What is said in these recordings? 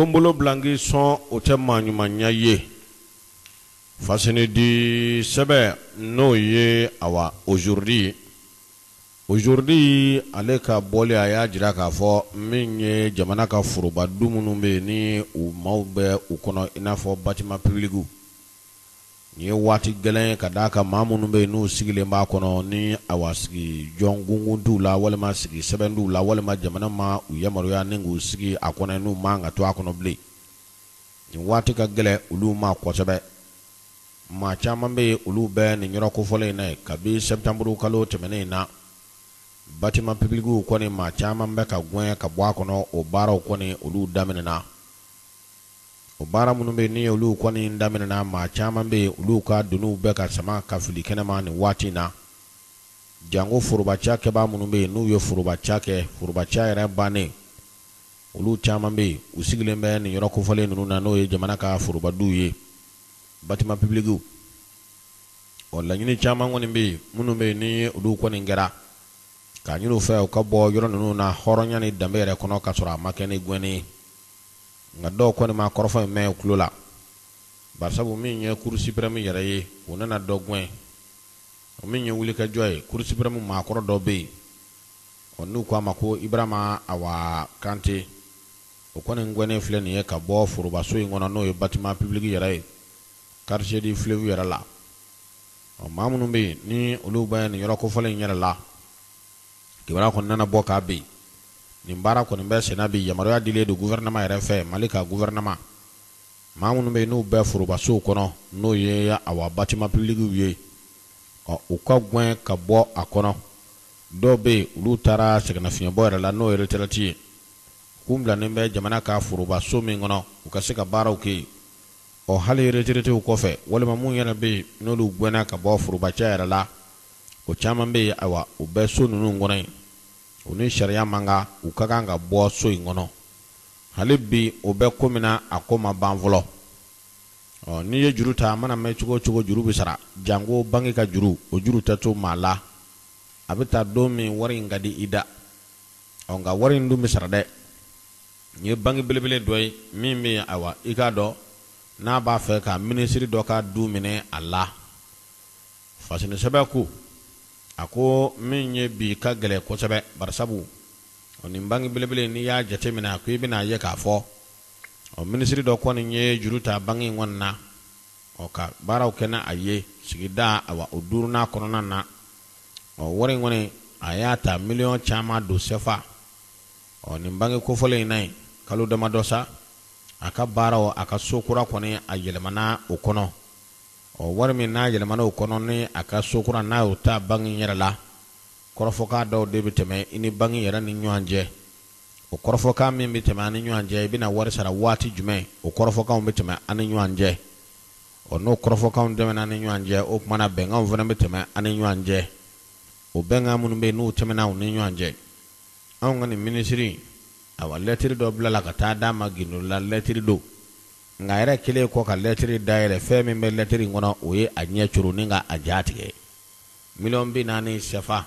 Kombolo blangi son o tɛ maɲumanya ye fasini di sɛbɛ n'o ye awa aujourd'hui ale ka bɔli a y'a jira k'a fɔ min ye jamana ka foroba du minnu bɛ ni u maaw bɛ u kɔnɔ i n'a fɔ bâtiment public ni ye waati gɛlɛn ka d'a kan maa minnu bɛ n'u sigilen b'a kɔnɔ ni awa sigi jɔn gungun t'u la walima sigi sɛbɛn t'u la walima jamana ma u yamaruya ni k'u sigi a kɔnɔ n'u man ka to a kɔnɔ bilen nin waati ka gɛlɛn olu ma kosɛbɛ maa caman bɛ olu bɛ nin yɔrɔ kofɔlen in na kabi septembre kalo tɛmɛnen na bâtiment public kɔni maa caman bɛ ka gɛn ka bɔ a kɔnɔ o baaraw kɔni olu daminɛna o baara minnu bɛ ni olu kɔni daminɛna maa caman bɛ olu ka doniw bɛ ka sama ka fili kɛnɛma nin waati in na jango forobaca kɛbaa minnu bɛ n'u ye forobaca kɛ forobaca yɛrɛ bannen olu caman bɛ u sigilen bɛ nin yɔrɔ kofɔlen ninnu na n'o ye jamana ka forobaduw ye bâtiment public laɲini caman kɔni bɛ minnu bɛ ni olu kɔni kɛra ka ɲini u fɛ u ka bɔ yɔrɔ ninnu na hɔrɔnya ni danbe yɛrɛ kɔnɔ ka sɔrɔ a ma kɛ ni gɛnni nka dɔw kɔni ma kɔrɔfɔ in mɛn u tulo la barisabu min ye cour suprême yɛrɛ ye u nana dɔ gɛn o min ye wulikajɔ ye cour suprême maakɔrɔ dɔ bɛ yen n'u ko a ma ko Ibrahima Awa Kante o kɔni gɛnnen filɛ nin ye ka bɔ forobaso in kɔnɔ n'o ye bâtiment public yɛrɛ ye quartier du fleuve yɛrɛ la maa minnu bɛ yen ni olu bɛ nin yɔrɔ kofɔlen in yɛrɛ la kibaruya kɔni nana bɔ k'a ben nin baara kɔni bɛ senna bi yamaruya dilen don gouvernement yɛrɛ fɛ Mali ka gouvernement maa minnu bɛ yen n'u bɛ forobasow kɔnɔ n'o ye awa bâtiment public ye u ka gɛn ka bɔ a kɔnɔ dɔw bɛ yen olu taara sɛgɛnnafiɲɛbɔ yɛrɛ la n'o ye retraite ye k'u bilanen bɛ jamana ka forobaso min kɔnɔ u ka se ka baaraw kɛ yen hali retraitew kɔfɛ walima mun yɛrɛ bɛ yen n'olu gɛnna ka bɔ forobaca yɛrɛ la o caman bɛ yen awa u bɛ so ninnu kɔnɔ yen u ni sariya man kan u ka kan ka bɔ so in kɔnɔ hali bi o bɛ ko min na a ko ma ban fɔlɔ n'i ye juru ta a mana mɛn cogo o cogo juru bɛ sara jango bange ka juru o juru tɛ to maa la a bɛ taa don min wari in ka di i da nka wari in dun bɛ sara dɛ nin ye bange belebele dɔ ye min bɛ awa i k'a dɔn n'a b'a fɛ ka minisiri dɔ ka du minɛ a la fasini sɛbɛ ko a ko min ye bi ka gɛlɛn kosɛbɛ barisabu nin bange belebele n'i y'a jateminɛ a ko i bɛna ye k'a fɔ minisiri dɔ kɔni ye juru ta bange in kɔni na ka baaraw kɛ n'a ye sigida awa o duurunan kɔnɔna na wari in kɔni a y'a ta miliyɔn caman don CFA nin bange kofɔlen in na yen kalo damadɔ sa a ka baaraw a ka so kura kɔni a yɛlɛmana o kɔnɔ wari min n'a yɛlɛmana o kɔnɔ ni a ka so kura n'a y'o ta bange yɛrɛ la kɔrɔfɔkan dɔw de bɛ tɛmɛ i ni bange yɛrɛ ni ɲɔgɔn cɛ o kɔrɔfɔkan min bɛ tɛmɛ an ni ɲɔgɔn cɛ i bɛna wari sara waati jumɛn o kɔrɔfɔkanw bɛ tɛmɛ an ni ɲɔgɔn cɛ n'o kɔrɔfɔkanw tɛmɛna an ni ɲɔgɔn cɛ o kumana bɛnkanw fana bɛ tɛmɛ an ni ɲɔgɔn cɛ o bɛnkan minnu bɛ yen n'u tɛmɛna u ni ɲɔgɔn cɛ anw ka nin minisiri awa lɛtiri dɔ bila la ka taa d'a ma gindo la lɛtiri don nka yɛrɛ kelen kɔ ka lɛtiri dayɛlɛ fɛn min bɛ lɛtiri in kɔnɔ o ye a ɲɛ coro ni ka a ja tigɛ miliyɔn 40 CFA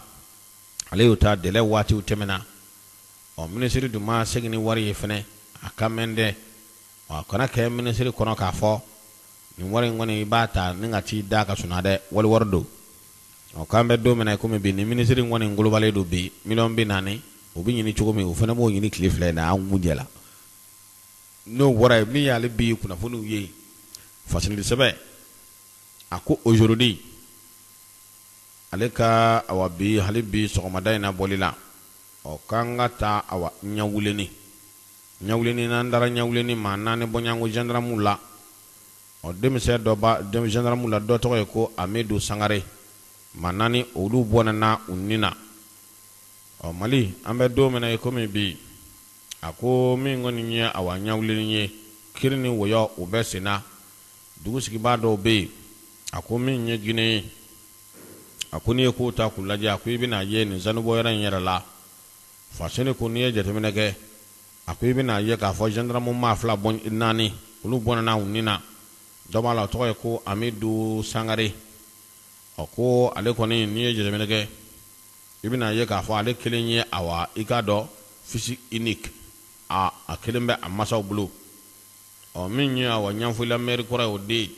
ale y'o ta délai waatiw tɛmɛna minisiri dun ma segin ni wari ye fɛnɛ a ka mɛn dɛ a kana kɛ minisiri kɔnɔ k'a fɔ nin wari in kɔni i b'a ta ni ka t'i da ka suna dɛ wari don k'an bɛ don min na komi bi ni minisiri in kɔni ngolobalen don bi miliyɔn 40 o bɛ ɲini cogo min o fana b'o ɲini tile fila in na an kun jɛla n'o bɔra ye min y'ale bi kunnafoniw ye fasili sɛbɛ a ko aujourd'hui ale ka awa bi hali bi sɔgɔmada in na bɔli la k'an ka taa awa ɲawuleni n'an dara ɲawuleni ma naani bɔɲango gendarmew la denmisɛn dɔ ba gendarmew la dɔ tɔgɔ ye ko Amidu Sangare ma naani olu bɔnna u ni na Mali an bɛ don min na komi bi a ko min kɔni ye awa ɲawuleni ye kiri ni wɔyɔ o bɛ senna dugu sigibaa dɔw bɛ yen a ko min ye Guinée ye a ko n'i ye kow ta k'u lajɛ a ko i bɛna ye nin sanubɔyɔrɔ in yɛrɛ la fasini ko n'i ye jateminɛ kɛ a ko i bɛna ye k'a fɔ gendarme maa fila naani olu bɔnna u ni na dɔ b'a la o tɔgɔ ye ko Amidu Sangare ko ale kɔni n'i ye jateminɛ kɛ i bɛna ye k'a fɔ ale kelen ye awa i k'a dɔn fils unique a kelen bɛ a masaw bolo o min ye awa ɲanfila meri kura o de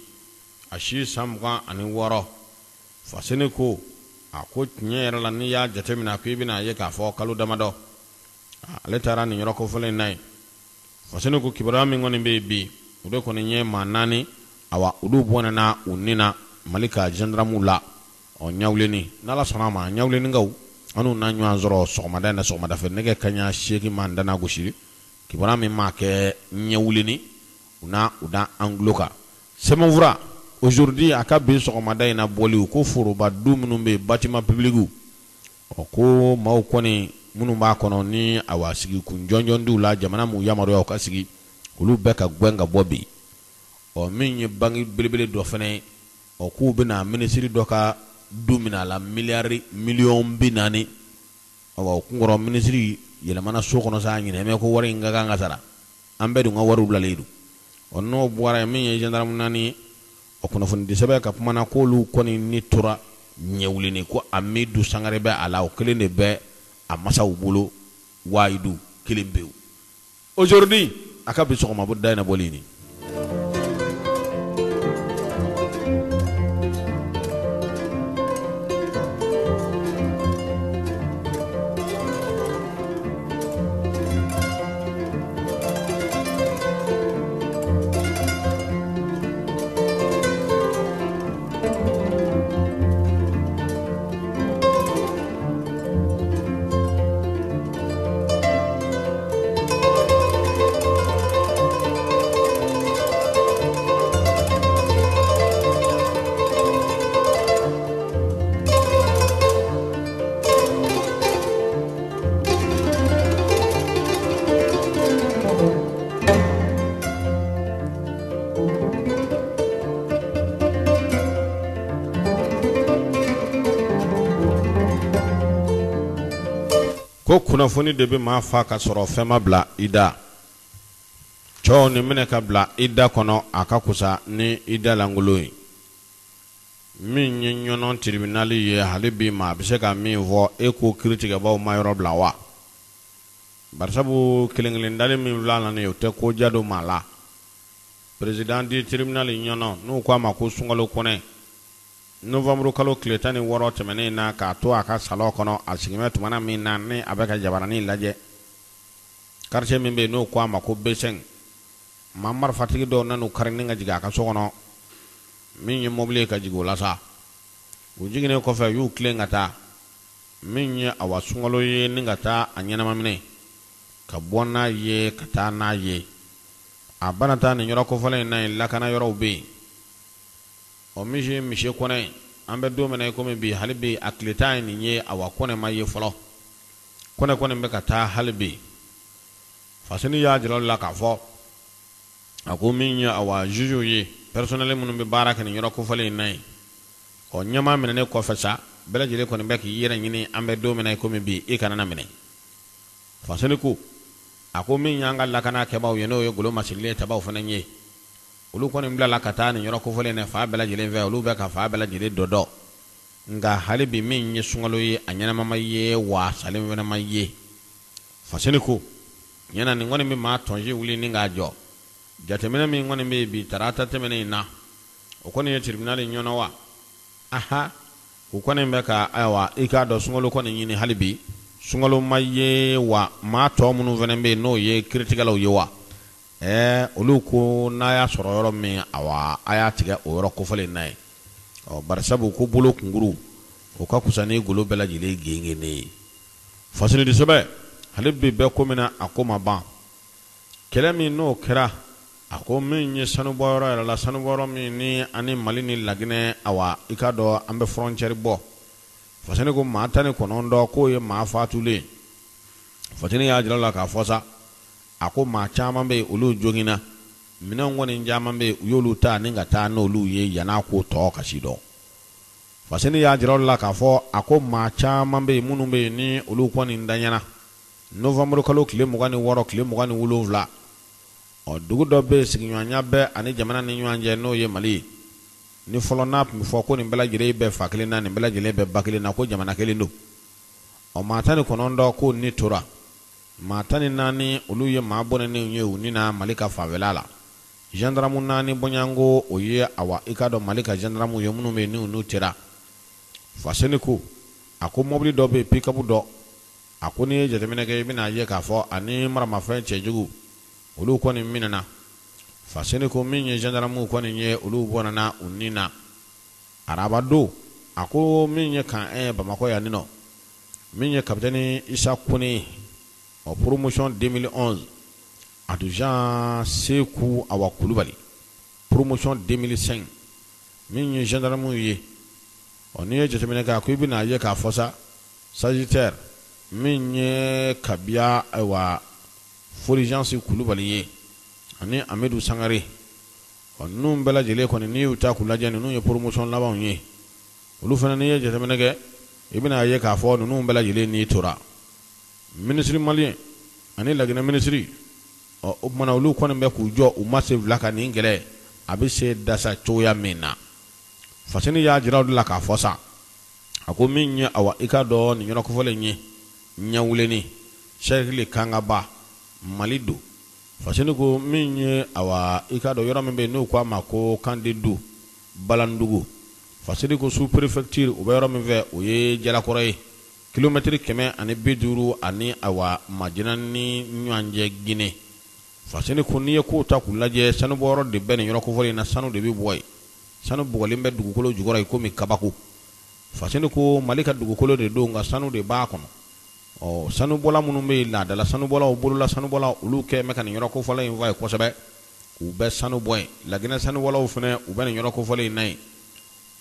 a si san 26 fasini ko a ko tiɲɛ yɛrɛ la ni y'a jateminɛ ko i bɛna ye k'a fɔ kalo damadɔ ale taara nin yɔrɔ kofɔlen in na ye fasini ko kibaruya min kɔni bɛ yen bi o de kɔni ye maa 4 awa olu bɔnɛna u nina Mali ka gendarmew la o ɲawuleni n'ala sɔnna a ma ɲawulenikaw anu na ɲɔgɔn sɔrɔ sɔgɔmada in na sɔgɔmada fɛ nɛgɛ kaɲa 8 ma dana gosi kibaruya min ma kɛ ɲawuleni u da anglo kan sɛbɛnfura aujourd'hui a ka bin sɔgɔmada in na bɔli ko foroba du minnu bɛ bâtiment public o ko maaw kɔni minnu b'a kɔnɔ ni awa sigi kun jɔnjɔndiw la jamana mu yamaruya ka sigi olu bɛɛ ka gɛn ka bɔ bi o min ye bangi belebele dɔ fɛnɛ o k'u bɛna ministre dɔ ka du mina la miliyari miliyɔn 40 awa kunkɔrɔ ministre yɛlɛmana so kɔnɔ sa ɲinɛmɛ ko wari in ka kan ka sara an bɛɛ dun ka wariw bilalen don o n'o bɔra min ye gendarme 4 o kunnafoni disɛbɛ ka kumana k'olu kɔni ni tora ɲɛwuleni ko Amidu Sangare bɛ a la o kelen de bɛ a masaw bolo Wayidu kelen pewu aujourd'hui a ka bi sɔgɔma bɔ da in na bɔli ni ko kunnafoni de bɛ maa fa ka sɔrɔ fɛn ma bila i da cɛw ni minɛ ka bila i da kɔnɔ a ka kusa ni i da langolo ye min ye ɲɔnɔ tribunali ye hali bi ma a bɛ se ka min fɔ e ko kiiritigɛbaw ma yɔrɔ bila wa barisabu kelen dali min bila na o tɛ ko jado maa la président di tribunali ɲɔnɔ n'u ko a ma ko sunkalo kɔnɛ novembre kalo tile 16 tɛmɛnen na k'a to a ka salon kɔnɔ a sigimɛ tumana min na ni a bɛ ka jabarani lajɛ quartier min bɛ n'o ko a ma ko B5 maa marifatigi dɔw nan'u kari ni ka jigin a ka so kɔnɔ min ye mobili ka jigin o la sa u jiginnen kɔfɛ y'u tilen ka taa min ye awa sunkalo ye ni ka taa a ɲɛnama minɛ ka bɔ n'a ye ka taa n'a ye a bana taa nin yɔrɔ kofɔlen in na yen lakana yɔrɔw bɛ yen o misi kɔnɛ an bɛ don min na komi bi hali bi a tile tan ye nin ye awa kɔnɛ ma ye fɔlɔ kɔnɛ kɔni bɛ ka taa hali bi fasini y'a jira la k'a fɔ a ko min ye awa juge ye personnel minnu bɛ baara kɛ nin yɔrɔ kofɔlen in na yen o ɲɛmaa minɛnen kɔfɛ sa bɛɛ lajɛlen kɔni bɛ k'i yɛrɛ ɲini an bɛ don min na komi bi i kana na minɛ fasini ko a ko min y'an ka lakana kɛbaw ye n'o ye golo masirilen tabaw fana ye olu kɔni bilala ka taa nin yɔrɔ kofɔlen na fa bɛɛ lajɛlen fɛ olu bɛ ka fa bɛɛ lajɛlen dɔdɔ nka hali bi min ye sunkalo ye a ɲɛnamama ye wa salen fana ma ye fasini ko ɲɛna nin kɔni bɛ maa tɔnsi wuli ni k'a jɔ jateminɛ min kɔni bɛ bi tarata tɛmɛnen in na o kɔni ye tribunali ɲɔnɔ wa aha o kɔni bɛ ka ayiwa i k'a dɔn sunkalo kɔni ɲini hali bi sunkalo ma ye wa maa tɔ minnu fana bɛ yen n'o ye kiiritigɛlaw ye wa olu ko n'a y'a sɔrɔ yɔrɔ min awa a y'a tigɛ o yɔrɔ kofɔlen na ye barisabu ko bolo kunkuru o ka kusa ni golo bɛɛ lajɛlen gengene ye fasini disɛbɛ hali bi bɛɛ ko min na a ko ma ban kɛlɛ min n'o kɛra a ko min ye sanubɔyɔrɔ yɛrɛ la sanubɔyɔrɔ min ni ani Mali ni Laginɛ awa i ka dɔn an bɛ frontière bɔ fasini ko maa 19 k'o ye maa faatulen fasini y'a jira la k'a fɔ sa a ko maa caman bɛ olu jogina minɛn kɔni caman bɛ u y'olu ta ni ka taa n'olu ye yan'a ko tɔ kasi dɔn fasini y'a jira la k'a fɔ a ko maa caman bɛ minnu bɛ ni olu kɔni daɲɛna novembre kalo tile 26 tile 27 dugu dɔ bɛ sigiɲɔgɔnya bɛɛ ani jamana ni ɲɔgɔn cɛ n'o ye Mali ni fɔlɔ n'a tun bɛ fɔ ko nin bɛɛ lajɛlen bɛ fa kelen na nin bɛɛ lajɛlen bɛ ba kelen na ko jamana kelen don maa 19 ko ni tora maa 14 olu ye maa bɔnɛnenw ye u ni na Mali ka fanfɛla la gendarme naani bonyango o ye awa ikado malika gendarme yo munu me nu tera faseni ko ako mobili do be pick up do ako ni jatemene ke bina ye ka fo ani marama fe chejugu olu ko ni minana faseni ko min gendarme ko ni ye olu bonana unina arabado ako min kan Bamako ya nino min capitaine Isa Kone en promotion 2011 adjoint Sekou Awa Koulibaly promotion 2005 min gendarme ye on ye jatemene ka ko bina ye ka fosa Sagittaire min kabia wa Fulgence Koulibaly ye ani Amedou Sangare on num bela jele ko ni uta kulaje nu ye promotion laban ye olu fana ni ye jatemene ke ibina ye ka fo nu bela jele ni tora ministre malien ani lagina ministre o mana olu ko ne be ku jo o masse vlaka ni ngele abi se dasa choya mena fasini ya jira la ka fosa ako min awa ikado ni nyoro ko fole nyi nyawuleni shekli kanga ba malido fasini ko min awa ikado yoro membe no kwa mako kandidu balandugu fasini ko sous préfecture o yoro membe o ye jala koray kilometre keme ani biduru ani awa majinani nyanje gine fasini ko niye ko ta kulaje sanu boro de ben yoro ko fole na sanu de bi boy sanu bugolimbe dugukolo jugora ko mi kabaku fasini ko malika dugukolo de do nga sanu de ba kono o sanu bola munu me la dala sanu bola o bolu la sanu bola ulu ke mekani yoro ko fole invite ko sebe u be sanu boy la gina sanu bola u fene u ben yoro ko fole nay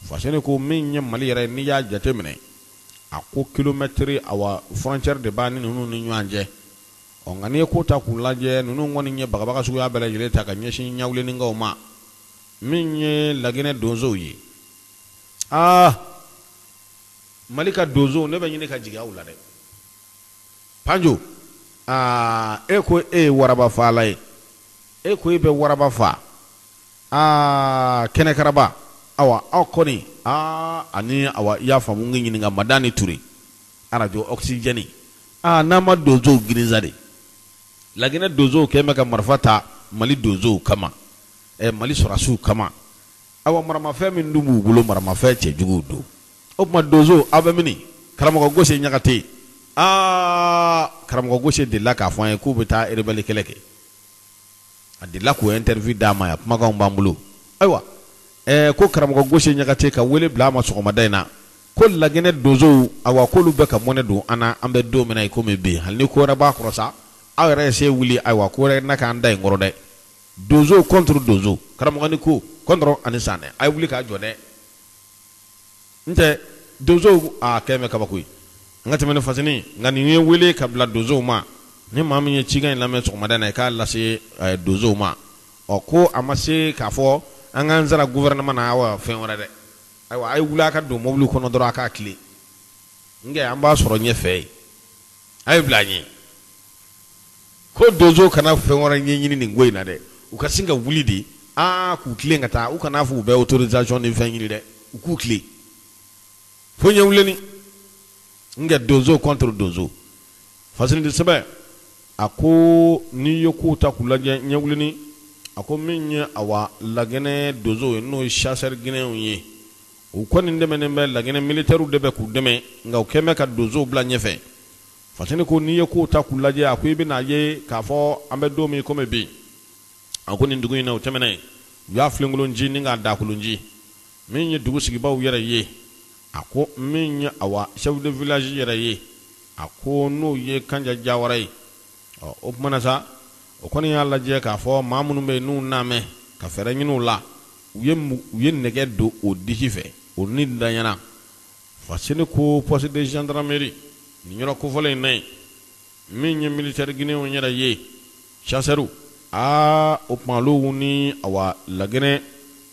fasini ko min mali yere ni ya jatemene ako kilometre awa frontière de bani nunu ni nyanje o ngani ko ta kulaje nunu ngoni nye bagabaga su ya bele jele ta ka nyeshi nyawle ni ngoma min la gina donzo yi malika dozo ne be nyine ka jiga wula de panjo eko waraba fa lai eko be waraba fa kene karaba awa akoni ani awa ya famu ngi nga madani turi arajo oxygeni nama dozo grinzade lagina dozo keme ka marfata mali dozo kama mali sorasu kama awa marama fe min dumu gulo marama fe che jugu do o ma dozo abamini karamo gose nyakate karamo gose de la ka fon ko beta rebeli keleke adila ko interview dama ya maga mbambulo aywa ko karamo gose nyakate ka wele bla ma so madaina ko lagene dozo awa ko lu be ka mone do ana ambe do mena ko mebe halni ko raba krosa awere se wuli aywa ko re na ka ndai ngorode dozo contre dozo karamo ni ko contre anisane ay wuli ka jode nte dozo keme kabakui ngati mene fasini ngani nye wele kabla dozo ma ni mami nye chiga in lame sokomada na ka lase dozo ma oko amase kafo anganzara gouvernement na awa fenwara de aywa ay wula ka do moblu kono dora ka kli nge amba soro nye fe ay blanyi ko dozo kana fenwara nye nyini ni ngwe na de ukasinga wulidi ku kli ngata ukana fu be autorisation ni fenyi de ku kli fonye wuleni nge dozo contre dozo fasini de sebe ako ni yoku ta kulaje nyawuleni ako minye awa lagene dozo no chasseur gine unye ukoni ndeme nembe lagene militaire debe ku deme nga ukeme ka dozo bla nyefe fasini ko ni yoku ta kulaje ako ibi na ye ka fo ambe do mi ko mebi ako ni ndugu ina utemene ya flingulunji ninga dakulunji minye dugu sigiba uyere ye ako min awa chef de village yere ye ako no ye kanja jawarai o manasa o koni yalla je ka fo mamunu be nu name ka fere nyinu la uye nege do o dijife o ni danyana fasini ko poste de gendarmerie ni nyoro ko fole nay min militaire guinéen o nyara ye chasseru o palo ni awa lagene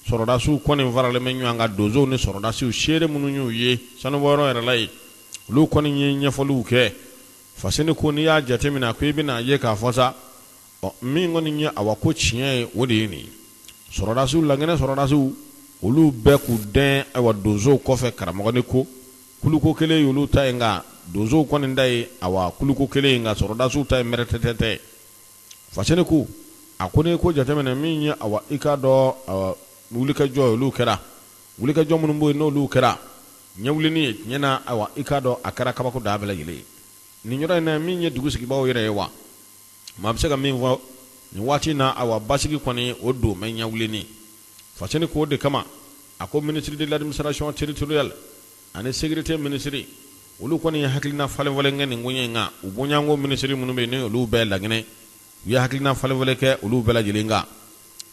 soroda su koni varale menyu anga dozo ni soroda su shere mununyu ye sanu boro erlai lu koni nye folu ke fasini ko ni ya jatemina ko ibina ye ka fosa mi ngoni nye awako chie wodi ni soroda su lagene soroda su olu be ku den awa dozo ko fe karamo ni ko kuluko kele yulu ta nga dozo koni ndai awa kuluko kele nga soroda su ta meretete fasini ko akone ko jatemene min ye awa ika do wulika jo lu kera wulika jo mun boy no lu kera nyawlini nyena awa ika do akara kabako da bela yele ni nyora na min ye dugu sigi bawo yere wa mabse ga min wa ni wati na awa basigi koni odo men nyawlini faseni ko de kama ako ministre de l'administration territoriale ane sécurité ministre olu koni haklina fale wala ngani ngunye nga ubonyango ministre munu be ne olu be lagene ya haklina fale wala ke olu be la jilinga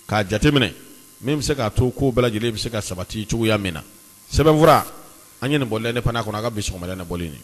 ka jatemine même se ka to ko be la jile be se ka sabati chugu ya mena sebe vura anye ne bolle ne pana ko na ga bisu ko ne bolini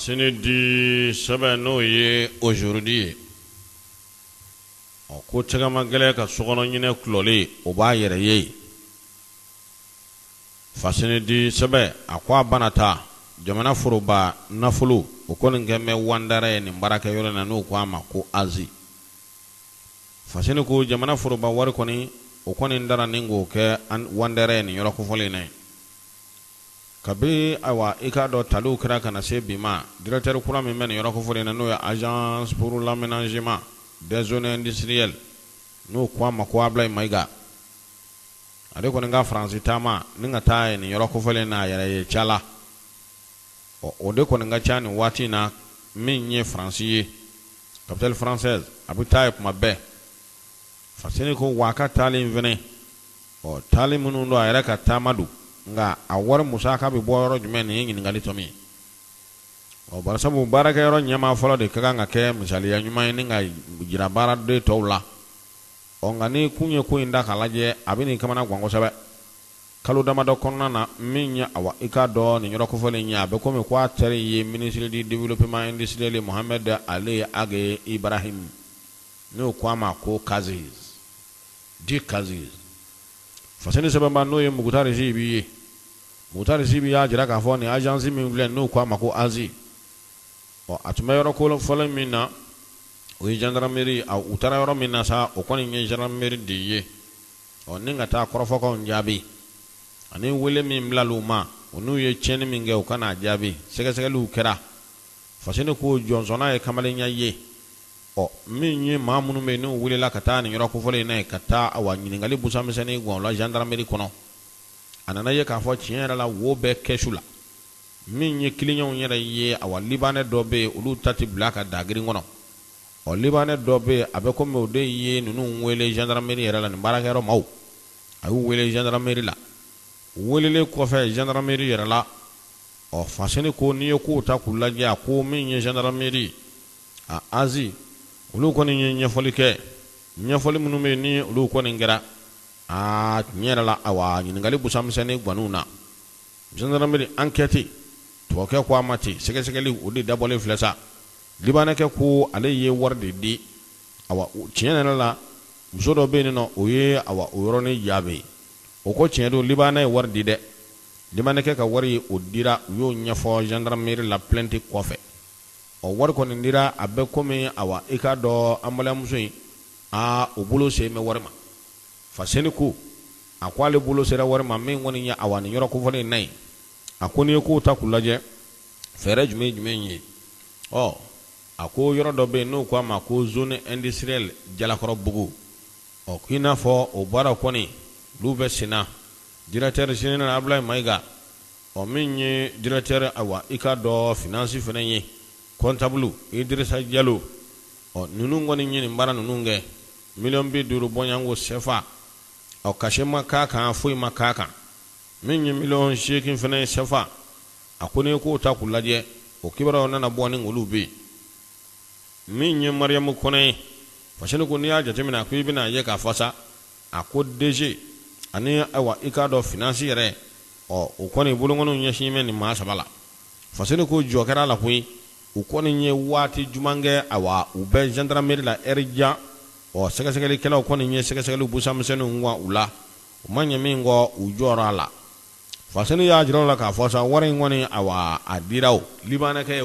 Fasini di sebe no ye aujourd'hui o ko tega magale ka sogono nyine klole o ba yere ye fasini di sebe akwa banata jamana furuba nafulu o ko ngeme wandare ni baraka yore na no ko ama ko azi fasini ko jamana furuba war ko ni o ko ni ndara ningo ke an wandare ni yoro ko fole ne kabe awa ika do talu kra kana se bima directeur kura mi men yoro ko fole na no ya agence pour l'aménagement des zones industrielles no kwa makwa blay maiga ade ko nga france tama ninga tae ni yoro ko fole na yare chala o de ko nga chani wati na minye francier capital française abu tae kuma be fasene ko waka tali vene o tali munu ndo ayra ka tamadu nga awar musaka bi boyoro jumen yin ngali tomi o barasabu baraka yoro nyama folo de kaga nga ke misali ya nyuma ni nga jira bara de towla o ngani kunye ko inda kalaje abini kamana gwango sabe kalu dama do konna na minya awa ika do ni nyoro ko fole nya be ko me kwa tere ye ministre du développement industriel Mohamed Ali Age Ibrahim no kwa ma ko kaziz di kaziz fasene sabamba no ye mugutari jibi mugutari jibi ya jira ka fo ni agence mi blen no kwa ma ko azi o atuma yoro ko fole mina o gendarmerie a utara yoro mina sa o koni ni gendarmerie diye o ninga ta korofo ko njabi ani wele mi mlaluma onu ye cheni minge o kana jabi sege sege lu kera fasene ko jonsona e kamale nya ye o minye mamunu me no wele la kata ni yoro ko fole na kata awa nyingali busa mesene gon la gendarmerie kono anana ye ka fo chiera la wo be keshula minye kilinyon yere ye awa libane dobe ulu tati blaka dagri ngono o libane dobe abe ko me ode ye nunu wele gendarmerie yere la ni baraka yero maw ayu wele gendarmerie la welele ko fe gendarmerie yere la o fasene ko ni ko ta kulaje ko minye gendarmerie a azi ulu ko ni nyefolike nyefoli munu me ni ulu ko ni ngara a nyera la awa ni ngali busam sene gwanuna gendarmerie enquête to ke ko amati sege sege li udi dabole flesa libana ke ko ale ye warde di awa chiena la zodo be no oye awa orone yabe o ko chiedo libana e wardi de libana ke ka wari odira yo nyefo gendarmerie la plainte ko fe o wari kɔni dira a bɛ komi awa i k'a dɔn an balimamuso in o bolo se mɛ wari ma faseni ko a ko ale bolo sera wari ma min kɔni ye awa nin yɔrɔ kofɔlen na ye a ko n'i ye kow ta k'u lajɛ fɛɛrɛ jumɛn ye a ko yɔrɔ dɔ bɛ yen n'o ko a ma ko zone industrielle Jalakɔrɔbugu k'i n'a fɔ o baara kɔni olu bɛ senna directeur général Ablaye Mayiga min ye directeur awa i k'a dɔn finance fana ye comptable Idrissa Diallo ninnu kɔni ye nin baara ninnu kɛ 50,000 bɔɲanko CFA cachet ma k'a kan foyi ma k'a kan min ye 8,000,000 fana ye CFA a ko n'i ko ta k'u lajɛ o kibaruyaw nana bɔ ni olu bɛ yen min ye Mariamu Kɔnɛ ye faseni ko n'i y'a jateminɛ a ko i bɛna ye k'a fɔ sa a ko DG ani awa i k'a dɔn finance yɛrɛ o kɔni bolokɔniw ɲɛsin bɛ nin maa saba la faseni ko jɔ kɛra la koyi u kɔni ye waati juman kɛ awa u bɛ gendarmerie la heure jan sɛgɛsɛgɛlikɛlaw kɔni ye sɛgɛsɛgɛli busamisɛnninw wa u la u ma ɲɛ min kɔ u jɔra a la faseni y'a jira la k'a fɔ sa wari in kɔni awa a dira o libanɛkɛ ye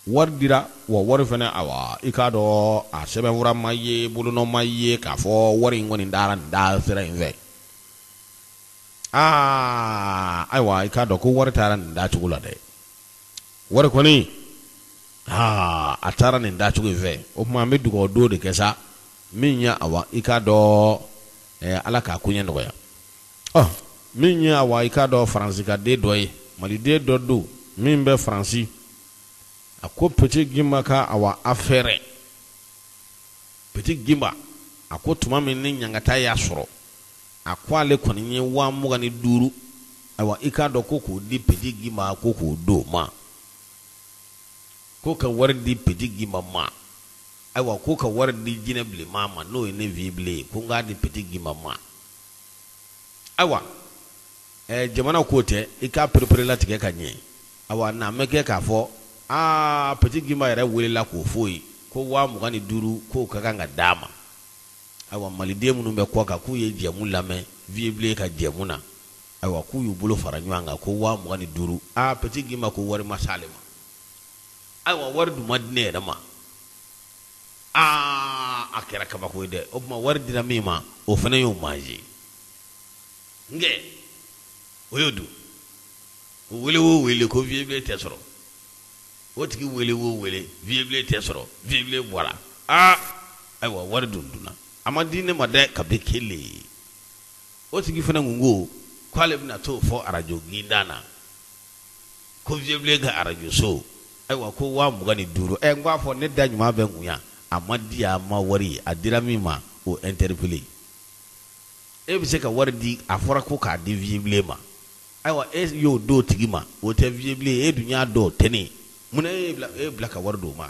wari dira wa wari fana awa i k'a dɔn a sɛbɛnfura ma ye bolonɔ ma ye k'a fɔ wari in kɔni dara nin da sira in fɛ ayiwa i k'a dɔn ko wari taara nin da cogo la dɛ wari kɔni a taara nin da cogo in fɛ o tuma an bɛ dugawu don de kɛ sa min ye awa i k'a dɔn ala k'a ko ɲɛ nɔgɔya min ye awa i k'a dɔn faransi ka den dɔ ye maliden dɔ don min bɛ faransi a ko Petit Gimba ka awa affaire Petit Gimba a ko tuma min ni ɲangata y'a sɔrɔ a ko ale kɔni ye 25,000 ayiwa i k'a dɔn ko k'o di Petit Gimba ko k'o d'o ma ko ka wari di Petit Gimba ma ayiwa ko ka wari di jinɛ bilenman ma n'o ye ne vible ko n k'a di Petit Gimba ma ayiwa jamana ko tɛ i k'a perepere latigɛ ka ɲɛ ayiwa n'a mɛ kɛ k'a fɔ Petit Gimba yɛrɛ welela k'o fɔ ye ko 25,000 k'o ka kan ka d'a ma ayiwa maliden minnu bɛ kɔ kan k'u ye jɛmu lamɛn vible ka jɛmu na ayiwa k'u y'u bolo fara ɲɔgɔn kan ko 25,000 Petit Gimba ko wari ma s'ale ma ayiwa wari dun ma di ne yɛrɛ ma a kɛra kabako ye dɛ o tuma wari dira min ma o fana y'o manger nkɛ o y'o dun o wele o wele ko vible tɛ sɔrɔ o tigi wele o wele vible tɛ sɔrɔ vible bɔra ayiwa wari dun dunna a ma di ne ma dɛ kabi kelen o tigi fana ko k'ale bɛna t'o fɔ arajo gindan na ko vible ka arajo so ayiwa ko 25,000 n k'a fɔ ne da ɲuman bɛ nkunya a ma di a ma wari a dira min ma o interpellé e bɛ se ka wari di a fɔra ko k'a di vible ma ayiwa e y'o d'o tigi ma o tɛ vible e dun y'a dɔn tɛnɛ munna e bila ka wari d'o ma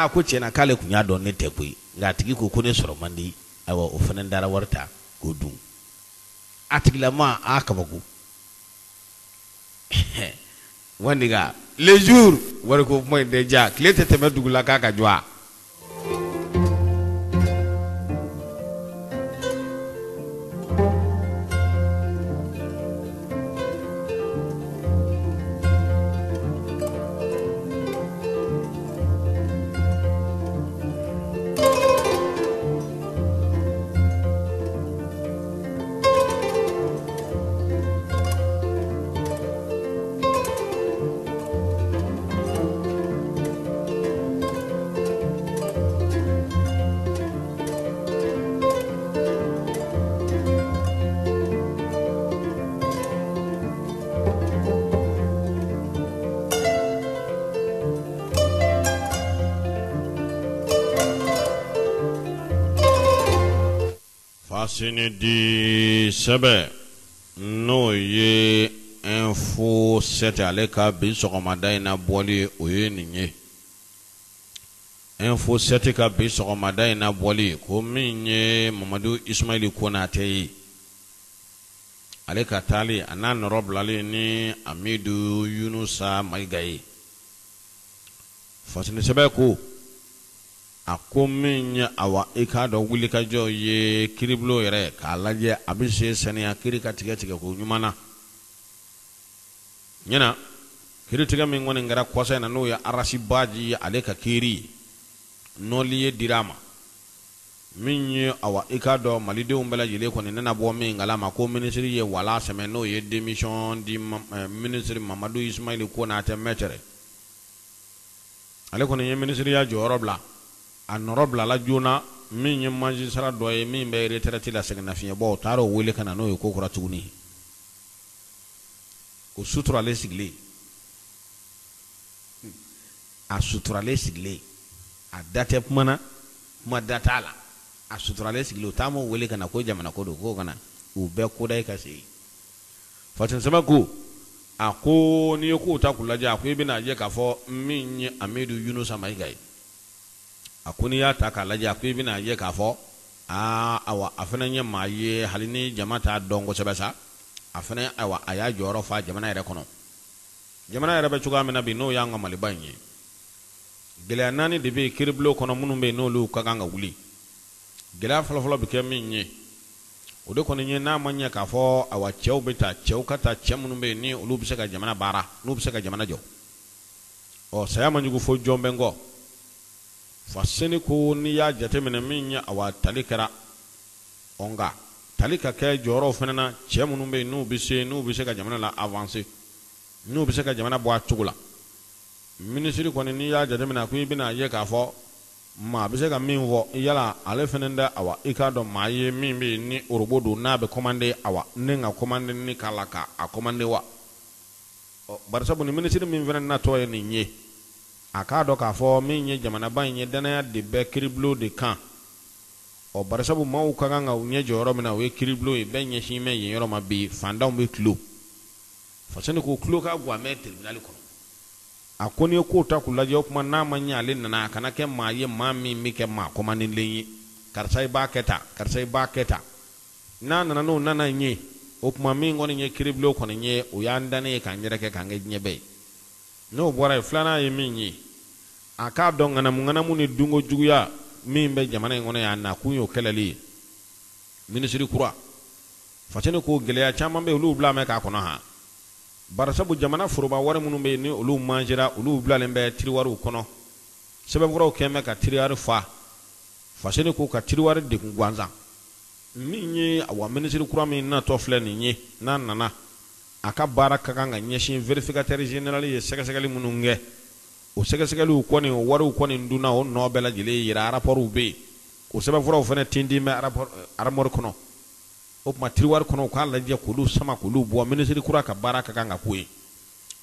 ko tiɲɛna k'ale kun y'a dɔn ne tɛ koyi nka a tigi ko ne sɔrɔ man di ayiwa o fana dara wari ta k'o dun a tigilama kabako wandiga les jours wari ko kuma in tɛ ja tile tɛ tɛmɛ dugu la k'a ka jɔ a Fasini di sɛbɛ n'o ye info 7 ale ka bi sɔgɔmada in na bɔli o ye nin ye info 7 ka bi sɔgɔmada in na bɔli ko min ye Mamadu Ismaili Konate ye ale ka taali a n'a nɔrɔ bilali ni Amidu Yunusa Mayiga ye Fasini sɛbɛ ko a ko min ye awa i k'a dɔn wulikajɔ ye kiribulon yɛrɛ k'a lajɛ a bɛ se saniya kiri ka tigɛ ko ɲuman na ɲɛna kiri tiga min ngoni ngara kwasa na no ya arasi baji ale ka kiri no liye dirama min ye awa ikado malidenw bɛɛ lajɛlen kɔni nana bɔ min ngalama ko ministre ye wala sɛmɛ n'o ye démission di ministre Mamadu Ismail Konate Maitre ale kɔni ye ministre ya jɔyɔrɔ bila a nɔrɔ bila la joona min ye magistrat dɔ ye min bɛ retraite la sɛgɛn nafiɲɛbɔ o taara o wele ka na n'o ye ko kura tuguni o suturalen sigilen a suturalen sigilen a da tɛ kuma na kuma da t'a la a suturalen sigilen o taa m'o wele ka na ko jamana ko don k'o kana u bɛɛ koda i ka se Fatin Sama ko a ko n'i ye kow ta k'u lajɛ a ko i bɛna ye k'a fɔ min ye Amidu Yunusa Mayiga ye a ko n'i y'a ta k'a lajɛ a ko i bɛna ye k'a fɔ awa a fana ye maa ye hali ni jama t'a dɔn kosɛbɛ sa a fana awa a y'a jɔyɔrɔ fa jamana yɛrɛ kɔnɔ jamana yɛrɛ bɛ cogoya min na bi n'o y'an ka Maliba in ye gɛlɛya 4 de bɛ kiribulon kɔnɔ minnu bɛ yen n'olu ka kan ka wuli gɛlɛya fɔlɔfɔlɔ bɛ kɛ min ye o de kɔni ye n'a ma ɲɛ k'a fɔ awa cɛw bɛ taa cɛw ka taa cɛ minnu bɛ yen ni olu bɛ se ka jamana baara n'u bɛ se ka jamana jɔ saya man jugu fo jɔn bɛ n kɔ fa seni ko n'i y'a jateminɛ min ye awa tali kɛra nka tali ka kɛ jɔyɔrɔw fana na cɛ minnu bɛ yen n'u bɛ se ka jamana la avancer n'u bɛ se ka jamana bɔ a cogo la ministre kɔni n'i y'a jateminɛ ko i bɛna ye k'a fɔ maa bɛ se ka min fɔ yala ale fana da awa i k'a dɔn maa ye min bɛ yen ni orobo don n'a bɛ commandé awa ne ka commandé ni k'a la ka a commandé wa barisabu ni ministre min fana natɔ ye nin ye a k'a dɔn k'a fɔ min ye jamanaba in ye danaya de bɛ kiribulon de kan barisabu maaw ka kan ka u ɲɛ jɔ yɔrɔ min na o ye kiribulon ye bɛɛ ɲɛsin bɛ yen yɔrɔ ma bi fantanw bɛ tulo fasani k'o tulo ka guwamɛ tribunal kɔnɔ a ko n'i ye kow ta k'u lajɛ o kuma n'a ma ɲɛ ale nana a kana kɛ maa ye maa min bɛ kɛ maa commandélen ye karisa i b'a kɛ tan karisa i b'a kɛ tan n'a nana n'o nana ye o kuma min kɔni ye kiribulon kɔni ye o y'an dannen ye k'an yɛrɛ kɛ k'an kɛ diɲɛ bɛɛ ye n'o bɔra ye filanan ye min ye a k'a dɔn ŋanamu ni dunko juguya min bɛ jamana in kɔnɔ yan na kun y'o kɛlɛli ye ministre kura fasani ko gɛlɛya caman bɛ olu bila mɛ k'a kɔnɔ ha barisabu jamana foroba wari minnu bɛ yen ni olu manjera olu bilalen bɛ tiriwariw kɔnɔ sɛbɛnfuraw kɛn bɛ ka tiriwari fa fasani ko ka tiriwari degun gansan min ye awa ministre kura min natɔ filɛ nin ye n'a nana a ka baara ka kan ka ɲɛsin vérificateur général ye sɛgɛsɛgɛli minnu kɛ o sɛgɛsɛgɛliw kɔni o wariw kɔni dunna o nɔ bɛɛ lajɛlen yira rapportw bɛ yen o sɛbɛnfuraw fana tindin bɛ armoire kɔnɔ o kuma tiriwari kɔnɔ u k'a lajɛ k'olu sama k'olu bɔ ministre kura ka baara ka kan ka k'o ye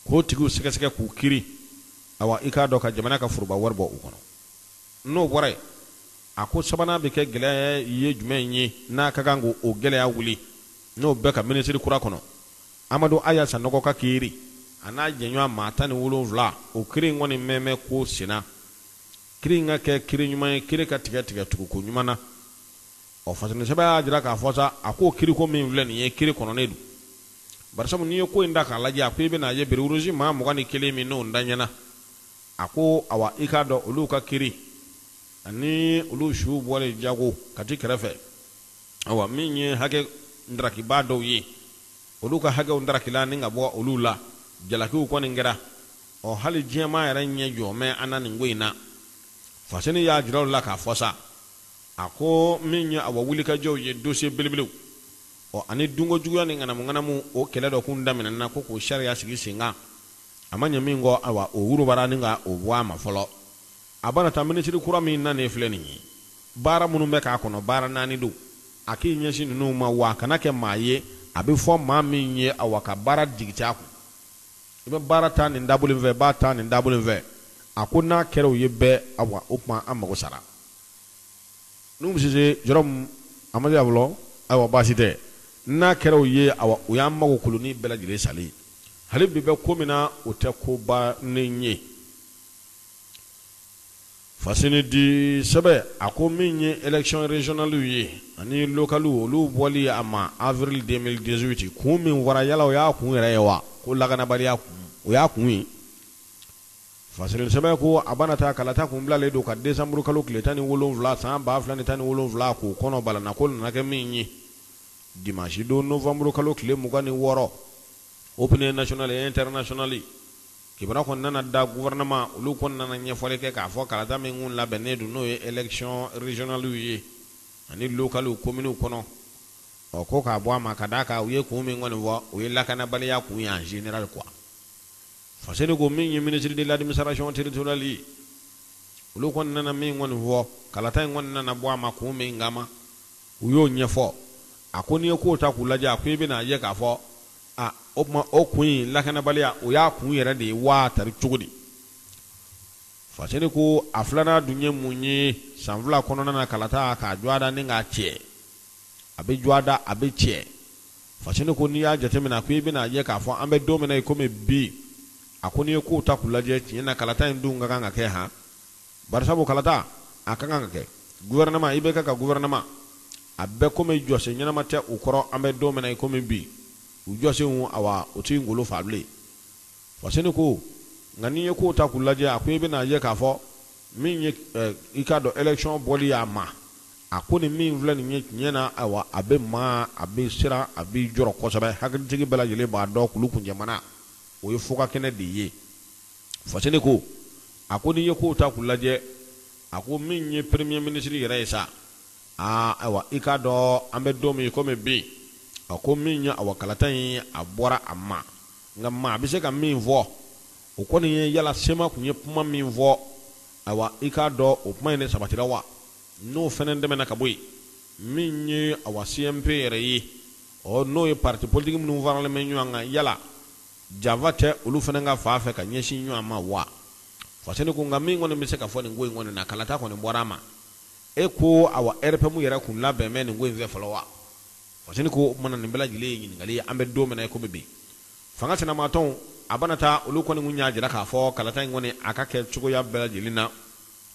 k'o tigiw sɛgɛsɛgɛ k'u kiri awa i k'a dɔn ka jamana ka foroba wari bɔ u kɔnɔ n'o bɔra yen a ko sabanan bɛ kɛ gɛlɛya ye jumɛn ye n'a ka kan k'o gɛlɛya wuli n'o bɛ ka ministre kura kɔnɔ Amadu Ayasa nɔgɔ ka kiri a n'a jɛɲɔgɔn maa 17 o kiri in kɔni mɛmɛ ko senna kiri in ka kɛ kiri ɲuman ye kiri ka tigɛ tugu ko ɲuman na fasani sɛbɛn y'a jira k'a fɔ sa a ko kiriko min filɛ nin ye kiri kɔnɔnen don barisabu n'i ye ko in da k'a lajɛ a ko i bɛna ye berewurusi maa 21 min n'o daɲɛna a ko awa i k'a dɔn olu ka kiri ani olu siw bɔlen jago ka ti kɛrɛfɛ awa min ye hakɛ ndarakiba dɔw ye olu ka hakɛw ndarakila ni ka bɔ olu la jalakiw kɔni kɛra hali diɲɛma yɛrɛ ɲɛ jɔ mɛ an na nin ko in na fasani y'a jira o la k'a fɔ sa a ko min ye awa wulikajɔw ye dossier belebelew ani dunko juguya ni ŋanamu o kɛlɛ dɔ kun daminɛna ko k'o sariya sigi sen kan a ma ɲɛ min kɔ awa o wurubara ni ka o bɔ a ma fɔlɔ a bɛna taa ministre kura min nanen filɛ nin ye baara minnu bɛ k'a kɔnɔ baara 4 don a k'i ɲɛsin ninnu ma wa a kana kɛ maa ye a bɛ fɔ maa min ye awa ka baara jigiti a kun i bɛ baara taa nin dabolo fɛ i b'a taa nin dabolo fɛ a ko n'a kɛra o ye bɛɛ awa o kuma an mago sara n'u bɛ se jɔrɔmu amadu abulɔ awa baasi tɛ n'a kɛra o ye awa o y'an mago koloni bɛɛ lajɛlen sali hali bi bɛ ko min na o tɛ koba ne ye fasini di sɛbɛ a ko min ye élection régionale ye ani local olu bɔli a ma avril 2018 kun min wara yala o y'a kun yɛrɛ ye wa ko lakanabaliya kun o y'a kun ye fasini sɛbɛ ko a bana taa kalata kun bilalen don ka décembre kalo tile 17 san 2017 k'o kɔnɔ balana ko nana kɛ min ye dimanche don novembre kalo tile 26 opening national et international kibara kon nana da gouvernement olu kon nana nyefole ke ka fo kalata min ngun la benedu no election régionale yi ani local commune kono o ko ka bo ma kadaka uye ku min ngoni wo uye lakana baliya ku ya en général quoi fasene ko min ministre de l'administration territoriale olu kon nana min ngoni wo kalata ngoni nana bo ma ku min ngama uyo nyefo akoni ko ta ku laja ku bi na ye ka fo a o kun lakana baliya o ya kun yɛrɛ de wa tari cogodi fasene ko a filana dunye munye sanfila kɔnɔna na kalata ka jwada ni ka cɛ a bɛ jwada a bɛ cɛ fasene ko n'i y'a jateminɛ ko i bɛna ye k'a fɔ an bɛ don min na i komi bi a ko n'i ye kow ta k'u lajɛ tiɲɛ na kalata in dun ka kan ka kɛ han barisabu kalata a ka kan ka kɛ gouvernement i bɛ kɛ ka gouvernement a bɛɛ komi jɔsen ɲɛnama tɛ u kɔrɔ an bɛ don min na i komi bi u jɔsen awa o ti ngolo fa bilen fasene ko nka n'i ye kow ta k'u lajɛ a ko i bɛna ye k'a fɔ min ye i ka dɔn élection bɔli y'a ma a ko ni min filɛ nin ye tiɲɛ na awa a bɛ maa a bɛ siran a bɛ jɔrɔ kosɛbɛ hakilitigi bɛɛ lajɛlen b'a dɔn kulu kun jamana o ye fo ka kɛnɛ de ye fasene ko a ko n'i ye kow ta k'u lajɛ a ko min ye premier ministre yɛrɛ ye sa awa i ka dɔn an bɛ don min komi bi a ko min ye awa kalata in a bɔra a ma nka maa a bɛ se ka min fɔ o kɔni ye yala sema kun ye kuma min fɔ awa i k'a dɔn o kuma in de sabatira wa n'o fɛnɛ dɛmɛna ka bɔ yen min ye awa CMP yɛrɛ ye n'o ye parti politique minnu faralen bɛ ɲɔgɔn kan yala janfa tɛ olu fɛnɛ ka fan fɛ ka ɲɛsin ɲɔgɔn ma wa fasene ko nka min kɔni bɛ se ka fɔ nin ko in kɔni na kalata kɔni bɔra a ma e ko awa RPM yɛrɛ kun labɛn bɛ nin ko in fɛ fɔlɔ wa fasene ko mana nin bɛɛ lajɛlen ye ɲininkali ye an bɛ don min na komi bi fanga sɛnɛmatɔnw a bana taa olu kɔni kun y'a jira k'a fɔ kalata in kɔni a ka kɛ cogoya bɛɛ lajɛlen na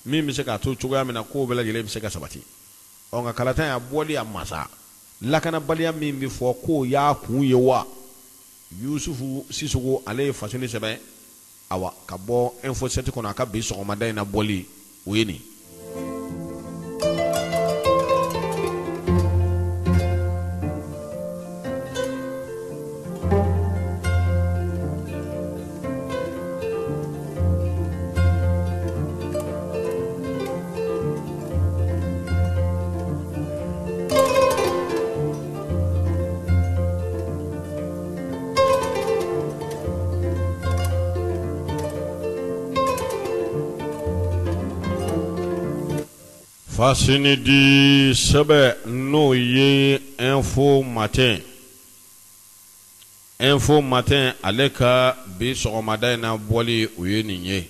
min bɛ se k'a to cogoya min na k'o bɛɛ lajɛlen bɛ se ka sabati nka kalata in a bɔli a masa lakanabaliya min bɛ fɔ k'o y'a kun ye wa Yusufu Sisoko ale ye fasoni sɛbɛn awa ka bɔ info 7 kɔnɔ a ka bi sɔgɔmada in na bɔli o ye nin fasini di sɛbɛ n'o ye info matin ale ka bi sɔgɔmada in na bɔli o ye nin ye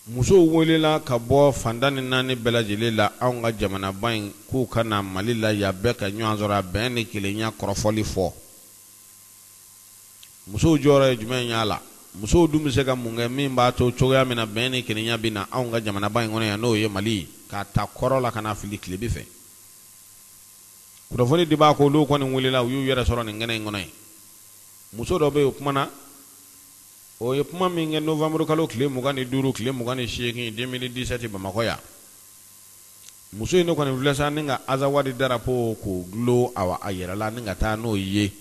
musow welela ka bɔ fanda ni naani bɛɛ lajɛlen la anw ka jamanaba in k'u ka na Mali la yan bɛɛ ka ɲɔgɔn sɔrɔ a bɛn ni kelenya kɔrɔfɔli fɔ musow jɔyɔrɔ ye jumɛn y'a la musow dun bɛ se ka mun kɛ min b'a to cogoya min na bɛn ni kelenya bɛ na anw ka jamanaba in kɔnɔ yan n'o ye Mali k'a ta kɔrɔ la ka na fili tilebi fɛ kunnafoni di b'a ko olu kɔni welela u y'u yɛrɛ sɔrɔ nin kɛnɛ in kɔnɔ yen muso dɔ bɛ yen o kumana o ye kuma min kɛ novembre kalo tile 25 tile 28 2017 Bamakɔ yan muso in ne kɔni filɛ sa ni ka azawadi darapo k'o gulo a yɛrɛ la ni ka taa n'o ye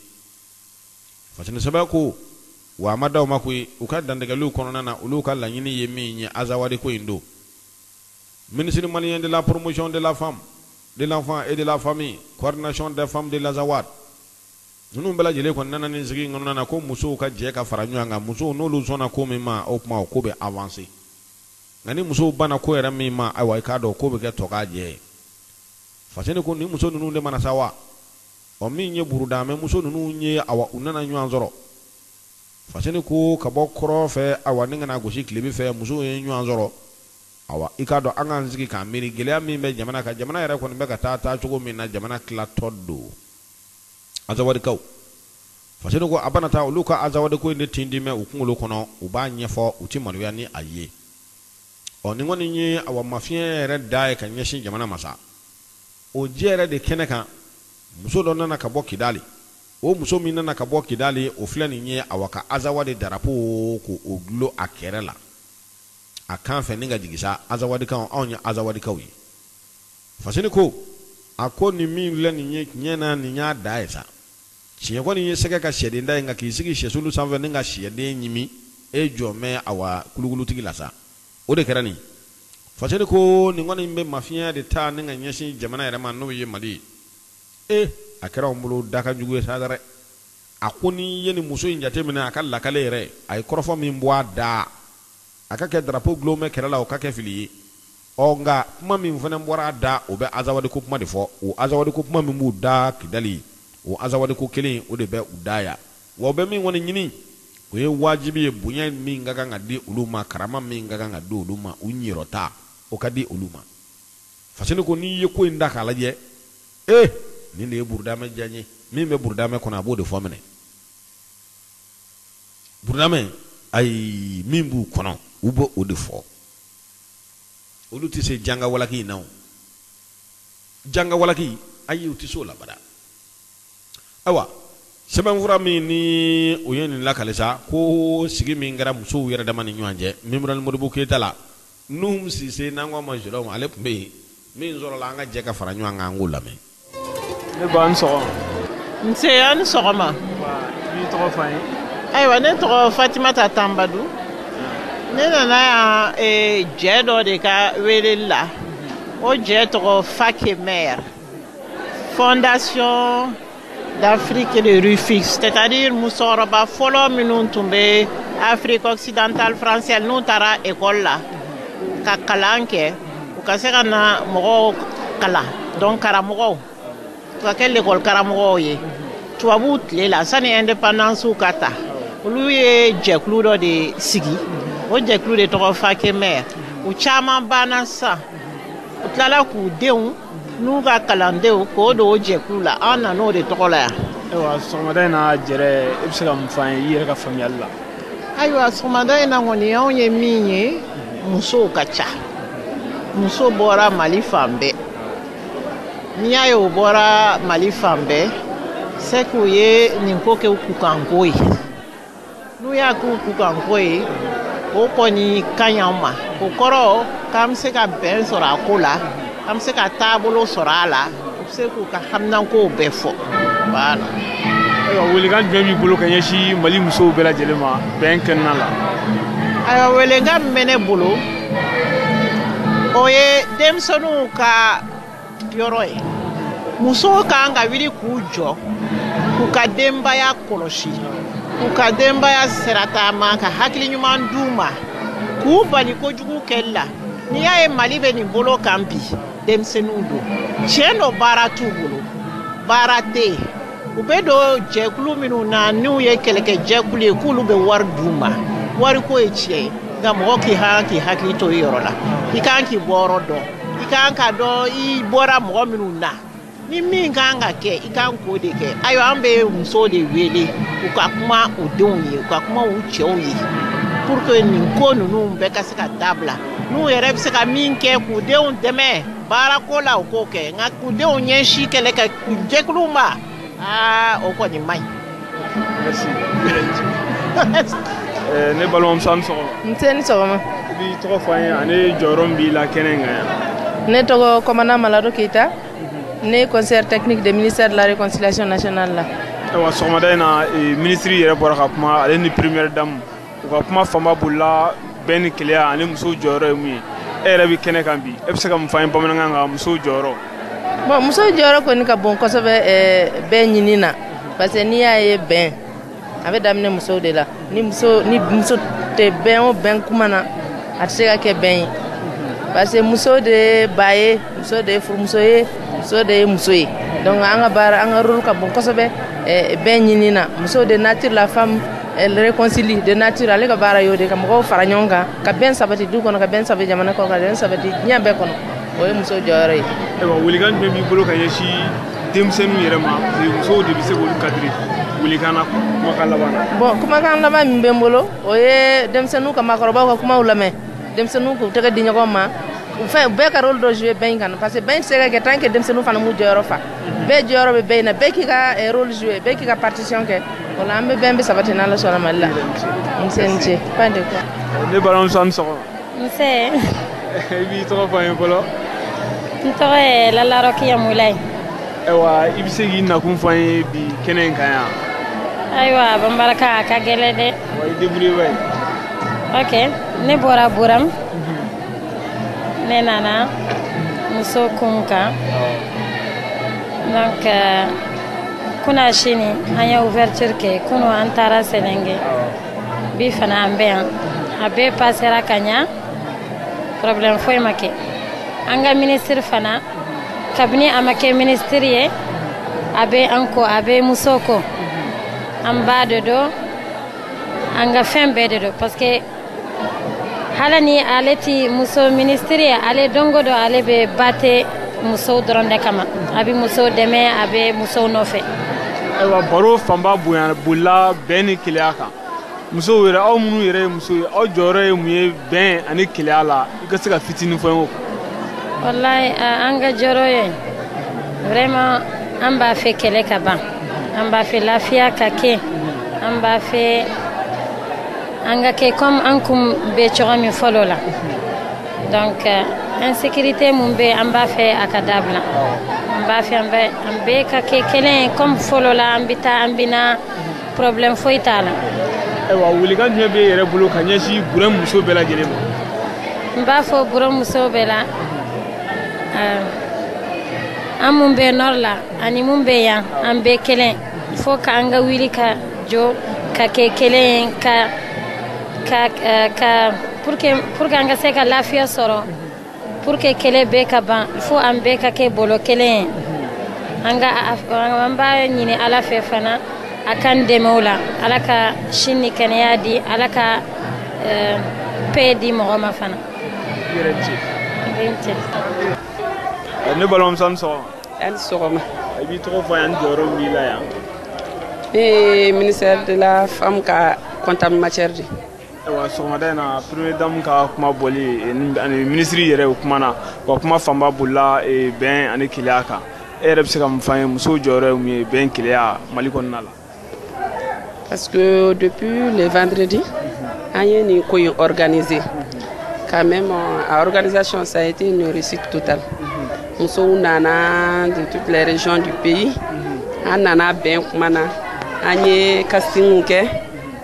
fasini sɛbɛ ko wa a ma d'aw ma koyi u ka dantigɛliw kɔnɔna na olu ka laɲini ye min ye azawadi ko in don ministre malien de la promotion de la femme de l'enfant et de la famille coordination des femmes de l'Azawad ninnu bɛɛ lajɛlen kɔni nana nin sigi kɔnɔna na ko musow ka jɛ ka fara ɲɔgɔn kan musow n'olu sɔnna ko min ma o kuma o ko bɛ avancer nka ni musow banna ko yɛrɛ min ma ayiwa i k'a dɔn ko bɛ kɛ tɔ k'a jɛ ye fasini ko ni muso ninnu de mana sa wa min ye burudamɛ muso ninnu ye awa u nana ɲɔgɔn sɔrɔ fasini ko ka bɔ kɔrɔ fɛ awa ni kana gosi tilebi fɛ musow ye ɲɔgɔn sɔrɔ awa i k'a dɔn an k'an sigi k'an miiri gɛlɛya min bɛ jamana kan jamana yɛrɛ kɔni bɛ ka taa cogo min na jamana tilatɔ don azawadikaw fasini ko a bana taa olu ka azawadiko in de tin di mɛn u kunkolo kɔnɔ u b'a ɲɛfɔ u ti maloya ni a ye nin kɔni ye awa mafiɲɛ yɛrɛ da ye ka ɲɛsin jamana ma sa o jɛ yɛrɛ de kɛnɛ kan muso dɔ nana ka bɔ Kidali o muso min nana ka bɔ Kidali o filɛ nin ye awa ka azawadi darapo k'o gulo a kɛrɛ la a kan fɛ ni ka jigin sa azawadikaw anw ye azawadikaw ye fasini ko a ko nin min filɛ nin ye tiɲɛ na nin y'a da ye sa tiɲɛ kɔni ye sɛgɛ ka sɛden da ye nka k'i sigi sɛsulu sanfɛ ni ka sɛden ɲimi e jɔ mɛ awa kulugulutigi la sa o de kɛra nin fasɛni ko nin kɔni bɛ mafiya de ta ni ka ɲɛsin jamana yɛrɛ ma n'o ye Mali ye a kɛra anw bolo da ka jugu ye sa dɛ a ko ni ye nin muso in jateminɛ a ka lakale yɛrɛ a ye kɔrɔfɔ min bɔ a da a ka kɛ drapeau gulonmɛ kɛrɛ la o ka kɛ fili ye nka kuma min fana bɔra a da o bɛ azawadi ko kuma de fɔ o azawadi ko kuma min b'u da Kidali o azawadi ko kelen o de bɛ u da ya wa o bɛ min kɔni ɲini o ye wajibi ye bonya min ka kan ka di olu ma karama min ka kan ka di olu ma u ɲɛrɔta o ka di olu ma fasini ko n'i ye ko in da k'a lajɛ nin de ye burudamɛ diya n ye min bɛ burudamɛ kɔnɔ a b'o de fɔ minɛ burudamɛ ayi min b'u kɔnɔ u b'o o de fɔ olu tɛ se janga walaki in na janga walaki ayi u tɛ se o la bada ayiwa sɛbɛnfura min ni o ye nin lakalisa ko sigi min kɛra musow yɛrɛ dama ni ɲɔgɔn cɛ Memorial Modibo Keyita la Nuhum Sise n'an ko a ma jɔlaw ale tun bɛ yen min sɔrɔla an ka jɛ ka fara ɲɔgɔn kan an k'o lamɛn. Ne ba ni sɔgɔma. Nse a ni sɔgɔma. I tɔgɔ fɔ an ye. Ayiwa ne tɔgɔ Fatimata Tanbadu. Ne nana yan jɛ dɔ de ka weleli la o jɛ tɔgɔ Fakemer Fondation d'Afrique de Rufisque, c'est-à-dire musokɔrɔba fɔlɔ minnu tun bɛ Afrique occidentale française n'u taara école la ka kalan kɛ u ka se ka na mɔgɔw kalan donc karamɔgɔw u ka kɛ l'école karamɔgɔw ye tubabuw tile la sani indépendance ka ta olu ye jɛkulu dɔ de sigi o jɛkulu de tɔgɔ Fakemer u caman banna sisan u tilala k'u denw n'u ka kalandenw k'o don o jɛkulu la an nan'o de tɔgɔ la yan. Ayiwa sɔgɔmada in na Jɛrɛ i bɛ se ka mun fɔ an ye i yɛrɛ ka faamuyali la. Ayiwa sɔgɔmada in na kɔni anw ye min ye musow ka ca muso bɔra Mali fan bɛɛ n'i y'a ye o bɔra Mali fan bɛɛ c'est que u ye nin ko kɛ u kukanko ye n'u y'a k'u kukanko ye o kɔni ka ɲi an ma o kɔrɔ k'an bɛ se ka bɛn sɔrɔ a ko la an bɛ se ka taabolo sɔrɔ a la u bɛ se k'u ka haminankow bɛɛ fɔ voilà. Ayiwa welekan jumɛn b'i bolo ka ɲɛsin Mali musow bɛɛ lajɛlen ma bɛn kɛnɛna la. Ayiwa welekan min bɛ ne bolo o ye denmisɛnninw ka yɔrɔ ye musow kan ka wuli k'u jɔ k'u ka denbaya kɔlɔsi k'u ka denbaya sirataama ka hakili ɲuman d'u ma k'u bali kojugu kɛli la n'i y'a ye Mali bɛ nin bolo kan bi denmisɛnninw don tiɲɛ dɔ baara t'u bolo baara tɛ yen u bɛ don jɛkulu minnu na n'u ye kɛlɛkɛ jɛkulu ye k'olu bɛ wari d'u ma wariko ye tiɲɛ ye nka mɔgɔ k'i kan k'i hakili to i yɔrɔ la i kan k'i bɔ yɔrɔ dɔn i kan ka dɔn i bɔra mɔgɔ minnu na ni min kan ka kɛ i kan k'o de kɛ ayiwa an bɛ musow de wele u ka kuma u denw ye u ka kuma u cɛw ye pour que nin ko ninnu bɛɛ ka se ka dabila n'u yɛrɛ bɛ se ka min kɛ k'u denw dɛmɛ baarako la u k'o kɛ nka k'u denw ɲɛsin kɛlɛkɛ jɛkuluw ma o kɔni man ɲi. Merci. Ne balimamuso a ni sɔgɔma. Nse ni sɔgɔma. I b'i tɔgɔ fɔ an ye ani jɔyɔrɔ min b'i la kɛnɛ in kan yan. Ne tɔgɔ Komana Malado Keita. Ne ye conseillère technique du ministère de la réconciliation nationale la. Ayiwa sɔgɔmada in na ministre yɛrɛ bɔra ka kuma ale ni première dame u ka kuma fanba bolila bɛn ni keleya ani musow jɔyɔrɔ ye mun ye e yɛrɛ bɛ kɛnɛ kan bi e bɛ se ka mun fɔ an ye bamanankan kan musow jɔyɔrɔ. Bon musow jɔyɔrɔ kɔni ka bon kosɛbɛ bɛn ɲini na parce que n'i y'a ye bɛn a bɛ daminɛ musow de la ni muso tɛ bɛn o bɛn kuma na a tɛ se ka kɛ bɛn ye parce que muso de ye ba ye muso de ye furumuso ye muso de ye muso ye donc an ka baara an ka rôle ka bon kosɛbɛ bɛn ɲini na muso de nature la femme elle réconcilie de nature ale ka baara y'o de ka mɔgɔw fara ɲɔgɔn kan ka bɛn sabati du kɔnɔ ka bɛn sabati jamana kɔnɔ ka bɛn sabati diɲɛ bɛɛ kɔnɔ o ye muso jɔyɔrɔ ye. Ayiwa welekan jumɛn b'i bolo ka ɲɛsin denmisɛnninw yɛrɛ ma parce que musow de bɛ se k'olu cadrer welekan na kumakan laban na. Bon kumakan laban min bɛ n bolo o ye denmisɛnninw ka maakɔrɔbaw ka kumaw lamɛn denmisɛnninw k'u tɛgɛ di ɲɔgɔn ma bɛɛ ka rôle dɔ jouer bɛn in kan parce que bɛn tɛ se ka kɛ tant que denmisɛnninw fana m'u jɔyɔrɔ fa bɛɛ jɔyɔrɔ bɛ bɛn in na bɛɛ k'i ka rôle jouer bɛɛ k'i ka partition kɛ o la an bɛ bɛn bɛ sabati n'Ala sɔnna Mali la. Nse ni ce pas de quoi. Ne balimamuso a ni sɔgɔma. Nse. I b'i tɔgɔ fɔ an ye fɔlɔ. N tɔgɔ ye Lala Rokiya Mulayi. Ayiwa i bɛ se k'i nakun fɔ an ye bi kɛnɛ in kan yan. Ayiwa banbaraka a ka gɛlɛn dɛ. Wa i débrouillé ba ye. Ok, ne bɔra Buram. Ne nana muso kun kan. Donc kuna sini an ye ouverture kɛ kunu an taara Selenge. Bi fana an bɛ yan. A bɛɛ passera ka ɲa. Problème foyi ma kɛ. An ka ministre fana kabini a ma kɛ ministre ye a bɛ an ko a bɛ muso ko. An b'a de don an ka fɛn bɛɛ de don parce que hala ni ale ti muso ministre ye ale dongo do ale bɛ bate muso dɔrɔn de kama a bɛ muso dɛmɛ a bɛ muso nɔfɛ. Ayiwa baro fanba bolila bɛn ni keleya kan musow yɛrɛ aw minnu yɛrɛ ye muso ye aw jɔyɔrɔ ye mun ye bɛn ani keleya la i ka se ka fitinin fɔ n ye. Wallahi an ka jɔyɔrɔ ye vraiment an b'a fɛ kɛlɛ ka ban an b'a fɛ lafiya ka kɛ an b'a fɛ an ka kɛ comme an kun bɛ cogo min fɔlɔ la donc insécurité mun bɛ an b'a fɛ a ka dabila an b'a fɛ an bɛɛ ka kɛ kelen ye comme fɔlɔ la an bɛ taa an bɛna problème foyi t'a la. Ayiwa welekan jumɛn bɛ e yɛrɛ bolo ka ɲɛsin Burɛn muso bɛɛ lajɛlen ma. N b'a fɔ Burɛn muso bɛɛ la an mun bɛ nord la ani mun bɛ yan an bɛɛ kelen fo k'an ka wuli ka jɔ ka kɛ kelen ka pour que an ka se ka lafiya sɔrɔ pour que kɛlɛ bɛɛ ka ban fo an bɛɛ ka kɛ bolo kelen ye an b'a ɲini ala fɛ fana a kan dɛmɛ o la ala ka sini ni kɛnɛya di ala ka paix di mɔgɔ ma fana. Ne balimamuso ni sɔgɔma. A ni sɔgɔma. I b'i tɔgɔ fɔ yan ni jɔyɔrɔ min b'i la yan. Ne ye ministère de la femme ka comptable matière de. Ayiwa sɔgɔmada in na première dame ka kuma bɔli ani ministre yɛrɛ o kuma na wa kuma fanba bolila bɛn ani keleya kan e yɛrɛ bɛ se ka mun f'an ye musow jɔyɔrɔ ye mun ye bɛn keleya Mali kɔnɔna la. Parce que depuis le vendredi an ye nin ko in organisé quand même a organisation ça a été une réussite totale. Musow nana de toutes les régions du pays an nana bɛn kuma na an ye casting kɛ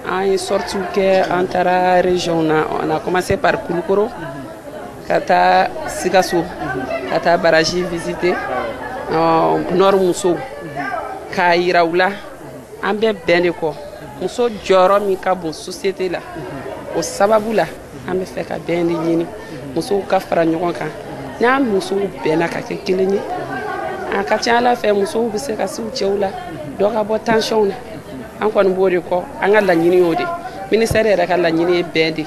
an ye sorties kɛ an taara région na on a commencé par Kulukoro ka taa Sikaso ka taa Baraji visiter nord musow k'a yira u la an bɛ bɛn de kɔ muso jɔyɔrɔ min ka bon société la o sababu la an bɛ fɛ ka bɛn de ɲini musow ka fara ɲɔgɔn kan n'an musow bɛnna ka kɛ kelen ye a ka ca ala fɛ musow bɛ se ka se u cɛw la dɔ ka bɔ tension na an kɔni b'o de kɔ an ka laɲini y'o de ministère yɛrɛ ka laɲini ye bɛn de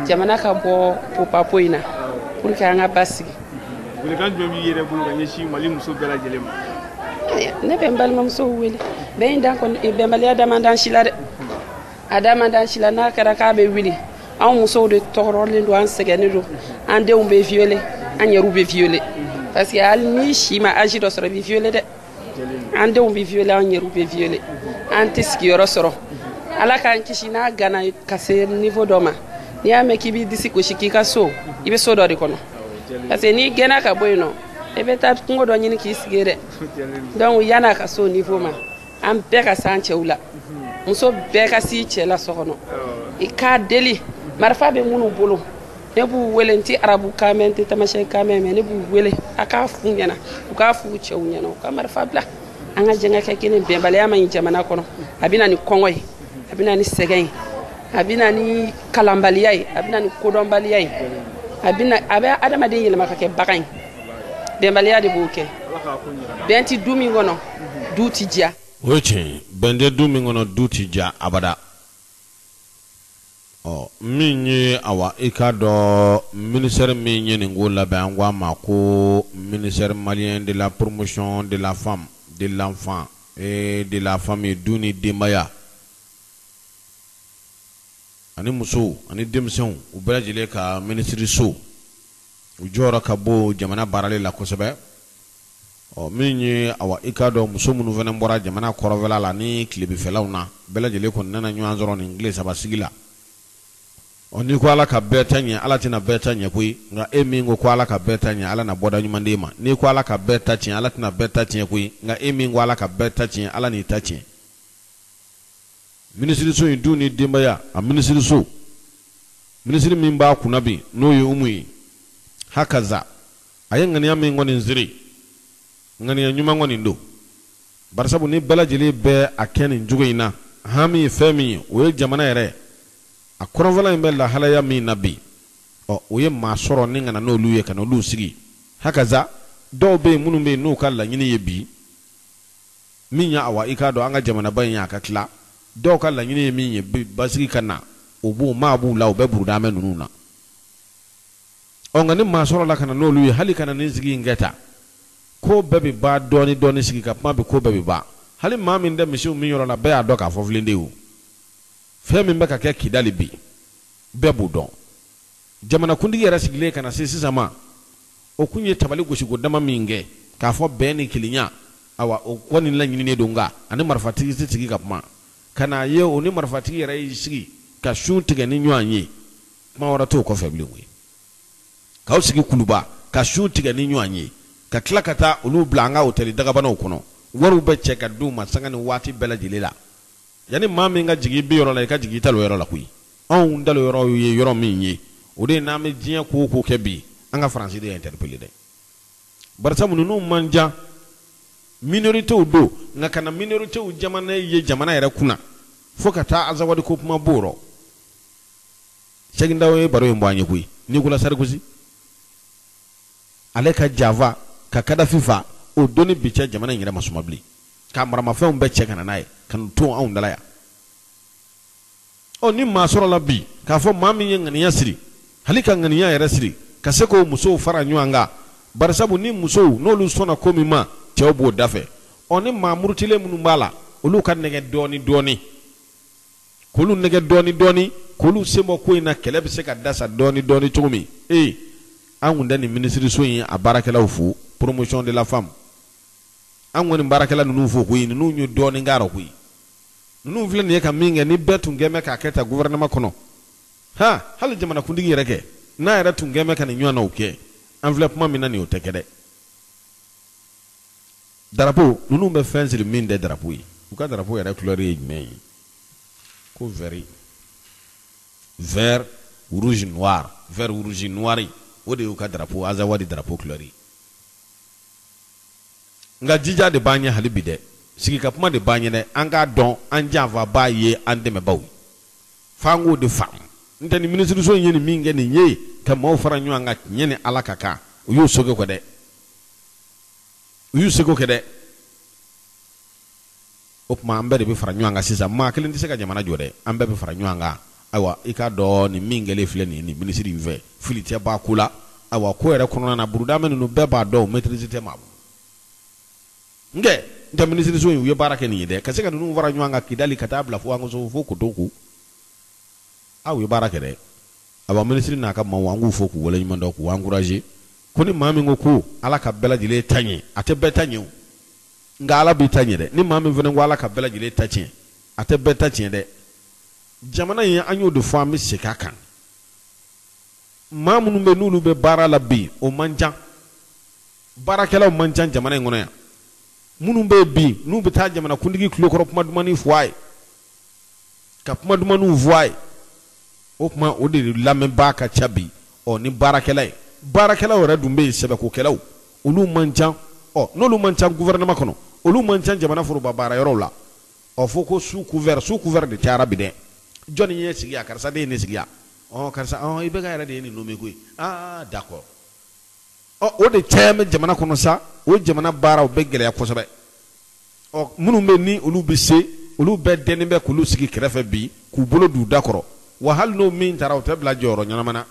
jamana ka bɔ popapo in na pour que an ka basigi. Welekan jumɛn b'i yɛrɛ bolo ka ɲɛsin Mali muso bɛɛ lajɛlen ma. Ne bɛ n balimamusow wele bɛn in dan kɔni bɛnbaliya da man dan si la dɛ a da man dan si la n'a kɛra k'a bɛ wuli anw musow de tɔɔrɔlen don an sɛgɛnnen don an denw bɛ violer an yɛrɛw bɛ violer parce que hali ni si ma âge dɔ sɔrɔ i bɛ violer dɛ an denw bɛ violer an yɛrɛw bɛ violer an tɛ sigiyɔrɔ sɔrɔ ala k'an kisi n'a gana ka se niveau dɔ ma n'i y'a mɛn k'i b'i disi gosi k'i ka so i bɛ so dɔ de kɔnɔ parce que n'i gɛnna ka bɔ yen nɔ i bɛ taa kungo dɔ ɲini k'i sigi dɛ donc yan'a ka so niveau ma an bɛɛ ka s'an cɛw la muso bɛɛ ka s'i cɛ la so kɔnɔ i k'a deli marifa bɛ minnu bolo ne b'u wele n tɛ arabu kan mɛn n tɛ tamasiyɛn kan mɛn mais ne b'u wele a k'a f'u ɲɛna u k'a f'u cɛw ɲɛna u ka marifa bila an ka jɛn ka kɛ kelen bɛnbaliya ma ɲi jamana kɔnɔ a bɛ na ni kɔngɔ ye a bɛ na ni sɛgɛn ye a bɛ na ni kalanbaliya ye a bɛ na ni kodɔnbaliya ye a bɛ adamaden yɛlɛma ka kɛ bagan ye bɛnbaliya de b'o kɛ bɛn ti du min kɔnɔ du ti diya. O ye tiɲɛ ye bɛn tɛ du min kɔnɔ du ti diya abada. Min ye awa i k'a dɔn ministère min ye nin ko labɛn an ko a ma ko ministère malien de la promotion de la femme de l'enfant et de la famille du ni denbaya ani musow ani denmisɛnw u bɛɛ lajɛlen ka ministre so u jɔyɔrɔ ka bon jamana baarali la kosɛbɛ. Min ye awa i k'a dɔn muso minnu fana bɔra jamana kɔrɔfɛla la ni tilebinfɛlaw na bɛɛ lajɛlen kɔni nana ɲɔgɔn sɔrɔ nin tile saba sigi la. N'i ko ala ka bɛɛ ta ɲɛ ala tɛna bɛɛ ta ɲɛ koyi nka e min ko ala ka bɛɛ ta ɲɛ ala na bɔda ɲuman d'e ma n'i ko ala ka bɛɛ ta tiɲɛ ala tɛna bɛɛ ta tiɲɛ koyi nka e min ko ala ka bɛɛ ta tiɲɛ ala n'i ta tiɲɛ. Minisiriso in du ni denbaya a minisiriso ministre min b'a kunna bi n'o ye umu ye hakaza a ye ŋaniya min kɔni nziri ŋaniya ɲuman kɔni don barisabu ni bɛɛ lajɛlen bɛ a kɛ nin cogo in na hami ye fɛn min ye o ye jamana yɛrɛ a kɔrɔnfɔla in bɛ lahalaya min na bi o ye maa sɔrɔ ni kana n'olu ye ka n'olu sigi hakaza dɔw bɛ yen minnu bɛ yen n'u ka laɲini ye bi min ya awa i k'a dɔn an ka jamanaba in ye a ka tila dɔw ka laɲini ye min ye basigi ka na o b'o maa b'u la o bɛ burudamɛ ninnu na nka ni maa sɔrɔ la ka na n'olu ye hali kana nin sigi in kɛ ta ko bɛɛ bɛ ba dɔɔni dɔɔni sigi ka kuma bɛ ko bɛɛ bɛ ba hali maa min tɛ misiw min yɔrɔ la bɛɛ y'a dɔn k'a fɔ filen de o fɛn min bɛ ka kɛ Kidali bi bɛɛ b'o dɔn jamanakuntigi yɛrɛ sigilen ka na se sisan ma o kun ye tabali gosiko dama min kɛ k'a fɔ bɛn ni kelenya awa o kɔni laɲininen don nka ani marifatigi tɛ sigi ka kuma ka n'a ye o ni marifatigi yɛrɛ y'i sigi ka sun tigɛ ni ɲɔgɔn ye kuma wɛrɛ t'o kɔfɛ bilen koyi k'aw sigi kuluba ka sun tigɛ ni ɲɔgɔn ye ka tila ka taa olu bila an ka hôtel dagabanaw kɔnɔ wariw bɛ cɛ ka d'u ma sanga ni waati bɛɛ lajɛlen la yanni maa min ka jigin bi yɔrɔ la i ka jigin i ta lo yɔrɔ la koyi anw ta lo yɔrɔ ye yɔrɔ min ye o de ye n'an bɛ diɲɛ ko o ko kɛ bi an ka faransi de ye interpellé dɛ barisabu ninnu man ca minoritéw don nka kana minoritéw jamana ye jamana yɛrɛ kunna fo ka taa azawadi ko kuma b'o rɔ Cheikh Ndaw ye baro in bɔ an ye koyi Nicolas Sarkozy ale ka Java ka Kadafi fa o doni bi cɛ jamana in yɛrɛ ma suma bilen ka maramafɛnw bɛɛ cɛ ka na n'a ye ka n'u to anw dala yan ni maa sɔrɔ la bi k'a fɔ maa min ye ŋaniya siri hali ka ŋaniya yɛrɛ siri ka se k'o musow fara ɲɔgɔn kan barisabu ni musow n'olu sɔnna ko min ma cɛw b'o da fɛ ni maa murutilen minnu b'a la olu ka nɛgɛ dɔɔni dɔɔni k'olu nɛgɛ dɔɔni dɔɔni k'olu sen bɔ ko in na kɛlɛ bɛ se ka dasa dɔɔni dɔɔni cogo min an kun tɛ nin minisiriso in a baarakɛlaw fo promotion de la femme an kɔni baarakɛla ninnu fo koyi ninnu ye dɔɔni k'a rɔ koyi ninnu filɛ nin ye ka min kɛ ni bɛɛ tun kɛn bɛ k'a kɛ ta gouvernement kɔnɔ hali jamanakuntigi yɛrɛ kɛ n'a yɛrɛ tun kɛn bɛ ka nin ɲɔgɔn naw kɛ an filɛ kuma min na nin o tɛ kɛ dɛ drapeau ninnu bɛ fɛn siri min tɛ drapeau ye u ka drapeau yɛrɛ couleur ye jumɛn ye ko vert rouge noir vert rouge noir o de y'u ka drapeau azawadi drapeau couleur ye nka jija de b'an ɲɛ hali bi dɛ sigi ka kuma de b'an ɲɛ dɛ an k'a dɔn an janfabaa ye an dɛmɛbaaw ye f'an k'o de faamu n tɛ nin minisiriso in ye nin min kɛ nin ye ka maaw fara ɲɔgɔn kan tiɲɛ ni ala ka kan u y'u seko kɛ dɛ u y'u seko kɛ dɛ o tuma an bɛɛ de bɛ fara ɲɔgɔn kan sisan maa kelen tɛ se ka jamana jɔ dɛ an bɛɛ bɛ fara ɲɔgɔn kan ayiwa i k'a dɔn nin min kɛlen filɛ nin ye nin minisiri in fɛ fili tɛ b'a ko la ayiwa ko yɛrɛ kɔnɔna na burudamɛ ninnu bɛɛ b'a dɔn maîtrise tɛ maa bolo n tɛ minisiriso in u ye baara kɛ nin ye dɛ ka se ka ninnu fara ɲɔgɔn kan Kidali ka taa bila fo an ko fo Kotoku aw ye baara kɛ dɛ ayiwa minisiri n'a ka maaw an k'u fo k'u waleɲuman dɔn k'u encourager ko ni maa min ko ala ka bɛɛ lajɛlen ta ɲɛ a tɛ bɛɛ ta ɲɛ o nka ala b'i ta ɲɛ dɛ ni maa min fana ko ala ka bɛɛ lajɛlen ta tiɲɛ a tɛ bɛɛ ta tiɲɛ dɛ jamana in an y'o de fɔ an bɛ segin a kan maa minnu bɛ n'olu bɛ baara la bi o man ca baarakɛlaw man ca jamana in kɔnɔ yan minnu bɛ bi n'u bɛ taa jamanakuntigi tulokɔrɔ kuma dumanni fɔ a ye ka kuma dumanniw fɔ a ye o tuma o de lamɛnbaa ka ca bi ni baarakɛla ye baarakɛlaw yɛrɛ dun bɛ yen sɛbɛkokɛlaw olu man ca n'olu man ca gouvernement kɔnɔ olu man ca jamana foroba baara yɔrɔw la fo ko sous couvert de cayara bi dɛ jɔnni ye sigi yan karisa de ye ne sigi yan karisa i bɛ ka yɛrɛ de ye nin nommé koyi d'accord o de caya bɛ jamana kɔnɔ sa o jamana baaraw bɛ gɛlɛya kosɛbɛ minnu bɛ ni olu bɛ se olu bɛɛ dɛnnen bɛ k'olu sigi kɛrɛfɛ bi k'u bolo d'u da kɔrɔ wa hali n'o min taara o tɛ bila jɔyɔrɔ ɲɛnama na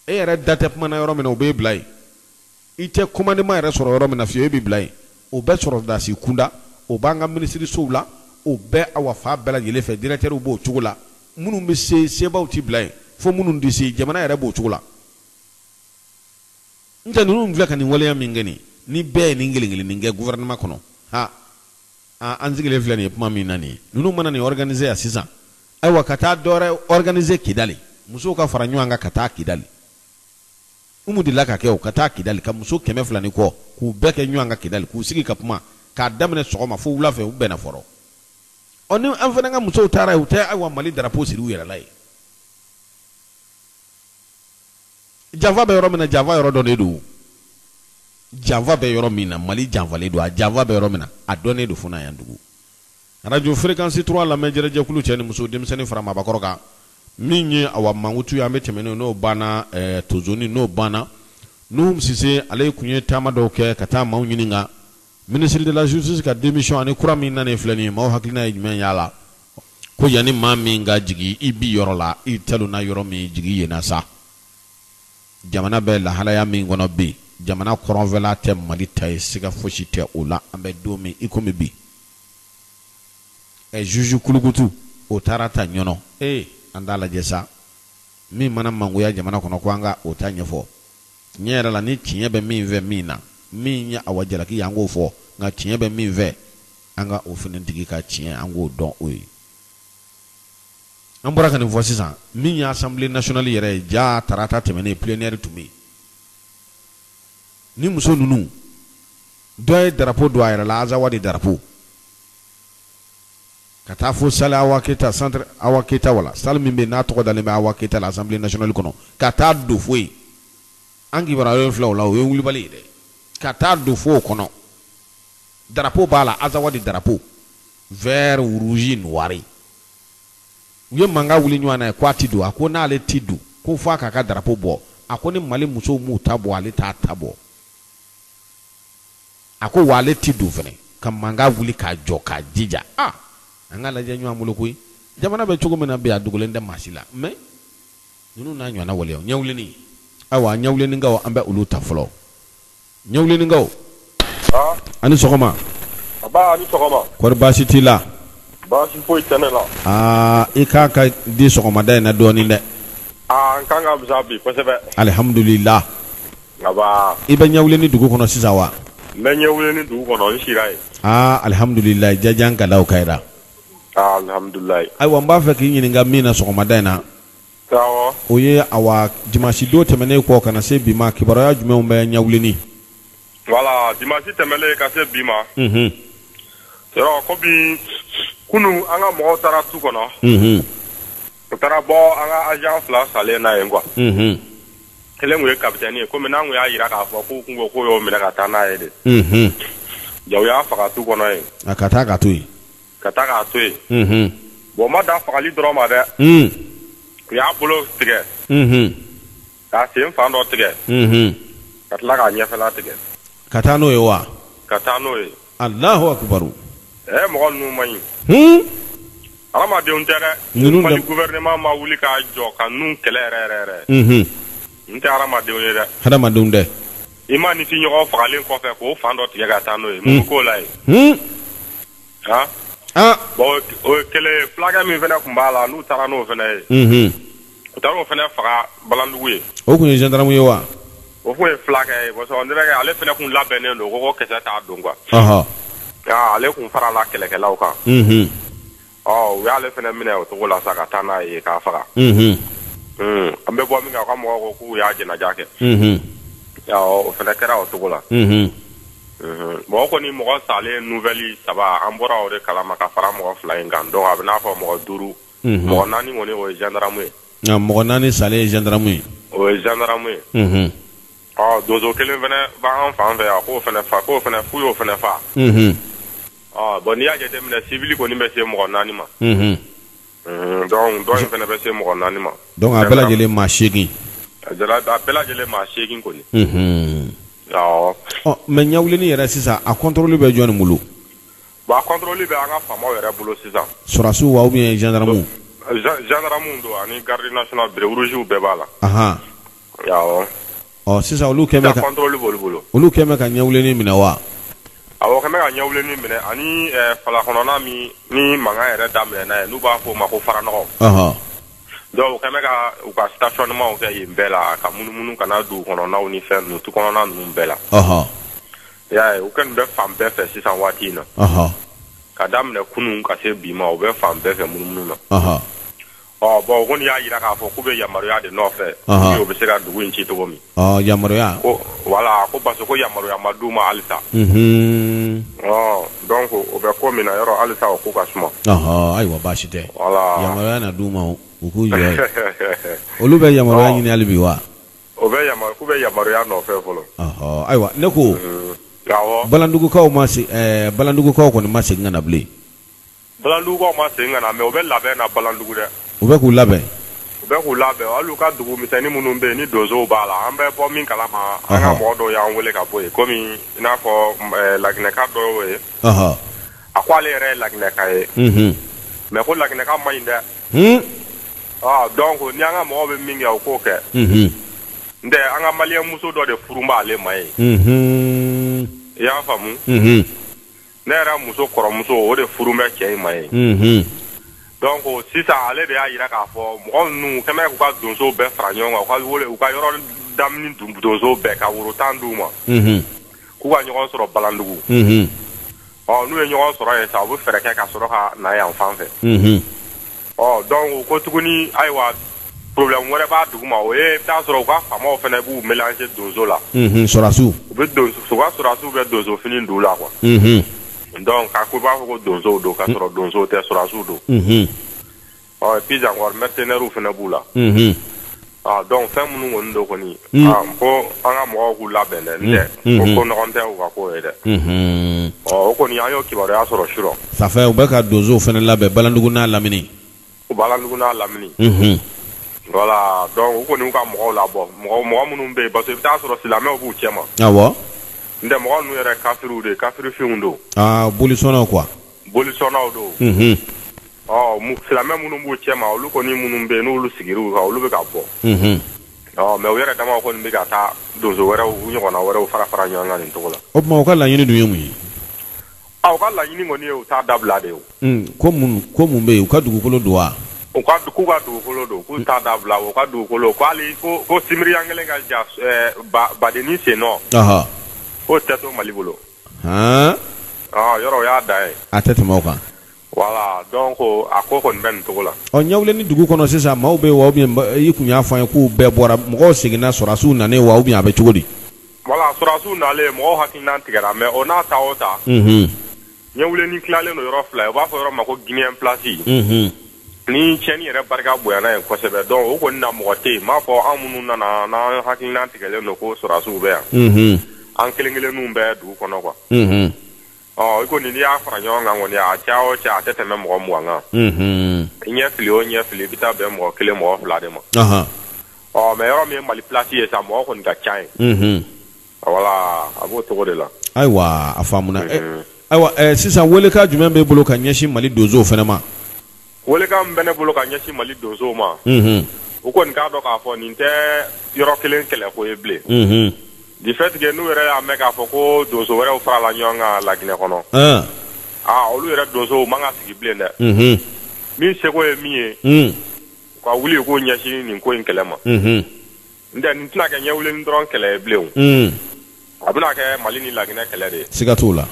e yɛrɛ da tɛ kuma na yɔrɔ min na o b'e bila yen i tɛ commandement yɛrɛ sɔrɔ yɔrɔ min na fiyewu e bɛ bila yen o bɛɛ sɔrɔ dasi kunda o b'an ka minisirisow la o bɛɛ awa fa bɛɛ lajɛlen fɛ directeur b'o cogo la minnu bɛ se sebaw ti bila yen fo minnu tɛ se jamana yɛrɛ b'o cogo la n tɛ ninnu filɛ ka nin waleya min kɛ ni bɛɛ ye nin kelen-kelennin kɛ gouvernement kɔnɔ an sigilen filɛ nin ye kuma min na nin ye ninnu mana nin organiser yan sisan ayiwa ka taa dɔwɛrɛ organiser Kidali musow ka fara ɲɔgɔn kan ka taa Kidali umu de la ka kɛ o ka taa Kidali ka muso 200 ni kɔ k'u bɛɛ kɛ ɲɔgɔn kan Kidali k'u sigi ka kuma k'a daminɛ sɔgɔma fo wula fɛ u bɛnna fɔlɔ ni an fana ka musow taara yen u tɛ ayiwa Mali drapeau siri u yɛrɛ la yen janfa bɛ yɔrɔ min na janfa yɔrɔ dɔnnen don janfa bɛ yɔrɔ min na Mali janfalen don a janfa bɛ yɔrɔ min na a dɔnnen don fana yan dugu radio fréquence 3 lamɛn jɛrɛjɛkulu cɛ ni muso denmisɛnnin fara maabakɔrɔ kan min ye awa mankutu ye an bɛ tɛmɛ n'o banna tozoni n'o banna Nuhum Sise ale kun ye taama dɔw kɛ ka taa maaw ɲininka ministre de la justice ka démission ani kura min nana filɛ nin ye maaw hakilina ye jumɛn y'a la ko yanni maa min ka jigi i bi yɔrɔ la i talonna yɔrɔ min jigi yenna sa jamana bɛ lahalaya min kɔnɔ bi jamana kɔrɔnfɛla tɛ Mali ta ye siga fosi tɛ o la an bɛ don min i komi bi juge Kulukutu o taara ta ɲɔnɔ an t'a lajɛ sa min mana mangoya jamana kɔnɔ ko an ka o ta ɲɛfɔ tiɲɛ yɛrɛ la ni tiɲɛ bɛ min fɛ min na min ye Awa Jalaki ye an k'o fɔ nka tiɲɛ bɛ min fɛ an ka o finitigi ka tiɲɛ an k'o dɔn o ye an bɔra ka nin fɔ sisan min ye Assemblée nationale yɛrɛ ye ja tarata tɛmɛnen plénière tun bɛ yen ni muso ninnu dɔ ye drapeau don a yɛrɛ la Azawa de drapeau ka taa fo salle Awa Keita centre Awa Keita wala salle min bɛ n'a tɔgɔ dalen bɛ Awa Keita la Assemblée nationale kɔnɔ ka taa don fo yen an kibaruya filɛ o la o ye wulibali ye dɛ ka taa don fo o kɔnɔ drapeau b'a la Azawa de drapeau vert rouge noir u ye mankan wuli ɲɔgɔn na ye ko a ti don a ko n'ale ti don ko f'a k'a ka drapeau bɔ a ko ni Mali musow m'u ta bɔ ale t'a ta bɔ a ko wa ale ti don fɛnɛ ka mankan wuli k'a jɔ k'a jija an ka lajɛ ɲɔgɔn bolo koyi jamana bɛ cogo min na bi a dogolen tɛ maa si la mais ninnu n'a ɲɔgɔnna waleyaw ɲɛwuleni ayiwa ɲɛwulenikaw an bɛ olu ta fɔlɔ ɲɛwulenikaw ani sɔgɔma ani sɔgɔma kɔri baasi t'i la baasi foyi tɛ ne la i k'a ka di sɔgɔmada in na dɔɔnin dɛ n kan ka bisa bi kosɛbɛ alihamudulila i bɛ ɲɛwuleni dugu kɔnɔ sisan wa n bɛ ɲɛwuleni dugu kɔnɔ n sira yen alihamudulila jajan ka da o ka yira alihamudulila ayiwa n b'a fɛ k'i ɲininka min na sɔgɔmada in na o ye awa dimanche don tɛmɛnen kɔ ka na se bi ma kibaruya jumɛnw bɛ ɲɛwuleni wala dimanche tɛmɛnen ka se bi ma yɔrɔ ko bi kunu an ka mɔgɔw taara tu kɔnɔ u taara bɔ an ka agent fila salen na yen quoi kelen kun ye capitaine ye komi n'an kun y'a yira k'a fɔ k'u kun ko k'o y'o minɛ ka taa n'a ye de ja u y'a faga tu kɔnɔ yen ka taa k'a to yen ka taa k'a to yen bon ma dan fagali dɔrɔn ma dɛ u y'a bolo tigɛ k'a sen fan dɔ tigɛ ka tila k'a ɲɛfɛla tigɛ ka taa n'o ye wa ka taa n'o ye Allahu akibaru mɔgɔ ninnu man ɲi adamadenw tɛ dɛ Mali gouvernement ma wuli k'a jɔ ka ninnu kɛlɛ yɛrɛ n tɛ adamadenw ye dɛ adamadenw tɛ i ma ni ɲɔgɔn fagalen kɔfɛ k'o fan dɔ tigɛ ka taa n'o ye mun k'o la ye bon o ye kelen fulakɛ min fɛnɛ tun b'a la n'u taara n'o fɛnɛ ye u taara o fɛnɛ faga Balandugu ye o kun ye gendarme ye wa o kun ye fulakɛ ye parce que on dirait que ale fɛnɛ kun labɛnnen don ko kisɛ t'a don quoi ale kun farala kɛlɛkɛlaw kan u y'ale fɛnɛ minɛ o cogo la sa ka taa n'a ye k'a faga an bɛ bɔ min kan u ka mɔgɔw ko k'u y'a jɛnaja kɛ o fɛnɛ kɛra o cogo la bon o kɔni mɔgɔ salen nouvelle 3 an bɔra o de kalama ka fara mɔgɔ 2 in kan donc a bɛ n'a fɔ mɔgɔ 5 mɔgɔ 4 kɔni o ye gendarme ye mɔgɔ 4 salen ye gendarme ye o ye gendarme ye donso kelen fɛnɛ b'an fan fɛ yan k'o fɛnɛ f'u y'o fɛnɛ fa bon n'i y'a jateminɛ civil kɔni bɛ se mɔgɔ 4 ma donc dɔ in fɛnɛ bɛ se mɔgɔ 4 ma donc a bɛɛ lajɛlen maa 8 a bɛɛ lajɛlen maa 8 kɔni mais ɲɛwuleni yɛrɛ sisan a contrôle bɛ jɔn bolo bon a contrôle bɛ an ka faamaw yɛrɛ bolo sisan sɔrɔsiw wa ou bien gendarmew gendarmew don ani garde national bureau rouge bɛɛ b'a la sisan olu kɛmɛ ka contrôle b'olu bolo olu kɛmɛ ka ɲɛwuleni minɛ wa awɔ kɛmɛ ka ɲɛwuleni minɛ ani falakɔnɔna min ni mankan yɛrɛ daminɛna ye n'u b'a fɔ o ma ko faranɔgɔ donc u kɛmɛ ka u ka stationnement kɛ yen bɛɛ la ka munumunu ka na dugu kɔnɔnaw ni fɛn ninnu tu kɔnɔna ninnu bɛɛ la i y'a ye u kɔni bɛ fan bɛɛ fɛ sisan waati in na ka daminɛ kunun ka se bi ma u bɛ fan bɛɛ fɛ munumunu na bon o kɔni y'a yira k'a fɔ k'u bɛ yamaruya de nɔfɛ u bɛ se ka dugu in ci cogo min yamaruya ko voilà ko parce que ko yamaruya ma d'u ma halisa donc o bɛ ko min na yɔrɔ halisa o ko ka suma ayiwa baasi tɛ yamaruya na d'u ma u k'u jɔ olu bɛ yamaruya ɲini hali bi wa o bɛ yama k'u bɛ yamaruya nɔfɛ fɔlɔ. Ayiwa ne ko balandugukaw ma se balandugukaw kɔni ma segin ka na bilen. Balandugukaw ma segin ka na mais u bɛ labɛn na balandugu dɛ. U bɛ k'u labɛn. U bɛ k'u labɛn hali u ka dugu misɛnnin minnu bɛ yen ni donsow b'a la an bɛ bɔ min kalama an ka mɔgɔ dɔw y'an wele ka bɔ yen komi i n'a fɔ laginɛka dɔ y'o ye. A ko ale yɛrɛ ye laginɛka ye. mais ko laginɛka ma ɲi dɛ. donc ni an ka mɔgɔw bɛ min kɛ o k'o kɛ. n tɛ an ka maliyɛn muso dɔ de furu b'ale ma ye. i y'a faamu. ne yɛrɛ muso kɔrɔmuso o de furu bɛ cɛ in ma ye. donc sisan ale de y'a yira k'a fɔ mɔgɔ ninnu kɛmɛ k'u ka donso bɛɛ fara ɲɔgɔn kan u ka yɔrɔ damini donso bɛɛ ka woro 10 d'u ma. k'u ka ɲɔgɔn sɔrɔ balandugu. n'u ye ɲɔgɔn sɔrɔ yen sa u bɛ fɛɛrɛ kɛ ka sɔrɔ ka na yan fan fɛ. donc ko tuguni ayiwa problème wɛrɛ b'a dugu ma o ye i bɛ taa sɔrɔ u ka faamaw fana b'u mélanger donso la. Sɔrɔsiw. u bɛ u ka sɔrɔsiw bɛ donso fini don u la quoi. donc a ko b'a fɔ ko donsow don ka sɔrɔ donsow tɛ sɔrɔsiw don. et puis encore mercenaires fana b'u la. donc fɛn minnu kɔni don kɔni. ko an ka mɔgɔw k'u labɛn dɛ n tɛ ko nɔgɔn tɛ u ka ko ye dɛ. o kɔni an y'o kibaruya sɔrɔ surɔ. Safɛ u bɛ ka donsow fana labɛn balandugu n'a lamini. balandugu n'a lamini. voilà donc u kɔni y'u ka mɔgɔw labɔ mɔgɔ minnu bɛ yen parce que i bɛ taa sɔrɔ silamɛw b'u cɛ ma. Awɔ. n tɛ mɔgɔ ninnu yɛrɛ kafiriw de kafirifinw don. bolisɔnnaw quoi. bolisɔnnaw don. silamɛ minnu b'u cɛ ma olu kɔni minnu bɛ yen n'olu sigir'u kan olu bɛ ka bɔ. mais u yɛrɛ damaw kɔni bɛ ka taa donso wɛrɛw u ɲɔgɔnna wɛrɛw fara ɲɔgɔn kan nin cogo la. O tuma u ka laɲini dun ye mun ye. u ka laɲini kɔni ye u t'a dabila de o. ko mun bɛ yen u ka dugukolo don wa. k'u ka dugukolo don k'u t'a dabila u ka dugukolo ko hali ko simiriyan kelen ka ja badenni sen nɔ. k'o tɛ to Mali bolo. yɔrɔ o y'a da ye. A tɛ tɛmɛ o kan. voilà donc a ko kɔni bɛ nin cogo la. Ɲawule ni dugu kɔnɔ sisan maaw bɛ wa ou bien i kun y'a fɔ an ye k'u bɛɛ bɔra mɔgɔw seginna sɔrɔsiw nanen wa ou bien a bɛ cogo di. voilà sɔrɔsiw nalen mɔgɔw hakilina tigɛra mais o n'a ta o ta. Ɲawule ni tilalen don yɔrɔ fila ye u b'a fɔ yɔrɔ ma ko Guinéen place. ni tiɲɛni yɛrɛ barika bonyana yen kosɛbɛ donc o kɔni na mɔgɔ tɛ yen m'a fɔ an minnu nana n'an hakilina tigɛlen don ko sɔrɔsiw bɛ yan. an kelen kelenninw bɛ dugu kɔnɔ quoi. i kɔni n'i y'a fara ɲɔgɔn kan kɔni a caya o caya a tɛ tɛmɛ mɔgɔ 20 kan. i ɲɛ fili o ɲɛ fili i bɛ taa bɛn mɔgɔ 1 mɔgɔ 2 de ma. mais yɔrɔ min ye Mali place ye sa mɔgɔ kɔni ka ca yen. voilà a b'o cogo de la. ayiwa a faamuna. ayiwa sisan welekan jumɛn b'e bolo ka ɲɛsin Mali donsow fana ma. welekan min bɛ ne bolo ka ɲɛsin Mali donsow ma. u kɔni k'a dɔn k'a fɔ nin tɛ yɔrɔ kelen kɛlɛko ye bilen. du fait que n'u yɛrɛ y'a mɛn k'a fɔ ko donso wɛrɛw farala ɲɔgɔn kan Laginɛ kɔnɔ. olu yɛrɛ donsow man ka sigi bilen dɛ. min seko ye min ye. u ka wuli u k'o ɲɛsin nin ko in kɛlɛ ma. n tɛ nin tɛna kɛ ɲɛwuleni dɔrɔn kɛlɛ ye bilen o. a bɛna kɛ Mali ni Laginɛ kɛlɛ de ye. siga t'o la.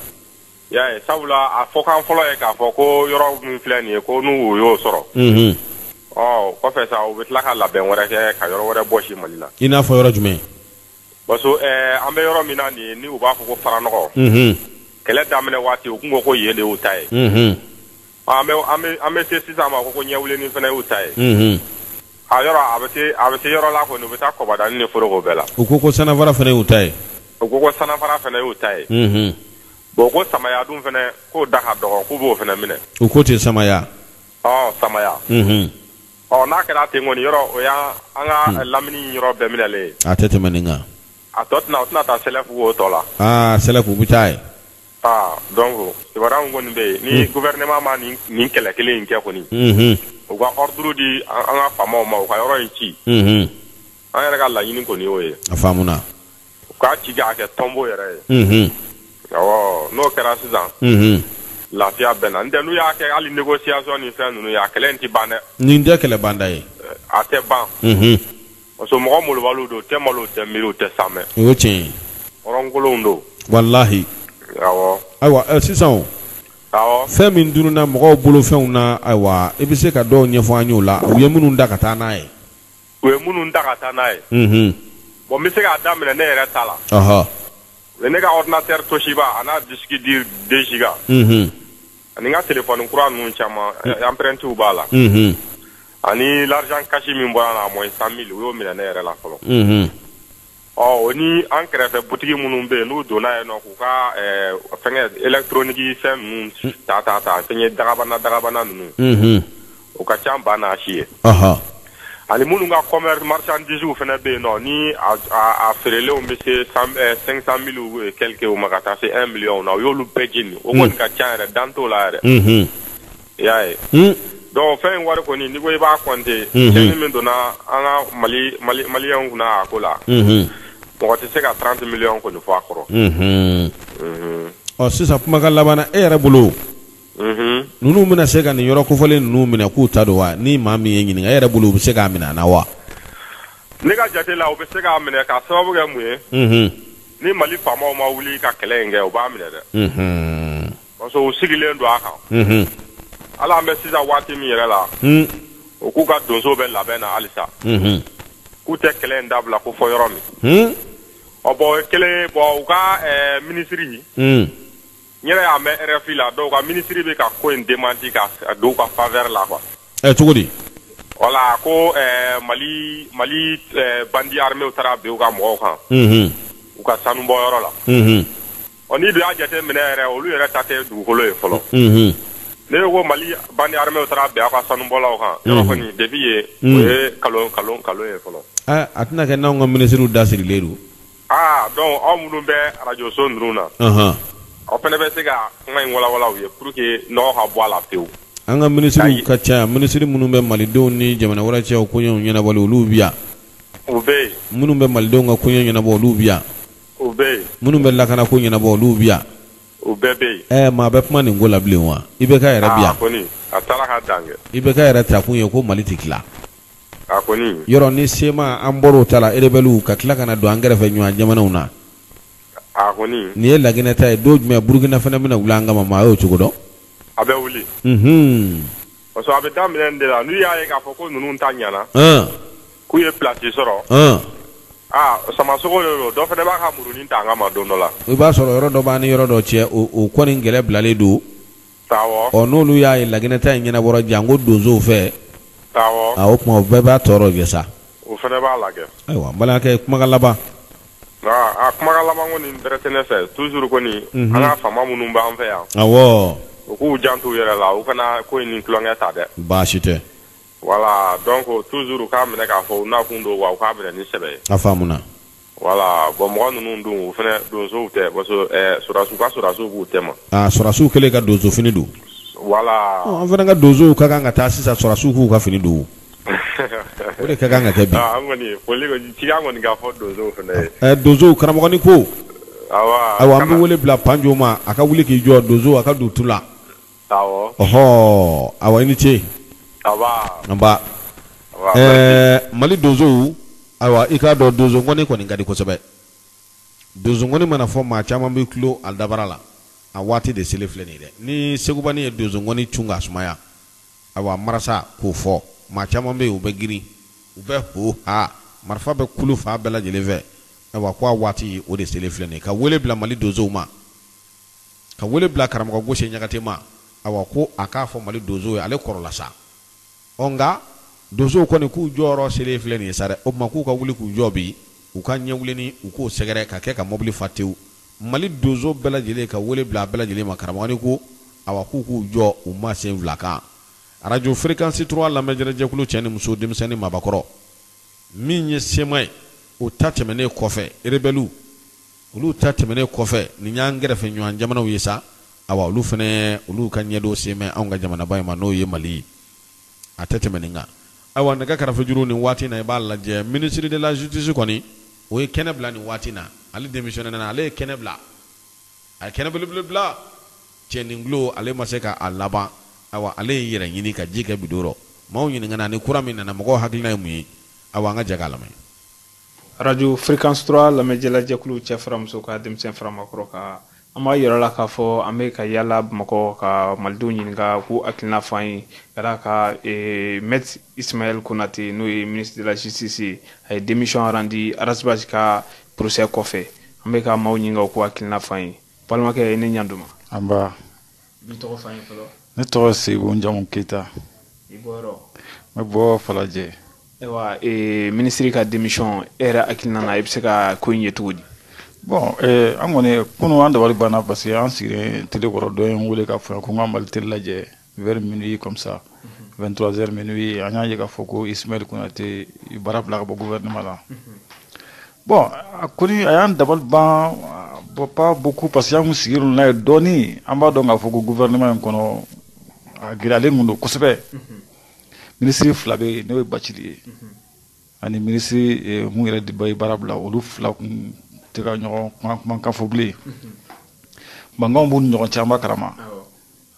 y'a ye sabula a fɔkan fɔlɔ ye k'a fɔ ko yɔrɔ min filɛ nin ye ko n'u y'o sɔrɔ. kɔfɛ sa u bɛ tila ka labɛn wɛrɛ kɛ ka yɔrɔ wɛrɛ bɔsi Mali la. i n'a fɔ yɔrɔ jumɛn. parce que an bɛ yɔrɔ min na nin ye ni u b'a fɔ ko Faranɔgɔ. kɛlɛ daminɛ waati u kun ko yen de y'u ta ye. an bɛ se sisan ma ko ɲɛwuleni fana y'u ta ye. a yɔrɔ a bɛ se yɔrɔ la kɔni u bɛ taa kɔbadani ni foroko bɛɛ la. u ko Sanafara fana y'u ta ye. u ko Sanafara fana y'u ta ye. bon ko Samaya dun fana k'o da ka dɔgɔ k'u b'o fana minɛ. u ko ten Samaya. Samaya. n'a kɛra ten kɔni yɔrɔ o y'an ka lamini yɔrɔ bɛɛ minɛlen ye. a tɛ tɛmɛ nin kan. a tɔ tɛna taa Sɛlɛfu o tɔ la. Sɛlɛfu u bɛ taa ye. donc kibaruya min kɔni bɛ yen ni gouvernement ma nin kɛlɛ kelen in kɛ kɔni. u ka ordre di an ka faamaw ma u ka yɔrɔ in ci. an yɛrɛ ka laɲini kɔni y'o ye. a faamuna. u k'a ci k'a kɛ tɔnbo yɛrɛ ye. n'o kɛra sisan. lafiya bɛ na n'o y'a kɛ hali négociation ni fɛn ninnu ye a kɛlɛ in tɛ ban dɛ. nin tɛ kɛlɛ banda ye. a tɛ ban. parce que mɔgɔ molobaliw don tɛ malo tɛ miiri u tɛ samɛ. o ye tiɲɛ ye. hɔrɔnkolonw don. walahi. awɔ. ayiwa sisan o. awɔ. fɛn min dunna mɔgɔw bolo fɛnw na ayiwa i bɛ se ka dɔw ɲɛfɔ an ye o la u ye minnu da ka taa n'a ye. u ye minnu da ka taa n'a ye. bon n bɛ se k'a daminɛ ne yɛrɛ ta la. ne ka ordinateur Toshiba a n'a disque dur 2 giga. ani n ka téléphone kura ninnu caman empreintes b'a la. ani l'argent cash min bɔra na moins 100 000 u y'o minɛ ne yɛrɛ la fɔlɔ. o ni an kɛrɛfɛ butigi minnu bɛ yen n'u donna yen nɔ k'u ka fɛngɛ électronique fɛn ninnu ta fɛngɛ dagabana ninnu o ka ca ba n'a si ye ani minnu ka commerce marchandise fana bɛ yen nɔ ni a feerelenw bɛ se 500 000 quelque o ma ka taa se 1 million na o y'olu bɛɛ jeni o kɔni ka ca yɛrɛ dan t'o la yɛrɛ i y'a ye donc fɛn in wari kɔni n'i ko i b'a compter cɛnni min donna an ka maliyɛnw kunna a ko la mɔgɔ tɛ se ka 30 millions kɔni fɔ a kɔrɔ ɔ sisan kumakan laban e yɛrɛ bolo ninnu bɛna se ka nin yɔrɔ kofɔlen ninnu minɛ k'u ta don wa ni maa min ye ɲininka e yɛrɛ bolo u bɛ se k'a minɛ na wa ne ka jate la u bɛ se k'a minɛ k'a sababu kɛ mun ye ni Mali faamaw ma wuli ka kɛlɛ in kɛ u b'a minɛ dɛ parce que u sigilen don a kan ala an bɛ sisan waati min yɛrɛ la u k'u ka donso bɛ labɛn na halisa k'u tɛ kɛlɛ in dabila ko fɔ yɔrɔ min bon kelen bon u ka ministre n yɛrɛ y'a mɛn RFI la donc ka ministre bɛ ka ko in démenti ka don ka faveur la quoi cogo di voilà ko Mali bandi armée taara bin u ka mɔgɔw kan u ka sanu bɔ yɔrɔ la n'i dun y'a jate minɛ yɛrɛ olu yɛrɛ ta tɛ dugukolo ye fɔlɔ ne ko Mali bandi armée taara bin a ka sanu bɔlaw kan yɔrɔ kɔni depuis ye o ye kalon ye fɔlɔ a tɛna kɛ n'anw ka ministre da sirilen don donc aw minnu bɛ radio so ninnu na aw fana bɛ se ka kuma in walawala u ye pour que nɔgɔ ka bɔ a la pewu an ka ministre ka ca ministre minnu bɛ malidenw ni jamana wɛrɛ cɛw koɲɛw ɲɛnabɔli olu bi yan u bɛ yen minnu bɛ malidenw ka koɲɛ ɲɛnabɔ olu bi yan u bɛ yen minnu bɛ lakana ko ɲɛnabɔ olu bi yan u bɛɛ bɛ yen maa bɛ kuma nin ko la bilen wa i bɛ ka yɛrɛ bi yan kɔni a taara ka dan kɛ i bɛ ka yɛrɛ ta kun ye ko Mali tɛ tila a kɔni yɔrɔ ni sema an bɔr'o ta la rebelles ka tila ka na don an kɛrɛfɛ ɲɔgɔn jamanaw na a kɔni nin ye Laginɛ ta ye don jumɛn Burukina fana bɛna wuli an kama maa y'o cogo dɔn a bɛ wuli parce que a bɛ daminɛ nin de la n'u y'a ye k'a fɔ ko ninnu ta ɲana k'u ye place sɔrɔ samasogo de don dɔ fana b'a ka murunin ta an kama don dɔ la i b'a sɔrɔ yɔrɔ dɔ b'an ni yɔrɔ dɔ cɛ o kɔni gɛlɛ bilalen don n'olu y'a ye Laginɛ ta in ɲɛnabɔra jango donsow fɛ o kuma o bɛɛ b'a tɔɔrɔ kɛ sa o fana b'a lajɛ ayiwa n balimakɛ kumakan laban a kumakan laban kɔni bɛrɛ tɛ ne fɛ toujours kɔni an ka faama minnu b'an fɛ yan awɔ u k'u janto u yɛrɛ la u kana ko in ni tulonkɛ ta dɛ baasi tɛ voilà donc toujours u k'a minɛ k'a fɔ u nakun don wa u k'a minɛ ni sɛbɛ ye a faamuna voilà bon mɔgɔ ninnu dun u fana donsow tɛ parce que sɔrɔdasiw ka sɔrɔdasiw b'u tɛma sɔrɔdasiw kɛlen ka donso fini don voilà an fana ka donsow ka kan ka taa sisan sɔrɔdasiw k'u ka fini don o de ka kan ka kɛ bi an kɔni foli kɔni ci an kɔni ka fɔ donsow fana ye donsow karamɔgɔni ko awa an bɛ wele bila Panjo ma a ka wuli k'i jɔ donso a ka don tu la awɔ awa i ni ce anba Mali donsow ayiwa i k'a dɔn donso ngɔni kɔni ka di kosɛbɛ donso ngɔni mana fɔ maa caman bɛ tulo a dabara la a waati de seli filɛ nin ye dɛ ni Segubani ye donso ngɔni cun ka sumaya ayiwa marasa k'o fɔ maa caman bɛ yen u bɛ girin u bɛ ho ha marifa bɛ kulu fan bɛɛ lajɛlen fɛ ayiwa ko a waati o de seli filɛ nin ye ka wele bila Mali donsow ma ka wele bila karamɔgɔ Gose Ɲagate ma ayiwa ko a k'a fɔ Mali donsow ye ale kɔrɔla sa nka donsow kɔni k'u jɔyɔrɔ selen filɛ nin ye sa dɛ o tuma k'u ka wuli k'u jɔ bi u ka ɲɛwili ni u k'o sɛgɛrɛ ka kɛ ka mobili fa tewu Mali donso bɛɛ lajɛlen ka wele bila a bɛɛ lajɛlen ma karamɔgɔni ko ayiwa k'u k'u jɔ u ma sen fila kan radio fréquence 3 lamɛnjɛkulu cɛ ni muso denmisɛnnin mabakɔrɔ min ye sema ye o ta tɛmɛnen kɔfɛ rebelles olu ta tɛmɛnen kɔfɛ nin y'an kɛrɛfɛ ɲɔgɔn jamanaw ye sa ayiwa olu fana olu ka ɲɛdon sen bɛ anw ka jamanaba in ma n'o ye Mali ye a tɛ tɛmɛ nin kan ayiwa nɛgɛ kɛrɛfɛ juru nin waati na i b'a lajɛ ministre de la justice kɔni o ye kɛnɛ bila nin waati na ale démissionné na ale ye kɛnɛ bila a ye kɛnɛ belebele bila cɛningolo ale ma se ka a laban ayiwa ale ye yɛrɛ ɲini ka ji kɛ bidon rɔ maaw ɲininka na ni kura min nana mɔgɔw hakilina ye mun ye ayiwa an ka jɛ k'a lamɛn radio fréquence 3 lamɛnjɛkulu cɛ fara muso ka denmisɛn fara maakɔrɔ ka an b'a yɔrɔ la k'a fɔ an bɛ ka yala Bamakɔ ka malidenw ɲininka k'u hakilina fɔ an ye ka d'a kan Maître Ismaël Konate n'o ye ministre de la justice a ye démission rendu Arasibasi ka procès kɔfɛ an bɛ ka maaw ɲininka k'u hakilina fɔ an ye balimakɛ i ni ɲantuma an ba i tɔgɔ fɔ an ye fɔlɔ ne tɔgɔ Seku Njamu Keyita i bɔ yɔrɔ n bɛ bɔ Falajɛ ministre ka démission era akilina na ibse ka ko nye tugudi bon an kɔni kunu an dabali banna parce que an sigilen télé kɔrɔ dɔ ye n wele k'a fɔ ko n ka mali télé lajɛ vers minuit comme ça 23h minuit an y'a ye k'a fɔ ko Ismaël Konate baara bila ka bɔ gouvernement la bon a kɔni a y'an dabali ban pas beaucoup parce que an kun sigilen n'a ye dɔɔni an b'a dɔn k'a fɔ ko gouvernement in kɔnɔ a gɛlɛyalen kun don kosɛbɛ ministre fila bɛ yen n'o ye Bacili ye ani ministre mun yɛrɛ de bɛ baara bila olu fila kun tɛ ka ɲɔgɔn kumakan fɔ bilen mankanw b'u ni ɲɔgɔn cɛ an b'a kalama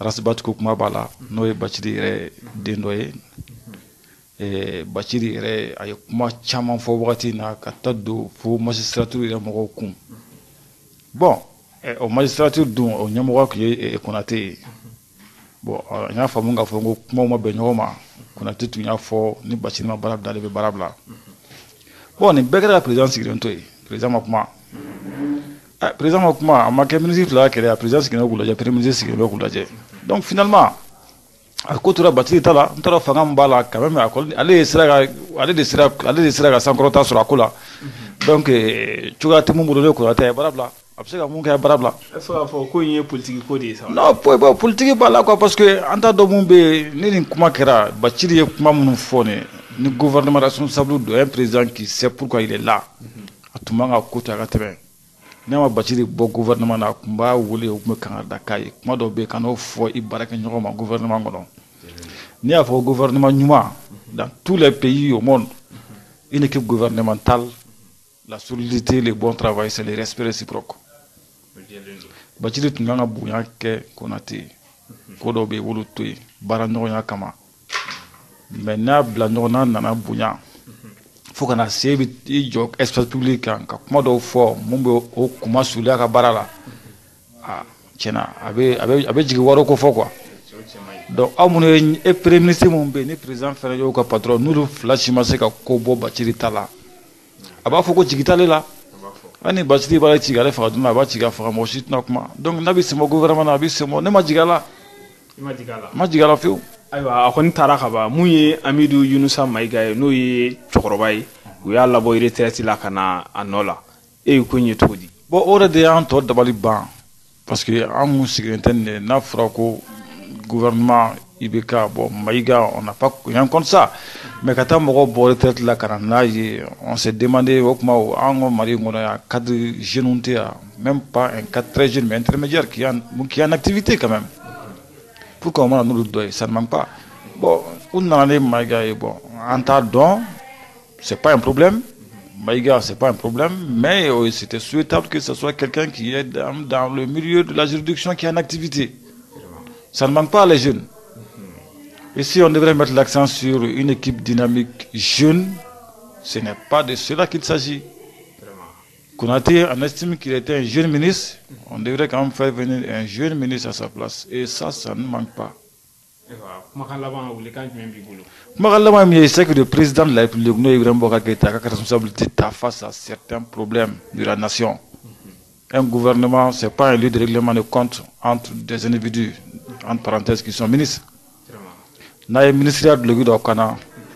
Rasibati ko kuma b'a la n'o ye Bacili yɛrɛ den dɔ ye Bacili yɛrɛ a ye kuma caman fɔ wagati na ka taa don fo magistrature yɛrɛ mɔgɔw kun bon o magistrature dun o ɲɛmɔgɔ tun ye Konate ye bon n y'a faamu k'a fɔ ko kumaw ma bɛn ɲɔgɔn ma Konate tun y'a fɔ ni Bacili ma baara bila ale bɛ baara bila bon nin bɛɛ kɛra ka président sigilen to yen président ma kuma président ma kuma a ma kɛ ministre fila kɛlɛ a président sigilen bɛ k'u lajɛ premier ministre sigilen bɛ k'u lajɛ donc finalement a ko tora Bacili ta la n taara fanga min b'a la quand même ale de sera ka sankɔrɔta sɔrɔ a ko la donc cogoya tɛ mun bolo ne Konate ye baara bila a bɛ se ka mun kɛ baara bila est-ce que fɔ ko in ye politique ko de ye sa non politique b'a la quoi parce que an t'a dɔn mun bɛ yen ni nin kuma kɛra Bacili ye kuma minnu fɔ ni gouvernement responsable don un président qui sait pourquoi il est là a tun man ka ko to a ka tɛmɛ n'a ma Bacili bɔ gouvernement na a tun b'a wele o tun bɛ kan ka da k'a ye kuma dɔw bɛ yen ka n'o fɔ i baarakɛɲɔgɔn ma gouvernement kɔnɔ n'i y'a fɔ gouvernement ɲuman dans tous les pays au monde une équipe gouvernementale la solidité le bon travail c'est le respect réciproque Bacili tun kan ka bonya kɛ Konate ko dɔw bɛ yen wolo to yen baara ɲɔgɔnya kama mais n'a bila ɲɔgɔn na nana bonya fo kana se bɛ i jɔ espace public kan ka kuma dɔw fɔ mun bɛ o kuma suliya ka baara la tiɲɛna a bɛ jigin wari ko fɔ quoi donc aw minnu ye premier ministre minnu bɛ yen ni président fana y'o ka patron n'olu fila si ma se ka ko bɔ Bacili ta la a b'a fɔ ko jigi t'ale la ani Bacili b'a ci ale faga donna a b'a ci ka faga mɔgɔ si tɛna kuma donc n'a bɛ sɛmɔ gouvernement na a bɛ sɛmɔ ne ma jigin a la ma jigin a la fiyewu. ayiwa a kɔni taara ka ban mun ye Amidu Yunusa Mayiga ye n'o ye cɛkɔrɔba ye u y'a labɔ retraite la ka na a nɔ la e ye ko in ye cogo di. bon o de y'an tɔ dabali ban parce que an mun sigilen tɛ nin ye n'a fɔra ko gouvernement IBK bon Mayiga on n'a pas rien contre ça mais ka taa mɔgɔ bɔ retraite la ka na n'a ye on s'est demandé o kuma an ka Mali in kɔnɔ yan cadre jeune tɛ yan même pas un cadre très jeune mais intermédiaire qui a une activité quand même. Pourquoi on nous le doit, ça ne manque pas. Bon, on a les Maïga, bon, en tant don, c'est pas un problème. Maïga, c'est pas un problème, mais c'était souhaitable que ce soit quelqu'un qui est dans le milieu de la juridiction qui a une activité. Ça ne manque pas les jeunes. Ici, on devrait mettre l'accent sur une équipe dynamique jeune. Ce n'est pas de cela qu'il s'agit. Konate, on estime qu'il était un jeune ministre, on devrait quand même faire venir un jeune ministre à sa place. Et ça ne manque pas. C'est que le président de la République, a responsabilité face à certains problèmes de la nation. Un gouvernement, ce n'est pas un lieu de règlement de compte entre des individus, entre parenthèses, qui sont ministres. N'a ministère de l'Église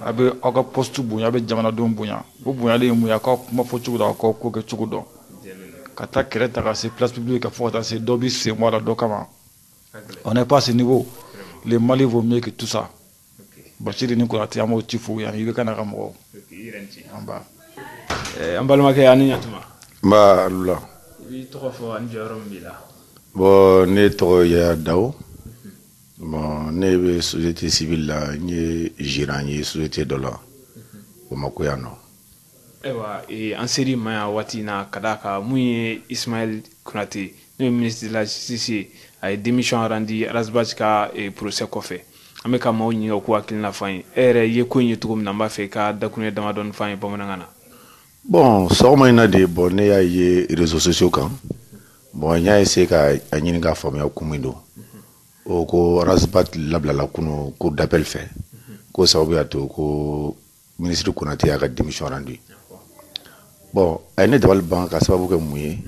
abe aga poste bunya abe jamana don bunya bo bunya le mu ya ka kuma fo chugo da ko ke chugo do kata kere ta ka se place publique ka fo ta se dobi c'est moi la do kama on n'est pas à ce niveau le Mali vaut mieux que tout ça Bacili ni ko ati amo tifu ya yibe kana ka mo amba ambalma ke anu nyatuma ba lula wi to fo an joro mbila bo ne to ya daw bon ne be société civile la ni jirani société de la o makoyano ewa en série ma wati na kadaka muye Ismaël Konate le ministre de la justice a démission rendu Rasbachka et procès kofé ameka mawo nyi ko akilina fan ere ye ko nyi tukum namba fe ka dakune dama don fan bamanangana bon so mayna de bon ne ya ye réseaux sociaux kan bon nya essayer ka anyini ga famia kumindo o ko Rasbat labla la kuno ko d'appel fait ko sababu ya to ko ministre Konate a démission rendu bon ayne dabal banka sababu ke muye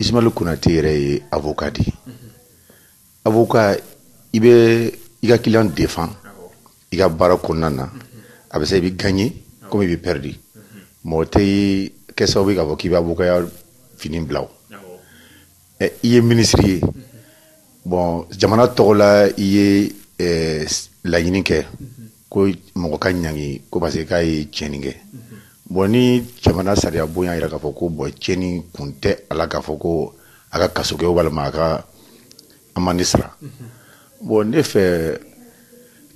Ismaël Konate yere avocat di avocat ibe iga client défend iga bara konana abe se bi gagner comme il est perdu. Moi, t'es qu'est-ce que vous qui va vous finir blanc. Il est ministre. Bon, jamana tola il est la unique. Ko mo ka nyangi ko parce que kay cheninge. Bon ni jamana saria boya ira ka foko bo cheni kunte ala ka foko aka kasuke wala maka amanisra. Bon ne fait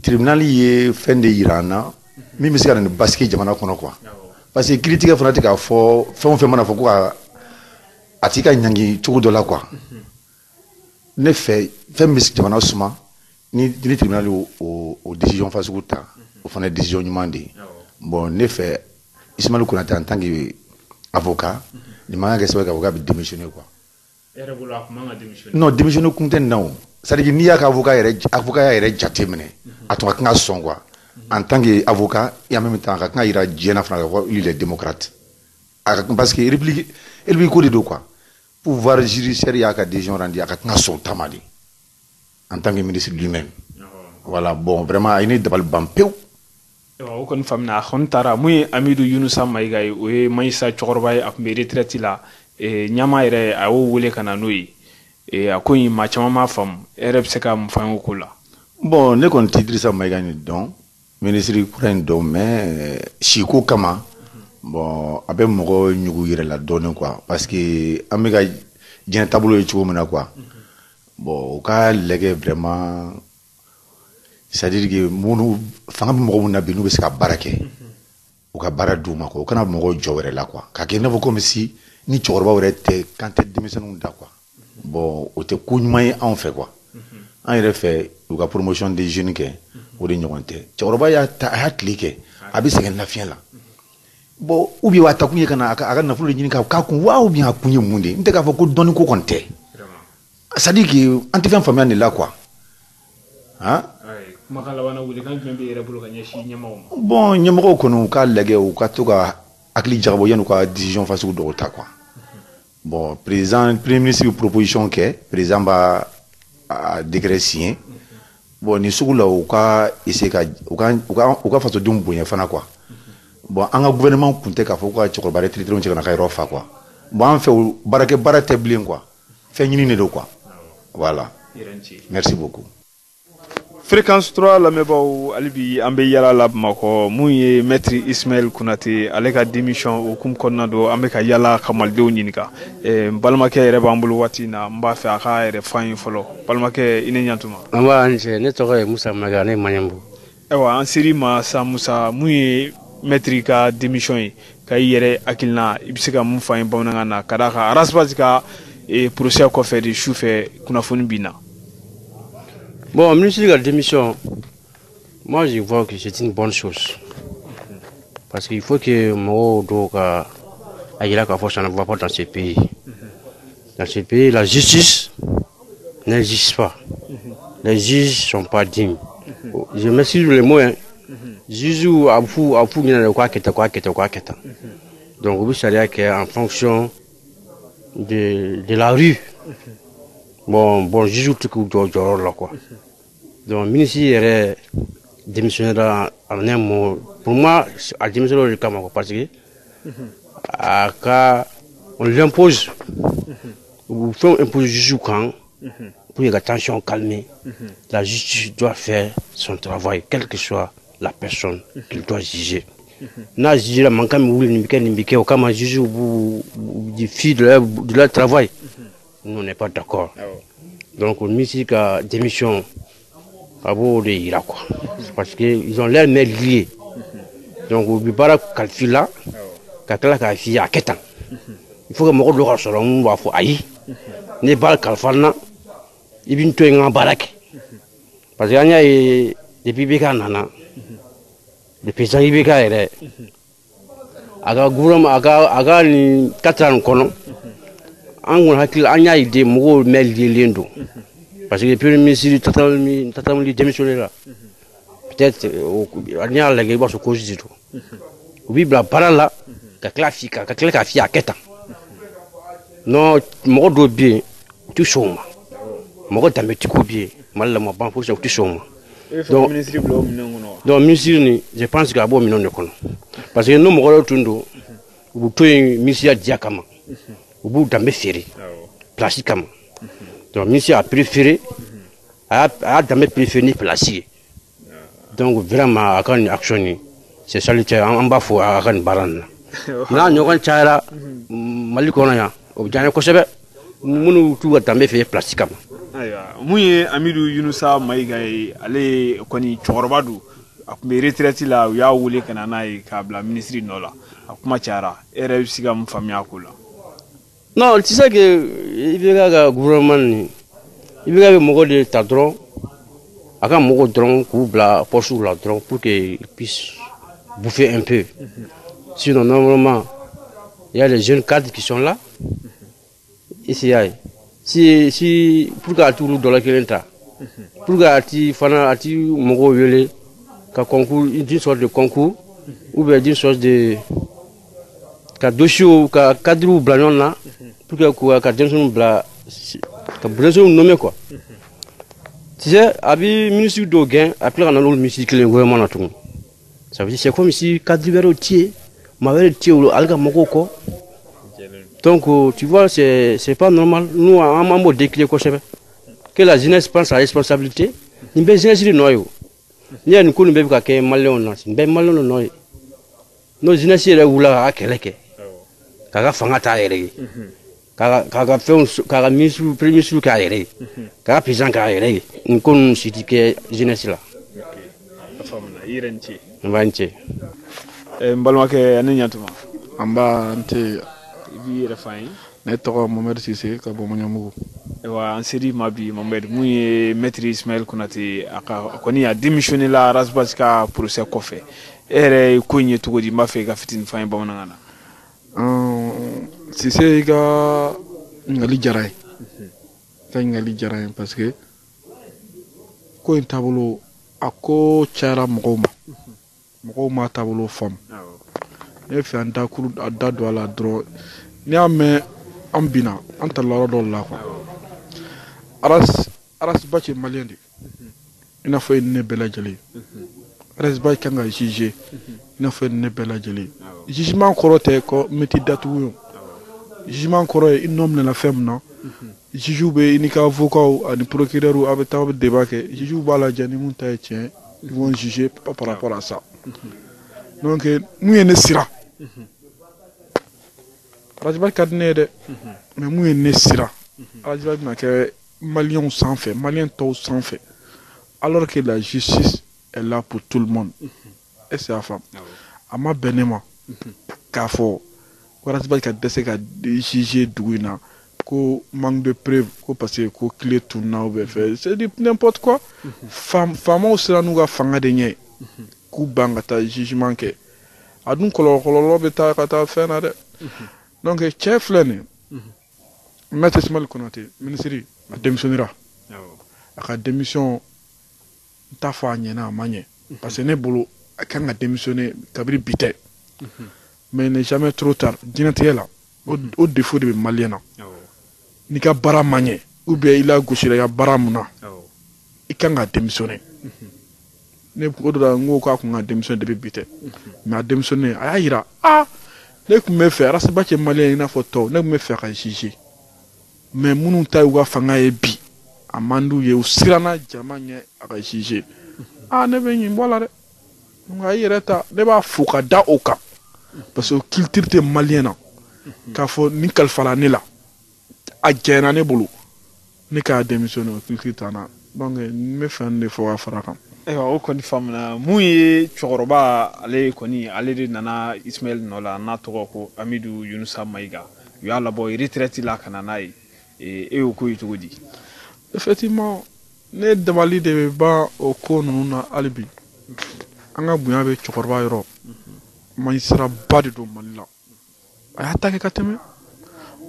tribunal yi fin de irana mi mi sigara ne baski jamana kono quoi. Parce que critique fanatique a fo fait mana foko atika nyangi tugu dola quoi. Ne fait mi jamana suma ni tribunal o décision face au temps au fond décision demandée. Bon ne fait Ismaël Konaté en tant qu'avocat, il m'a dit que l'avocat a démissionné quoi. Non, démissionné compte non. C'est-à-dire qu'il n'y a qu'avocat est jatemene. À ton cas son quoi. En tant qu'avocat et en même temps quand il a Diana Franco, il est démocrate. Parce que il lui coule de quoi. Pouvoir judiciaire il y a qu'à des gens rendus à quand son tamadi. En tant que ministre lui-même. Voilà, bon, vraiment, il est de balbampéo. O kon famna khon tara muy Amidou Yunusa Maïgay o Maïssa Chorbaye a me retraite la e nyama ire a wo wole kana noyi e akoyi ma chama ma fam ereb seka m fan ko la bon ne kon Idrissa Maïga ni don ministre kuren don mais chiko kama bon abe mogo nyugu yire la donne quoi parce que amega jena tableau yi mena quoi bon ka lege vraiment c'est-à-dire que munu fanga mogo na binu be ska barake o ka bara duma ko kana mogo jowere la quoi ka ke nevo comme si ni chorba were te quand te démission da quoi bon o te kunyumay en fait quoi en refait ou ka promotion des jeunes ke o de nyonte chorba ya ta hatlike abi segen la fien la bon ou bi wata kunye kana aka na fulu nyini ka kun wa ou bien kunye munde nte ka fo ko doni ko konte ça dit que antifan famille là quoi hein bon nyamako kono ka lege ou ka to ka akli jarbo yanu ka décision face au dota quoi bon président premier ministre proposition que président ba décret signé bon ni sugula ou ka essayer ka façon dum bonya fana quoi bon anga gouvernement kunte ka fo ko ci ko bare tritre ci na kay rofa quoi bon en fait barake barate blin quoi fait ñini ne do quoi voilà merci beaucoup. Fréquence 3 la mebaw alibi ambe yala lab mako muye maître Ismaël Konaté aleka démission o kum konnado ambe ka yala kamal dew nyinika balmake reba ambulu watina mba fe aka re fayin folo balmake ine nyantuma amba anje ne togo Musa Magane Manyambu ewa ansiri ma sa Musa muye maître ka démission ka yere akilna ibisika mu fayin bawna na kadaka arasbazika et procès ko fait de choufe kuna foni bina. Bon, ministre de la démission, moi je vois que c'est une bonne chose. Parce qu'il faut que moi, aille là, ça ne va pas dans ce pays. Dans ce pays, la justice n'existe pas. Les juges ne sont pas dignes. Je m'excuse le mot, hein. Juge ou à fou, il y a quoi. Donc, vous savez qu'en fonction de la rue, bon, juge tout là quoi. Donc, le ministre est démissionnaire en un mot. Pour moi, à démissionnaire du Cameroun, parce que on lui impose, on fait imposer juge quand, pour que la tension calme, la justice doit faire son travail, quelle que soit la personne qu'il doit juger. Na juge la manquant au Cameroun, juge du fil de leur travail. Nous, on n'est pas d'accord. Donc, le ministre a démission à bout de Ira, quoi. Parce qu'ils ont l'air liés. Donc, on ne peut pas calculer là, il faut que mon rôle soit un peu aïe. Ne pas calculer, il vient tout en baraque. Parce qu'il y a des bébés nana, des paysans ibéka et aga gouvernement aga ni 4 ans kono. On a une idée de parce que le premier ministre totalement démissionné là. Peut-être on y a la guerre sur cause du tout. Oui, la parole là, quelqu'un qui a 4 ans. Non, mon bien, tout chôme. Mon bien, mal la moi pour ça tout chôme. Donc ministre, je pense qu'il y a bon million de kono. Parce que nous, nous tundo, vous pouvez ministre diakama, vous pouvez dambe ferry, plastique. Donc ministre a préféré, a dambe préféré placier. Donc vraiment, à quand une action, c'est salutaire. En bas, faut à quand baran. Là, nous avons chara, malikona, au dernier conseil, nous tout dambe ferry plastique. Mouye Amidou Yunusa Maïga ale koni chorba du akme retraite la ya wule kana na kabla ministre nola akuma chara ere siga mfamia kula. Non, tu sais que il y a le gouvernement il y a mogo de tadron aka mogo dron kubla poche la dron pour qu'il puisse bouffer un peu. Sinon normalement il y a les jeunes cadres qui sont là. Ici si pour que tout le dollar qui rentre pour que fana ati mogo yele ka concours d'une sorte de concours ou bien d'une sorte de ka dossier ka cadre blanc là pour que quoi ka denson bla ka besoin nommer quoi tu sais abi ministre d'Oguin après on a le ministre qui le gouvernement là tout ça veut dire c'est comme si cadre vers tier m'avait tier alga mogo ko. Donc, tu vois, c'est pas normal. Nous, en mode décliné, que la jeunesse pense à la responsabilité. Nous sommes jeunesse de noyau. Nous sommes tous les malins. Nous sommes malins de noyau. Nous sommes jeunesse de oula à quelqu'un. Kaga fangata ere. Kaga fait ministre premier ministre qui a ere. Kaga président qui a ere. Nous sommes cité que jeunesse là. Irenchi. Mbalwake ananyatuma. Amba ante Ibi refain. Ne toko Mohamed Cissé ka bo manyamugo. Ewa anseri mabi Mohamed muye maître Ismaël Konate aka koni a démissionné la rasbaska procès kofe. Ere kunye tugodi mafe ga fitin fain ba manana. Cissé ga ngali jaray. Ta ngali jaray parce que ko intabolo ako chara mugoma. Mugoma tabolo fam. Ne fait un dakuru adado ala dro ni ame ambina anta laro do la ko aras bache maliendi ina fay ne bela jeli aras bache kanga jige ina fay ne bela jeli jugement korote ko meti datu yo jugement koro e inom na femna jujube inika avocat ani procureur ou avec taw débat que juju bala jani mun tay tien ils vont juger par rapport à ça donc nous ne sira Rajbal kadnede mais mou ne sira Rajbal na que malien sans fait malien tout sans fait alors que la justice est là pour tout le monde et c'est la femme ama benema kafo Rajbal kadese ka juger douina ko manque de preuve ko parce que ko clé tout na ou faire c'est n'importe quoi femme au sera nous ga fanga de nye ku banga ta jugement ke adun kololo beta kata fena de donc chef lene maître Ismaël Konate ministre a démissionnera a démission ta fa nyena manye parce que ne bolo kan a démissionner kabri bité mais n'est jamais trop tard dinati là au défaut de maliena ni ka bara manye ou bien il a gauche ya bara muna i kan a démissionner ne ko do ngo ko ko démissionner de bité mais a démissionner aya ira ne ko me faire asa ba ke malien na photo ne me faire jiji mais munu tay wa fanga e bi amandu ye usirana jamanye aka jiji ne be nyi bola de nga yireta ne ba fuka da oka parce que culture te malien ka fo ni kalfala ne la a jena ne bulu ne ka démissionner culture tana donc me fan de fo afara kam o koni famna muye choroba ale koni ale de nana Ismaël Nola na to ko Amidou Yunusa Maïga yo ala boy retraite la kana nai e o ko yitugodi effectivement ne demali de ba o ko nuna alibi anga buya be choroba yoro maïsra badi do malila ay attaquer kateme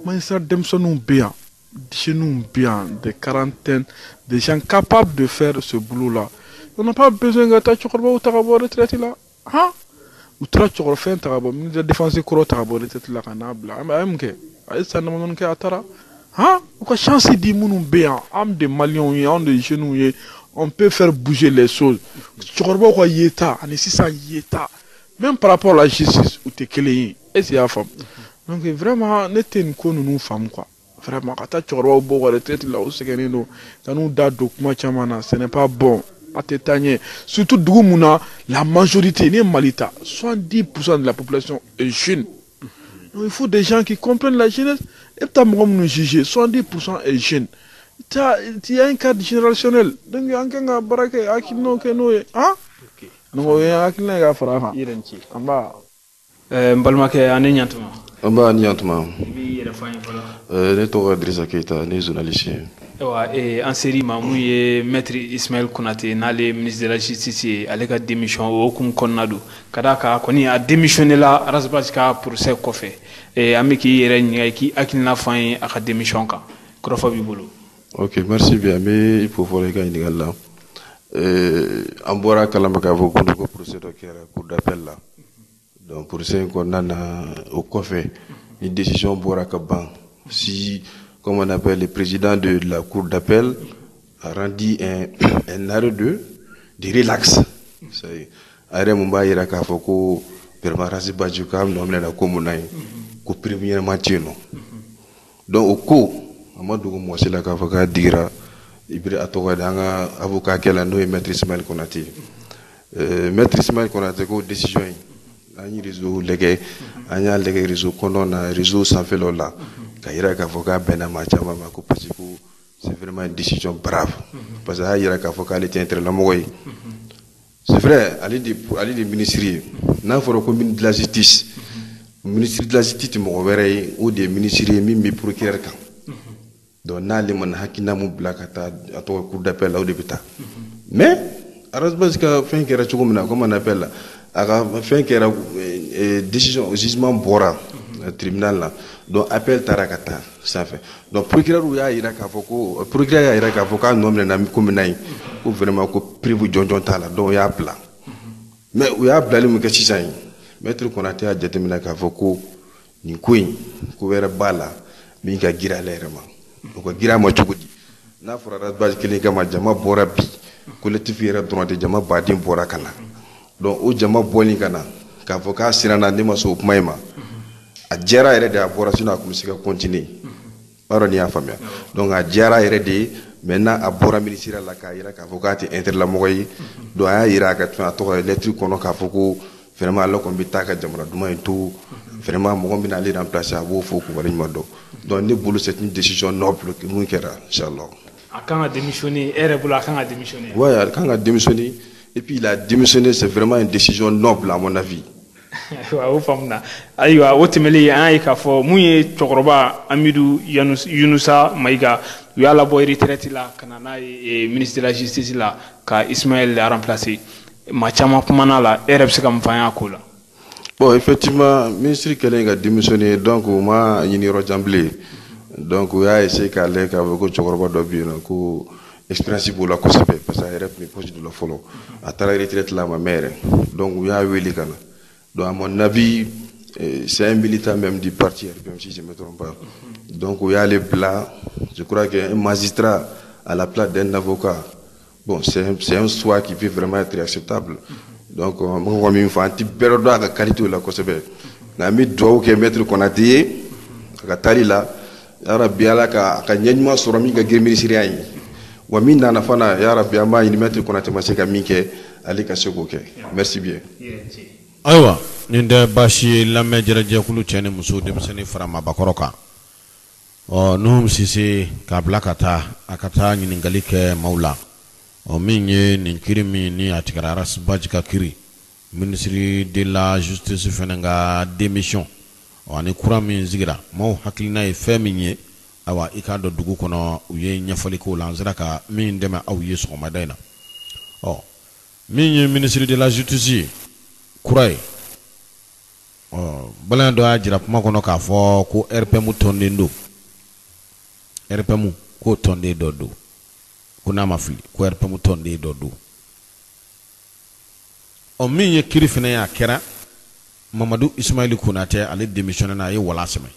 maïsra demsonu bien chez nous bien de quarantaine des gens capables de faire ce boulot là. On n'a pas besoin de t'acheter ou t'avoir retraité là. Hein? Ou t'acheter fin t'avoir ministre de défense croix t'avoir retraité là canable. Amke. Ay ça ne m'en que atara. Hein? Ou quoi chance di munu bien. Am de Maliens y am de jeunes y on peut faire bouger les choses. Tchorba quoi yeta, ani sisa yeta. Même par rapport à la justice, où t'es kelé, et c'est la femme. Donc vraiment, n'était une con nous femme quoi. Vraiment, quand tu as au beau retraite là où c'est que nous, quand nous date documents chamana, ce n'est pas bon. À t'éteigner. Surtout Dougoumuna, la majorité, n'est malita. 70% de la population est jeune. Donc, il faut des gens qui comprennent la jeunesse. Et tu as nous juger. 70% est jeune. Tu as un cadre générationnel. Donc, il y a un cas barake akino que nous, hein? Non, il y a un cas fara. Mbalmake ane nyantuma. Amba nyantuma. Bi yere fayin fala. Ne tɔgɔ Idrissa Keita, ne journaliste. Ewa en série ma mun ye maître Ismaël Konaté n'ale ministre de la justice ale ka démission o kum konnadu kada ka koni a démissionné la rasbas ka procès kɔfɛ an bɛ k'i yɛrɛ ɲininka k'i hakilina fɔ an ye a ka démission kan kɔrɔfɔ b'i bolo. Ok, merci bien. Mais il faut voir les gars là. En bora kalama ka fɔ ko procès dɔ kɛra cour d'appel là. Donc procès qu'on a au café, une décision bora ka ban. Si, comme on appelle, le président de la cour d'appel a rendu un arrêt de relax. Arrêt Mumba Iraka Foko, Permarasi Bajukam, nommé la commune, qu'au premier match. Donc, au coup, Amadou Moussé la Kafaka dira, Ibri Atogadanga, avocat Kelano et Maître Ismaël Konaté. Maître Ismaël Konaté, décision. Ani réseau légué, ani légué réseau condamné, réseau sans fait là. Kaira Kavoka Benama Chama Mako Pasiku, c'est vraiment une décision brave. Parce que Aïra Kavoka était entre la Moï. C'est vrai, aller des ministères, n'a pas commune de la justice. Ministre de la justice, ou des ministères, même procureur. Donc, n'a les man hakina mou blakata, à ton cours d'appel là au député. Mais, à Rasbaska, fin qui est comme on appelle là. Fin qui est décision au jugement Bora, le tribunal là, donc appel Tarakata, ça fait. Donc procureur ou ya ira kafoko, procureur ya ira kafoko nomme na commune ou vraiment ko prévu John Tala, donc ya plan. Mais ou ya plan le mukasi sai. Maître Konaté a déterminé kafoko ni kuin ko wera bala mi ka gira lerema. Donc gira mo chugudi. Na fura rasbaj kele kama jama Bora bi, collectif yera droit de jama badin Bora kana. Donc o jama boli kana ka foka sirana ne maso maima a jera ere de abora sino akumsika continuer baro ni afamia donc a jera ere de maintenant abora ministère la ka ira ka foka ti inter la moyi do a ira ka to lettre kono ka foko vraiment la ko mbita ka jamra duma tout vraiment mo ngombi na li remplacer abo foko wala nyado donc ne bulu c'est une décision noble que nous kera inchallah akan a démissionner ere bulu akan a démissionner ouais akan a démissionner. Et puis il a démissionné, c'est vraiment une décision noble à mon avis. Wa famna aywa wotemeli ay ka fo muye chokroba Amidou Yunusa Maïga ya la boy retraite la kanana et ministre de la justice là ka Ismaël a remplacé ma chama kumana la RFC kam fanya kola. Bon effectivement ministre Kelenga a démissionné donc ma yini rojamblé donc ya essayé ka le ka ko chokroba do bi ko expérience pour la cause parce que RF me pose de la follow à travers retraite là ma mère donc il y a eu les canaux donc à mon avis c'est un militant même du parti RPM si je me trompe pas donc il y a les plats je crois qu'un magistrat à la place d'un avocat bon c'est un choix qui peut vraiment être acceptable donc moi je me fais un petit peu de qualité de la cause na mi doit que Maître Konaté ka tari la arabiala ka nyanyma soromi ga girmi siriai wa min na fana ya rabbi amma ni Maître Konaté maseka minke ali ka seko ke merci bien aywa ninde bashi lamme jaraje kulu chene muso de mseni farama bakoroka o num sisi ka blakata akata nyiningali ke maula o minye ni kirimi ni atikara ras bajika kiri ministre de la justice fenanga démission o ani kurami zigira mo hakilina e feminye awa ikado dugu kono uye nyafali ko lanzira ka min dema aw yeso madaina o min ministre de la justice kurai o bala do ajira kuma kono ka fo ko RPM tonde ndo RPM ko tonde dodo kuna mafili ko RPM tonde dodo o min kirifina ya kera Mamadou Ismaël Konaté ale démissionné na ye wala semaine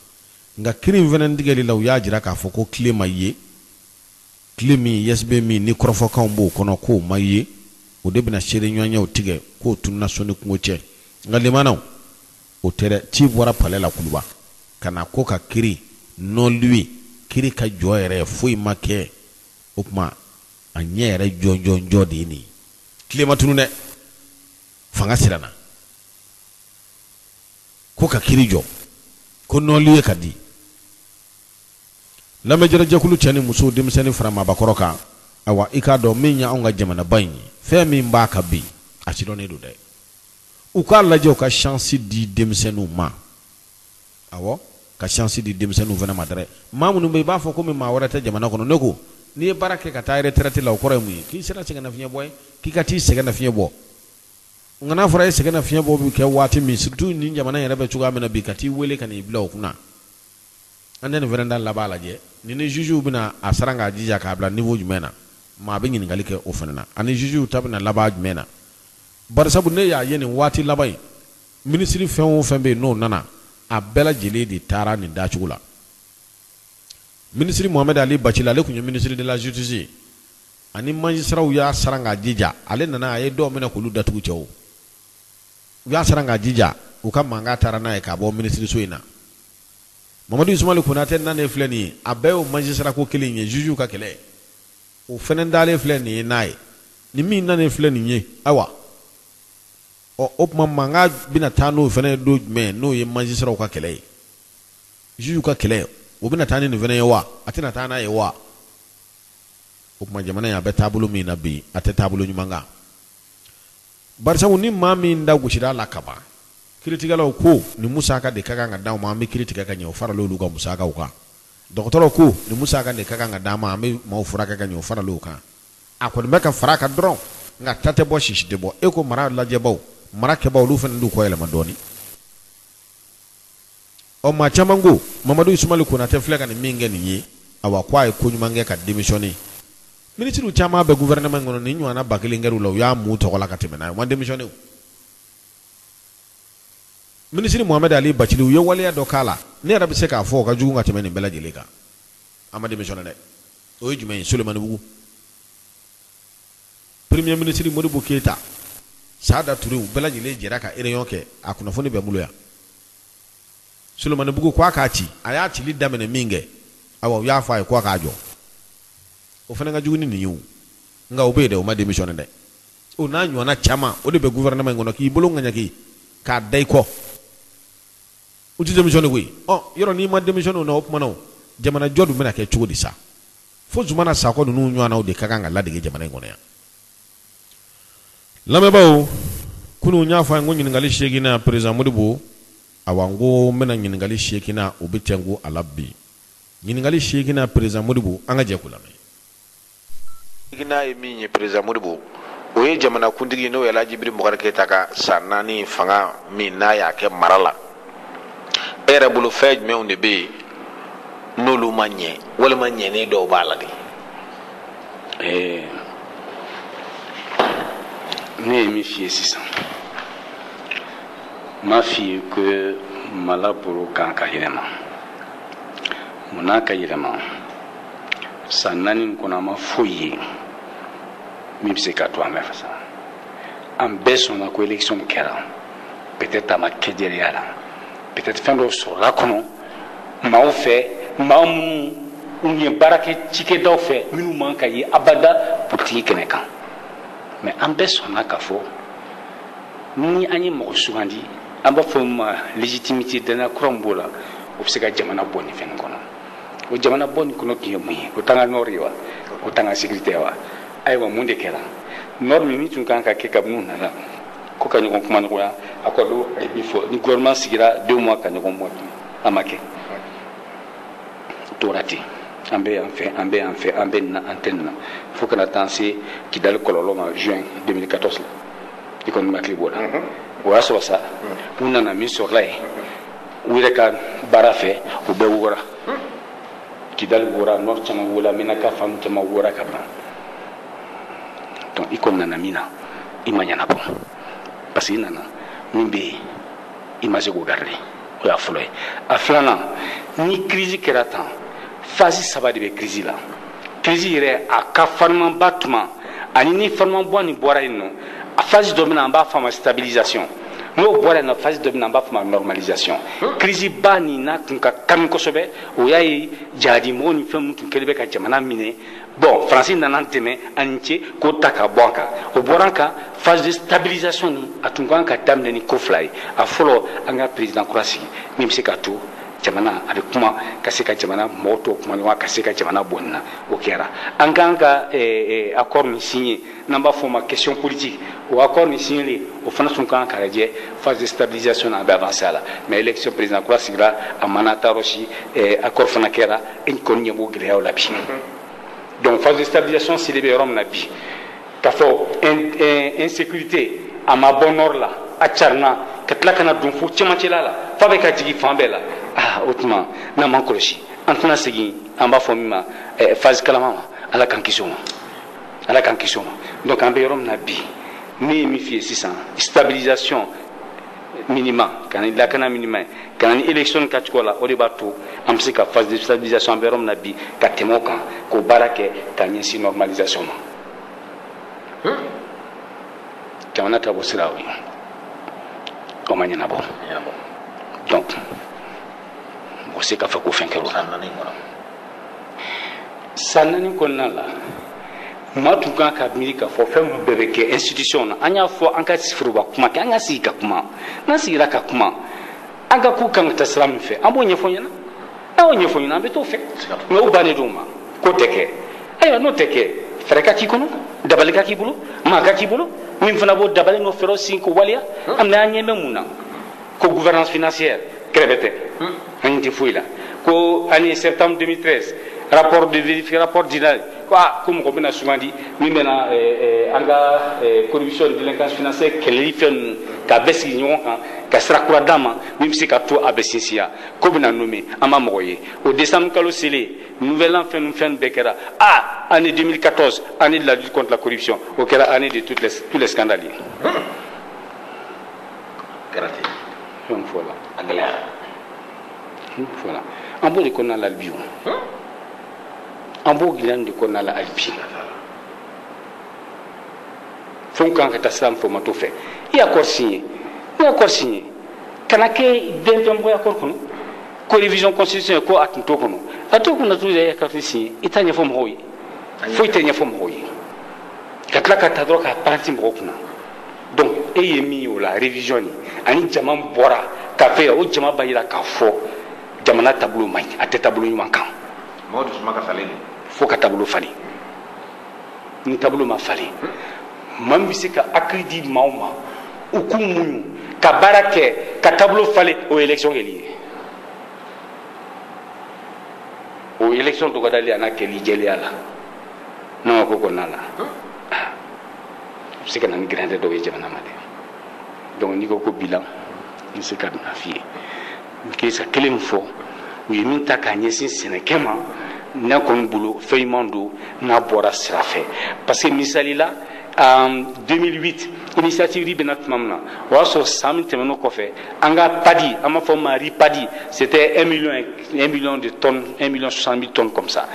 nga kirim venen digali law ya jira ka foko clé maye tile min yasbe min ni kɔrɔfɔkanw b'o kɔnɔ k'o ma ye o de bɛna seere ɲɔgɔnyew tigɛ k'o tununa sɔnni kungo cɛ nka limanaw o tɛ dɛ ci bɔra palais la kuluba ka na ko ka kiri non-lui kiri ka jɔ yɛrɛ foyi ma kɛ o tuma a ɲɛ yɛrɛ jɔnjɔnjɔ de ye nin tile ma tunu dɛ fanga siranna ko ka kiri jɔ ko non-lui ka di lamɛjɛrɛjɛkulu cɛ ni muso denmisɛnnin fara maabakɔrɔ kan awa i k'a dɔn min ye anw ka jamanaba in ye fɛn min b'a ka bi a sidɔnnen don dɛ u k'a lajɛ u ka chance di denmisɛnninw ma awɔ ka chance di denmisɛnninw fana ma dɛrɛ maa minnu bɛ i b'a fɔ komi maa wɛrɛ tɛ jamana kɔnɔ ne ko n'i ye baara kɛ ka taa retraite la o kɔrɔ ye mun ye k'i sera sɛgɛnnafiɲɛ bɔ ye k'i ka t'i sɛgɛnnafiɲɛ bɔ nka n'a fɔra e sɛgɛnnafiɲɛ bɔ bɛ kɛ waati min surtout nin jamana yɛrɛ bɛ cogoya min na bi ka t'i wele ka n'i bila o kunna an tɛ nin fɛnɛ da laban lajɛ ni ni juges bɛna a saran k'a jija k'a bila niveau jumɛn na maa bɛ ɲininkali kɛ o fana na ani juges ta bɛna laban jumɛn na barisabu ne y'a ye nin waati laban in ministre fɛn o fɛn bɛ yen n'o nana a bɛɛ lajɛlen de taara nin dacogo la ministre Mohamed Ali Bacili ale tun ye ministre de la justice ye ani magistrats y'a saran k'a jija ale nana a ye dɔw minɛ k'olu datugu cɛw u y'a saran k'a jija u ka mankan taara n'a ye k'a bɔ ministre so in na Mamadu Ismail Konate nanen filɛ nin ye a bɛɛ y'o magistrat ko kelen ye juges ka kɛlɛ o fɛnɛ dalen filɛ nin ye n'a ye ni min nanen filɛ nin ye awa o tuma mankan bɛna taa n'o fɛnɛ don jumɛn n'o ye magistrats ka kɛlɛ ye juges ka kɛlɛ o bɛna taa ni nin fɛnɛ ye wa a tɛna taa n'a ye wa o tuma jamana in a bɛ taabolo min na bi a tɛ taabolo ɲuman kan barisabu ni maa min da gosira la kaban kiiritigɛlaw ko ni musaka de ka kan ka d'anw ma an bɛ kiiri tigɛ ka ɲɛ o farala olu ka musakaw kan dɔgɔtɔrɔw ko ni musaka de ka kan ka d'an ma an bɛ maaw furakɛ ka ɲɛ o farala o kan a kɔni bɛ ka fara a kan dɔrɔn nka ta tɛ bɔ sisi tɛ bɔ e ko mara lajɛbaw mara kɛbaw olu fana d'u kɔ yɛlɛma dɔɔni ɔ maa caman ko Mamadu Ismail Konate filɛ ka nin min kɛ nin ye awa ko a ye ko ɲuman kɛ ka démissionner ministre caman bɛ gouvernement kɔnɔ nin ɲɔgɔnna ba kelen kɛr'u la u y'a mun tɔgɔ la ka tɛmɛ n'a ye u ma démissionner ministre Mohamed Ali Bacili u ye waleya dɔ k'a la ne yɛrɛ bɛ se k'a fɔ o ka jugu ka tɛmɛ nin bɛɛ lajɛlen kan a ma démissionner dɛ o ye jumɛn ye Solomani premier ministre Modibo Keita Sada Touré u bɛɛ lajɛlen jɛra ka réunion kɛ a kunnafoni bɛ n bolo yan Solomani Bugu ko a k'a ci a y'a cili daminɛ min kɛ awa u y'a fɔ a ye ko a k'a jɔ o fana ka jugu ni nin ye o nka o bɛ yen dɛ o ma démissionner dɛ o n'a ɲɔgɔnna caman o de bɛ gouvernement in kɔnɔ k'i bolo ŋaɲaki k'a da i kɔ u tɛ démissionner koyi ɔ yɔrɔ n'i ma démissionner o na o kumana o jamana jɔ dun bɛna kɛ cogo di sa fo Zumana Sakɔ ninnu ɲɔgɔnnaw de ka kan ka ladege jamana in kɔnɔ yan lamɛnbaaw kunun y'a fɔ an ye ko ɲininkali 8nan président Modibo awa n ko n bɛna ɲininkali 8nan o bɛ tɛnku a la bi ɲininkali 8nan président Modibo an ka jɛ k'o lamɛn. 8nan ye min ye président Modibo o ye jamanakuntigi n'o ye Alhaji Ibrim Bukari Keita ka san 4 fanga min n'a y'a kɛ mara la e yɛrɛ bolo fɛn jumɛnw de bɛ yen n'olu ma ɲɛ walima ɲɛnen dɔw b'a la de. Ne ye min f'i ye sisan n m'a f'i ye ko mala bolo kan ka yɛlɛma munna ka yɛlɛma san 4 in kɔnɔ a ma foyi ye min bɛ se ka to an bɛ fasa an bɛɛ sɔnna ko élection kɛra peut-être a ma kɛ jɛlenya la peut-être fɛn dɔw sɔrɔla kɔnɔ maaw fɛ maa minnu u ye baara kɛ cikɛdaw fɛ minnu man ka ye abada politique kɛnɛ kan mais an bɛɛ sɔnna k'a fɔ ni an ye mɔgɔ sugandi an b'a fɔ ma légitimité danaya kura min b'o la o bɛ se ka jamana bɔ nin fɛn kɔnɔ o jamana bɔ nin kɔnɔ tun ye mun ye o t'an ka nord ye wa o t'an ka sécurité wa ayiwa mun de kɛra nord min tun kan ka kɛ kabini u nana ko ka ɲɔgɔn kuma ɲɔgɔnya a ko don a ye min fɔ ni gouvernement sigira 2 mois ka ɲɔgɔn mɔ a ma kɛ tora ten an bɛ yan fɛ an bɛ yan fɛ an bɛ nin na an tɛ nin na fo kana taa se Kidali kɔlɔlɔ ma juin 2014 la i kɔni hakili b'o la o y'a sɔrɔ sa u nana min sɔrɔla yen u yɛrɛ ka baara fɛ u bɛɛ wora Kidali wora nord caman wora Menaka fan caman wora ka ban donc i kɔni nana min na i ma ɲɛnabɔ parce que i nana min bɛ yen i ma se k'o garder o y'a fɔlɔ ye a filanan ni crise kɛra tan phase 3 de bɛ crise la crise yɛrɛ a ka farinman ba tuma ani ni farinman bɔ ni bɔra yen nɔ a phase dɔ bɛna an b'a fɔ a ma stabilisation n'o bɔra yen nɔ phase dɔ bɛna an b'a fɔ a ma normalisation crise ba nin n'a tun ka kami kosɛbɛ o y'a ye jadi mɔgɔw ni fɛn minnu tun kɛlen bɛ ka jamana minɛ bon faransi nana dɛmɛ an ni cɛ k'o ta ka bɔ an kan o bɔra an kan phase de stabilisation ni a tun kan ka daminɛ ni ko fila ye a fɔlɔ an ka président kura sigi min bɛ se ka to jamana a bɛ kuma ka se ka jamana mɔgɔw to kuma ɲɔgɔn ka se ka jamana bɔ nin na o kɛra an k'an ka accord min signé n'an b'a fɔ o ma question politique o accord min signé o fana tun kan ka lajɛ phase de stabilisation an bɛ avancer a la mais élection président kura sigira a mana taa yɔrɔ si accord fana kɛra e kɔni ɲɛ b'o gɛlɛyaw la bi donc phase de stabilisation selen bɛ yɔrɔ min na bi k'a fɔ insécurité a ma bɔ nord la a carina ka tila ka na don fo cɛmancɛla la f'a bɛ ka jigin fan bɛɛ la o tuma n'an m'an kɔlɔsi an tɛna segin an b'a fɔ min ma phase kalama ma ala k'an kisi o ma ala k'an kisi o ma donc an bɛ yɔrɔ min na bi ne ye min f'i ye sisan stabilisation minima ka na ni lakana minima ye ka na ni élection ka cogo la o de b'a to an bɛ se ka phase de stabilisation an bɛ yɔrɔ min na bi ka tɛmɛ o kan k'o baara kɛ ka ɲɛsin normalisation ma jamana ta bɔ sira o ye o ma ɲɛnabɔ donc mɔgɔ se ka fɔ ko fɛn kɛra o san naani kɔnɔna la maa tun kan ka miiri k'a fɔ fɛn minnu bɛɛ bɛ kɛ institution na an y'a fɔ an ka foroba kuma kɛ an ka sigi ka kuma n'an sigira ka kuma an ka ko kan ka taa sira min fɛ an b'o ɲɛfɔ ɲɛna n'an y'o ɲɛfɔ ɲɛna an bɛ t'o fɛ mais o bannen d'o ma k'o tɛ kɛ ayiwa n'o tɛ kɛ fɛɛrɛ ka k'i kɔnɔ dabali ka k'i bolo maa ka k'i bolo min fana b'o dabali n'o fɛɛrɛw sigi k'o waleya an ɲɛ bɛ mun na ko gouvernance financière kɛrɛfɛ tɛ an tɛ foyi la ko ani septembre 2013 rapport de vérification rapport dira ko mɔgɔ bɛna sugandi min bɛna an ka corruption délinquance financière kɛlɛli fɛn ninnu k'a bɛɛ sigi ɲɔgɔn kan ka sira kura d'a ma min bɛ se ka to a bɛ sinsinya ko bɛna nommé an ma mɔgɔ ye o décembre kalo selen nouvel an fɛn bɛɛ kɛra année 2014 année de la lutte contre la corruption o kɛra année de tous les scandales ye kɛra ten fɛn fɔla a gɛlɛyara fɔla an b'o de kɔnɔna la bi o an b'o dilan de kɔnɔna la hali bi fɛnw kan ka taa sira min fɛ o ma t'o fɛ i ye accord signé n'i ye accord signé kana kɛ bɛnfɛn bɔ accord kɔnɔ ko révision constitutionnelle ko a tun t'o kɔnɔ a t'o kɔnɔ tuguni i ye accord signé i t'a ɲɛfɔ mɔgɔw ye foyi tɛ ɲɛfɔ mɔgɔw ye ka tila ka taa dɔrɔn k'a paranti mɔgɔw kunna donc e ye min ye o la révision ni ani jama bɔra k'a fɛ o jama b'a jira k'a fɔ jamana taabolo man ɲi a tɛ taabolo ɲuman kan mɔgɔ dusuma ka falen fo ka taabolo falen ni taabolo ma falen maa min bɛ se ka hakili di maaw ma u k'u muɲu ka baara kɛ ka taabolo falen o ye élection kɛli ye o élection dɔgɔdali a n'a kɛli jɛlenya la n'an ka ko kɔnɔna la a bɛ se ka na ni gɛrɛntɛ dɔw ye jamana ma dɛ donc n'i ko ko bilan n bɛ se ka na f'i ye n k'i sa kelen min fɔ u ye min ta k'a ɲɛsin sɛnɛkɛ ma n'a kɔni bolo fɛn ɲuman don n'a bɔra sira fɛ parce que misali la en 2008 initiative bɛna tuma min na o y'a sɔrɔ san min tɛmɛn'o kɔfɛ an ka padi an b'a fɔ ma ripadi c'était 1 million de tonnes 1 million 60 000 tonnes comme ça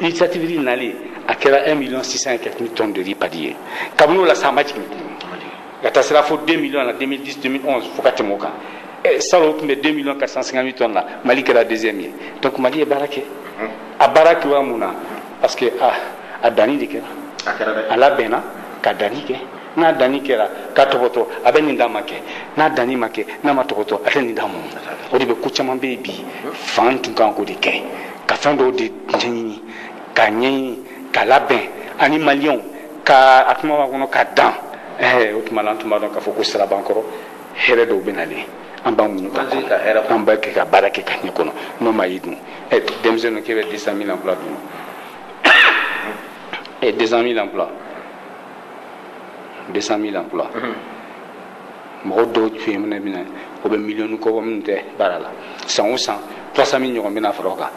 initiative nalen a kɛra 1 million 600 quelques mille tonnes de ripadi ye kabini o la sa a ma jigin ka taa sira fo 2 millions na 2010 2011 fo ka tɛmɛ o kan salon tun bɛ 2 millions 450 000 tonnes la Mali kɛra deuxième ye donc Mali ye baara kɛ a baara kɛra mun na parce que a danni de kɛra a labɛnna ka danni kɛ n'a danni kɛra ka tɔgɔtɔ a bɛ nin d'a ma kɛ n'a danni ma kɛ n'a ma tɔgɔtɔ a tɛ nin d'a ma o de bɛ ko caman bɛ yen bi fan tun kan k'o de kɛ ka fɛn dɔw de ɲɛɲini ka ɲɛɲini ka labɛn ani maliyɛnw ka a kuma b'a kɔnɔ ka dan o tuma la an tun b'a dɔn k'a fɔ ko sira b'an kɔrɔ hɛrɛ dɔw bɛ nalen an b'an muɲu ka kɔnɔ an b'a kɛ ka baara kɛ ka ɲɛ kɔnɔ n'o ma yi dun denmisɛnninw k'e bɛ 200 000 emplois dun 200 000 emplois 200 000 emplois mɔgɔ dɔw tun ye minɛ minɛ o bɛ miliyɔn kɔbɔ minnu tɛ baara la san o san 300 000 ɲɔgɔn bɛna fara o kan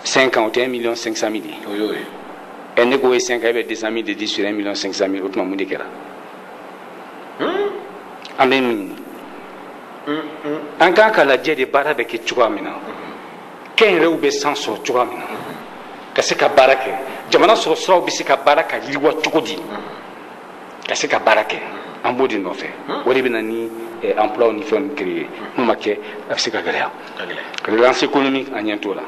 5 ans o tɛ 1 million 500 000 ye ne ko ye 5 ans e bɛ 200 000 de di sur 1 million 500 000 o tuma mun de kɛra an bɛ min an kan ka lajɛ de baara bɛ kɛ cogoya min na kɛnyɛrɛw bɛ san sɔrɔ cogoya min na ka se ka baara kɛ jamana sɔrɔ siraw bɛ se ka baara ka yiriwa cogo di ka se ka baara kɛ an b'o de nɔfɛ o de bɛ na ni emploi ni fɛnw créer n'o ma kɛ a bɛ se ka gɛlɛya relance économique an ɲɛ t'o la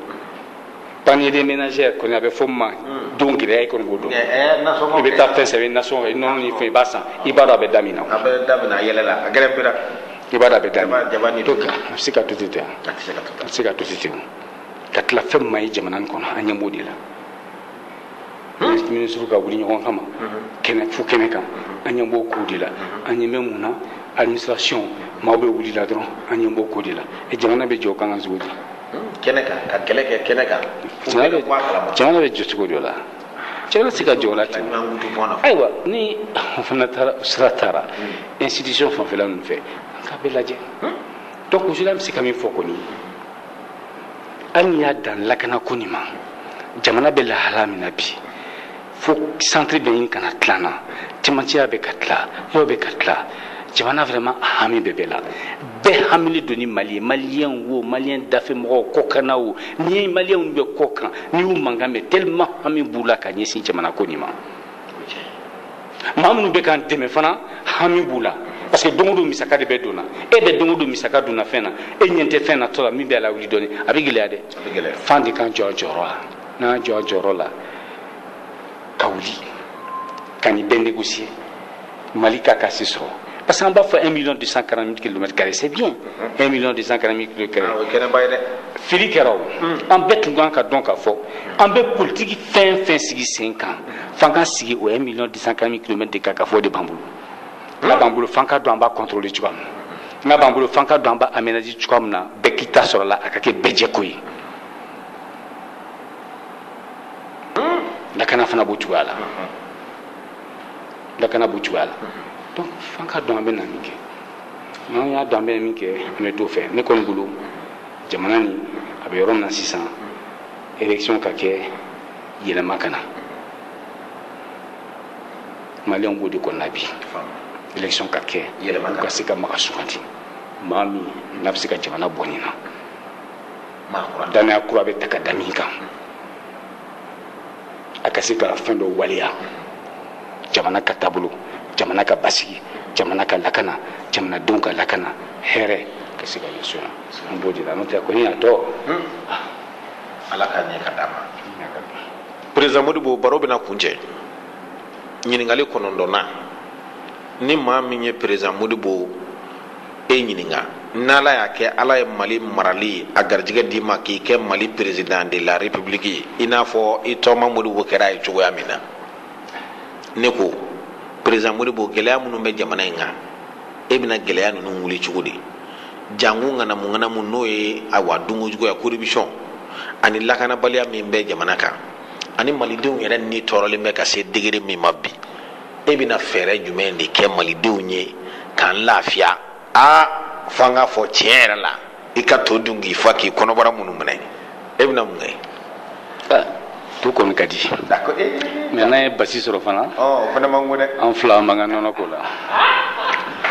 panier des ménagères kɔni a bɛ fɔ min ma don gɛlɛya i kɔni b'o dɔn i bɛ taa fɛn sɛbɛn nasɔngɔ i nɔnɔ ni fɛn i b'a san i b'a dɔn a bɛ da min na a bɛ da min na a yɛlɛla a gɛlɛnpera i b'a dɔn a bɛ da min na donc a bɛ se ka to ten a bɛ se ka to ten ka tila fɛn min ma ye jamana in kɔnɔ an ɲɛ b'o de la ministre ka wuli ɲɔgɔn kama kɛnɛ fo kɛnɛ kan an ɲɛ b'o ko de la an ɲɛ bɛ mun na administration maaw bɛ wuli la dɔrɔn an ɲɛ b'o ko de la jamana bɛ jɔ kan ka cogo di kɛnɛ kan ka kɛlɛ kɛ kɛnɛ kan jamana bɛ jɔ cogo dɔ la jamana tɛ se ka jɔ o la ten ayiwa ni fana taara sira taara institution fanfɛla ninnu fɛ an k'a bɛɛ lajɛ donc aujourd'hui an bɛ se ka min fɔ kɔni hali n'i y'a dan lakanako nin ma jamana bɛ lahala min na bi fo centre bɛ ɲini kana tila na cɛmancɛya bɛ ka tila yɔrɔ bɛ ka tila jamana vraiment hami bɛ bɛɛ la bɛɛ hamili don ni mali ye maliyɛn wo maliyɛn dafɛmɔgɔw kɔkanna wo n'i ye maliyɛnw bɛ kɔ kan n'i y'u mankan mɛn tellement hami b'u la ka ɲɛsin jamana ko nin ma maa minnu bɛ k'an dɛmɛ fana hami b'u la parce que don o don misaka de bɛ donna e bɛ don o don misaka donna fɛn na e ɲɛ tɛ fɛn na tɔ la min bɛ a la wuli dɔɔni a bɛ gɛlɛya dɛ fan de kan jɔ jɔyɔrɔ la n'an jɔ jɔyɔrɔ la ka wuli ka nin bɛɛ négocier mali ka kasi sɔrɔ parce que an b'a fɔ 1 240 000 km², c'est bien 1 240 000 km². fili kɛra o an bɛɛ tun kan ka dɔn k'a fɔ an bɛ politiki fɛn fɛn sigi sen kan f'an ka sigi o 1 240 000 km de kan ka fɔ o de b'an bolo n'a b'an bolo f'an ka dɔn an b'a contrôler cogoya min na n'a b'an bolo f'an ka dɔn an b'a aménager cogoya min na bɛɛ k'i ta sɔrɔ la a ka kɛ bɛɛ jɛko ye lakana fana b'o cogoya la lakana b'o cogoya la donc f'an ka dɔn an bɛ na min kɛ n'an y'a dɔn an bɛ min kɛ an bɛ t'o fɛ ne kɔni bolo jamana nin a bɛ yɔrɔ min na sisan élection ka kɛ yɛlɛma ka na maliyɛnw b'o de kɔnɔna bi élection ka kɛ u ka se ka maga sugandi maa min n'a bɛ se ka jamana bɔ nin na danaya kura bɛ ta ka da min kan a ka se ka fɛn dɔ waleya jamana ka taabolo jamana ka basigi jamana ka lakana jamanadenw ka lakana hɛrɛ ka se ka ɲɛsɔn an b'o de la n'o tɛ kɔni y'a tɔ ala ka ɲɛ ka d'a ma président modibo baro bɛna kuncɛ ɲininkali kɔnɔntɔnna ni maa min ye président modibo e ɲininka n'ala y'a kɛ ala ye mali marali a garijɛgɛ d'i ma k'i kɛ mali président de la république ye i n'a fɔ i tɔma modibo kɛra ye cogoya min na ne ko président modibo gɛlɛya minnu bɛ jamana in kan e bɛna gɛlɛya ninnu wuli cogo di jango ŋanamu n'o ye awa dunkojuguya corruption ani lakanabaliya min bɛ jamana kan ani malidenw yɛrɛ ni tɔɔrɔlen bɛ ka se degré min ma bi e bɛna fɛɛrɛ jumɛn de kɛ malidenw ye k'an lafiya f'an k'a fɔ tiɲɛ yɛrɛ la i ka to dun k'i fa k'i kɔnɔbara minnu minɛ e bɛna mun kɛ to kɔni ka di mais n'an ye basi sɔrɔ fana o fana man go dɛ an fila an b'an ka nɔnɔ ko la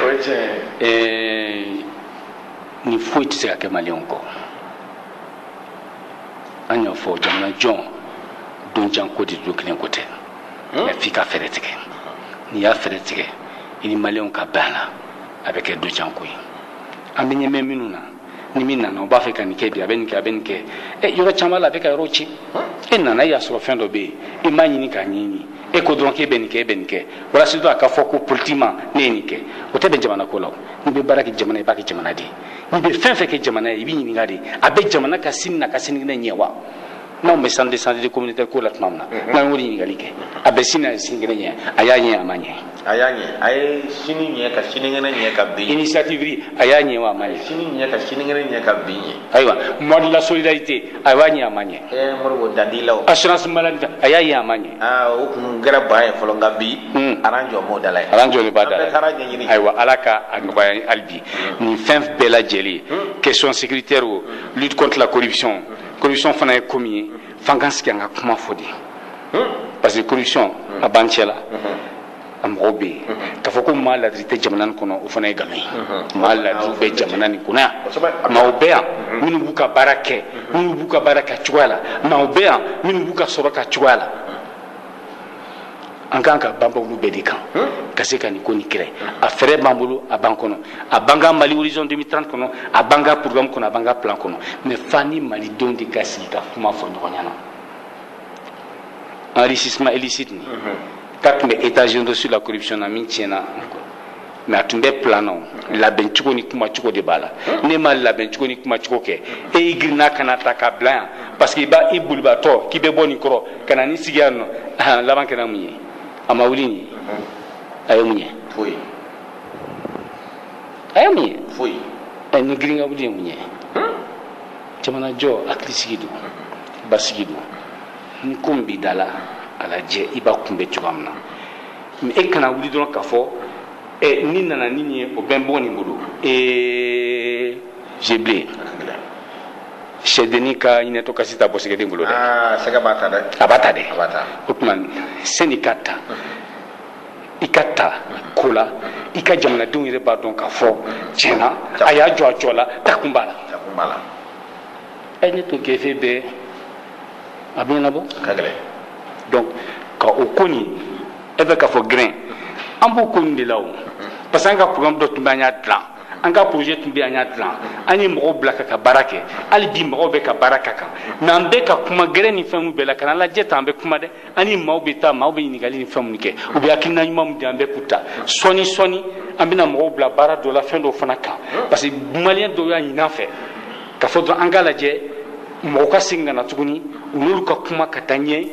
o ye tiɲɛ ni foyi tɛ se ka kɛ maliyɛnw kɔ an y'a fɔ jamana jɔn don jan ko de don kelen ko tɛ mais f'i ka fɛɛrɛ tigɛ n'i y'a fɛɛrɛ tigɛ i ni maliyɛnw ka bɛn la a bɛ kɛ don jan ko ye an bɛ ɲɛmɛ minnu na ni min nana o b'a fɛ ka nin kɛ bi a bɛ nin kɛ a bɛ nin kɛ yɔrɔ caman la a bɛ ka yɔrɔ ci e nana e y'a sɔrɔ fɛn dɔ bɛ yen i m'a ɲini k'a ɲɛɲini e ko dɔrɔn k'e bɛ nin kɛ e bɛ nin kɛ walasa a ka fɔ ko politiquement ne ye nin kɛ o tɛ bɛn jamana ko la n'i bɛ baara kɛ jamana i b'a kɛ jamana de ye n'i bɛ fɛn fɛn kɛ jamana ye i bɛ ɲininka de a bɛ jamana ka sini na ka sinikɛnɛ ɲɛ wa n'anw bɛ centre communautaire ko la tuma min na n'an y'o de ɲininkali kɛ a bɛ sini na sinikɛnɛ ɲɛ a y'a ɲɛ a ma ɲɛ a y'a ɲɛ a ye sini ɲɛ ka sinikɛnɛ ɲɛ ka bin initiative a y'a ɲɛ wa a ma ɲɛ sini ɲɛ ka sinikɛnɛ ɲɛ ka bin ɲɛ ayiwa mois de la solidarité a b'a ɲɛ a ma ɲɛ moribo dandi la o assurance maladie a y'a ɲɛ a ma ɲɛ o kun kɛra ban ye fɔlɔ nka bi aran jɔ m'o da la ye aran jɔ de b'a da la ayiwa ala ka a nɔgɔya hali bi nin fɛn bɛɛ lajɛlen question sécuritaire o lutte contre la corruption fana ye ko min ye f'an ka sigi an ka kuma fɔ de parce que corruption a b'an cɛ la a mɔgɔw bɛ yen k'a fɔ ko maa ladiri tɛ jamana nin kɔnɔ o fana ye nkalon ye maa ladiri bɛ jamana nin kɔnɔ yan maaw bɛ yan minnu b'u ka baara kɛ minnu b'u ka baara kɛ cogoya la maaw bɛ yan minnu b'u ka sɔrɔ ka cogoya la an kan ka banba olu bɛɛ de kan ka se ka nin ko nin kɛlɛ a fɛɛrɛ b'an bolo a b'an kɔnɔ a b'an ka Mali horizon 2030 kɔnɔ a b'an ka programme kɔnɔ a b'an ka plan kɔnɔ mais fa ni malidenw de ka sigi ka kuma fɔ ɲɔgɔn ɲɛna enrichissement illicite ni k'a tun bɛ état généraux sur la corruption na min tiɲɛna mais a tun bɛ plan na labɛn cogo ni kuma cogo de b'a la ne ma labɛn cogo ni kuma cogo kɛ e y'i girinna ka na ta k'a bila yan parce que i bolibatɔ k'i bɛ bɔ nin kɔrɔ ka na nin sigi yan nɔ laban kɛra mun ye a ma wuli nin a ye mun ye foyi a ye mun ye foyi ni girin ka wuli ye mun ye jamanajɔ hakili sigi don basigi don ni ko min b'i da la a lajɛ i b'a kunbɛ cogoya min na mais e kana wuli dɔrɔn k'a fɔ ni nana ni nin ye o bɛ n bɔ nin bolo j'ai oublié sɛdenni ka ɲinɛtɔ kasi ta bɔsɛgɛden bolo dɛ sɛgɛ b'a ta dɛ a b'a ta dɛ o tuma sani ka ta i ka ta ko la i ka jamanadenw yɛrɛ b'a dɔn k'a fɔ tiɲɛna a y'a jɔ a jɔ la takun b'a la ne to kɛ fɛn bɛɛ a bɛ ɲɛnabɔ donc ka o ko nin e bɛ k'a fɔ grain an b'o ko nin de la o parce que an ka programme dɔ tun bɛ an y'a dilan an ka projet tun bɛ an y'a dilan an ye mɔgɔw bila ka baara kɛ hali bi mɔgɔw bɛ ka baara ka kan mais an bɛ ka kuma gɛrɛ ni fɛn minnu bɛɛ la kana lajɛ ta an bɛ kuma dɛ an ni maaw bɛ taa maaw bɛ ɲininkali ni fɛn minnu kɛ u bɛ hakilina ɲuman min di an bɛ k'u ta sɔɔni an bɛna mɔgɔw bila baara dɔ la fɛn dɔw fana kan parce que maliyɛn dɔw y'a ɲini an fɛ k'a fɔ dɔrɔn an k'a lajɛ mɔgɔw ka segin ka na tuguni u n'olu ka kuma ka taa ɲɛ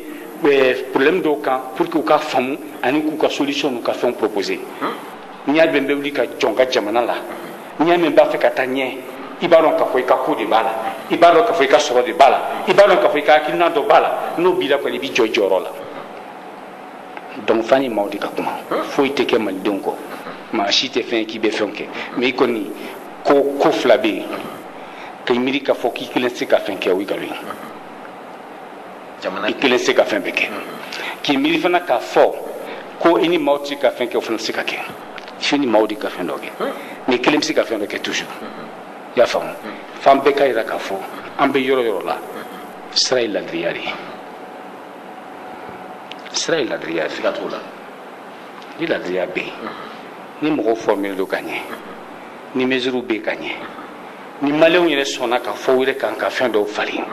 problème dɔw kan pour que u ka faamu ani k'u ka solution n'u ka fɛnw proposer n'i y'a bɛn bɛ wuli ka jɔn ka jamana la n'i y'a mɛn b'a fɛ ka taa ɲɛ i b'a dɔn k'a fɔ i ka ko de b'a la i b'a dɔn k'a fɔ i ka sɔrɔ de b'a la i b'a dɔn k'a fɔ i ka hakilina dɔ b'a la n'o b'i la kɔni i b'i jɔ i jɔyɔrɔ la donc fa ni maaw de ka kuma foyi tɛ kɛ malidenw kɔ maa si tɛ fɛn ye k'i bɛ fɛnw kɛ mais i kɔni ko fila bɛ yen k'i miiri k'a fɔ k'i kelen tɛ se ka fɛn kɛ o ye nkalon ye i kelen tɛ se ka fɛn bɛɛ kɛ k'i miiri fana k'a fɔ ko i ni maaw tɛ se ka fɛn kɛ o fana tɛ se ka kɛ f'i ni maaw de ka fɛn dɔ kɛ mais i kelen bɛ se ka fɛn dɔ kɛ toujours i y'a faamu f'an bɛɛ ka yira k'a fɔ an bɛ yɔrɔ yɔrɔ la sira ye ladiriya de ye sira ye ladiriya ye siga t'o la ni ladiriya bɛ yen ni mɔgɔw formé don ka ɲɛ ni mesures bɛ yen ka ɲɛ ni maliyɛnw yɛrɛ sɔnna ka fɔ u yɛrɛ kan ka fɛn dɔw falen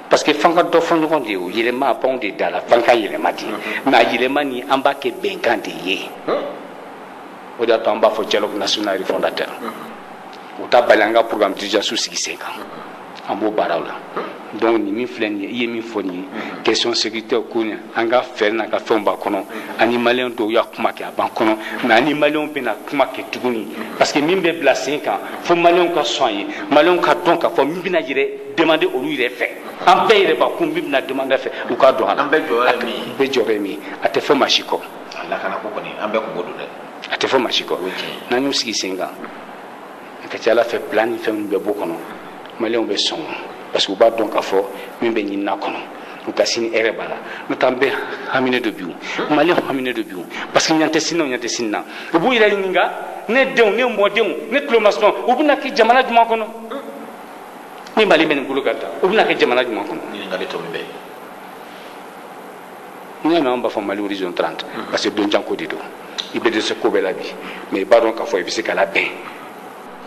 parce que f'an ka dɔ fɔ ɲɔgɔn de ye o yɛlɛma a b'anw de da la f'an ka yɛlɛma de mais a yɛlɛma nin an b'a kɛ bɛnkan de ye o de y'a to an b'a fɔ dialogue national refondateur o t'a bali an ka programme d'urgence sigi sen kan an b'o baaraw la donc nin min filɛ nin ye i ye min fɔ nin ye question sécuritaire ko nin an ka fɛɛrɛ n'an ka fɛnw b'a kɔnɔ ani maliyɛn dɔw y'a kuma kɛ a b'an kɔnɔ mais ani maliyɛnw bɛna kuma kɛ tuguni parce que min bɛ bila sen kan fo maliyɛnw ka sɔn a ye maliyɛnw ka dɔn k'a fɔ min bɛna yɛrɛ demander olu yɛrɛ fɛ an bɛɛ yɛrɛ b'a kun min bɛna demander fɛ u k'a dɔn a la bɛɛ jɔyɔrɔ ye min ye a tɛ fɔ maa si kɔ a lakana ko kɔni an bɛɛ kun b'o dɔn dɛ a tɛ fɔ maa si kɔ n'an y'u sigi sen kan a ka ca ala fɛ plan ni fɛn minnu bɛ bɔ kɔnɔ maliyɛnw bɛ sɔn parce que u b'a dɔn k'a fɔ min bɛ ɲinina kɔnɔ u ka sini hɛrɛ b'a la n'o tɛ an bɛɛ haminen dɔ bi o maliyɛnw haminen dɔ bi o parce que ɲan tɛ sini na ɲan tɛ sini na u b'u yɛrɛ ɲininka ne denw ne mɔdenw ne tulomasɔn u bɛna kɛ jamana jumɛn kɔnɔ ni mali bɛ nin bolo ka taa u bɛna kɛ jamana jumɛn kɔnɔ ɲininkali tɔ min bɛ n'i y'a mɛn an b'a fɔ mali horizon 30 parce que donjanko de don i bɛ dɛsɛ ko bɛɛ la bi mais i b'a dɔn k'a fɔ i bɛ se ka labɛn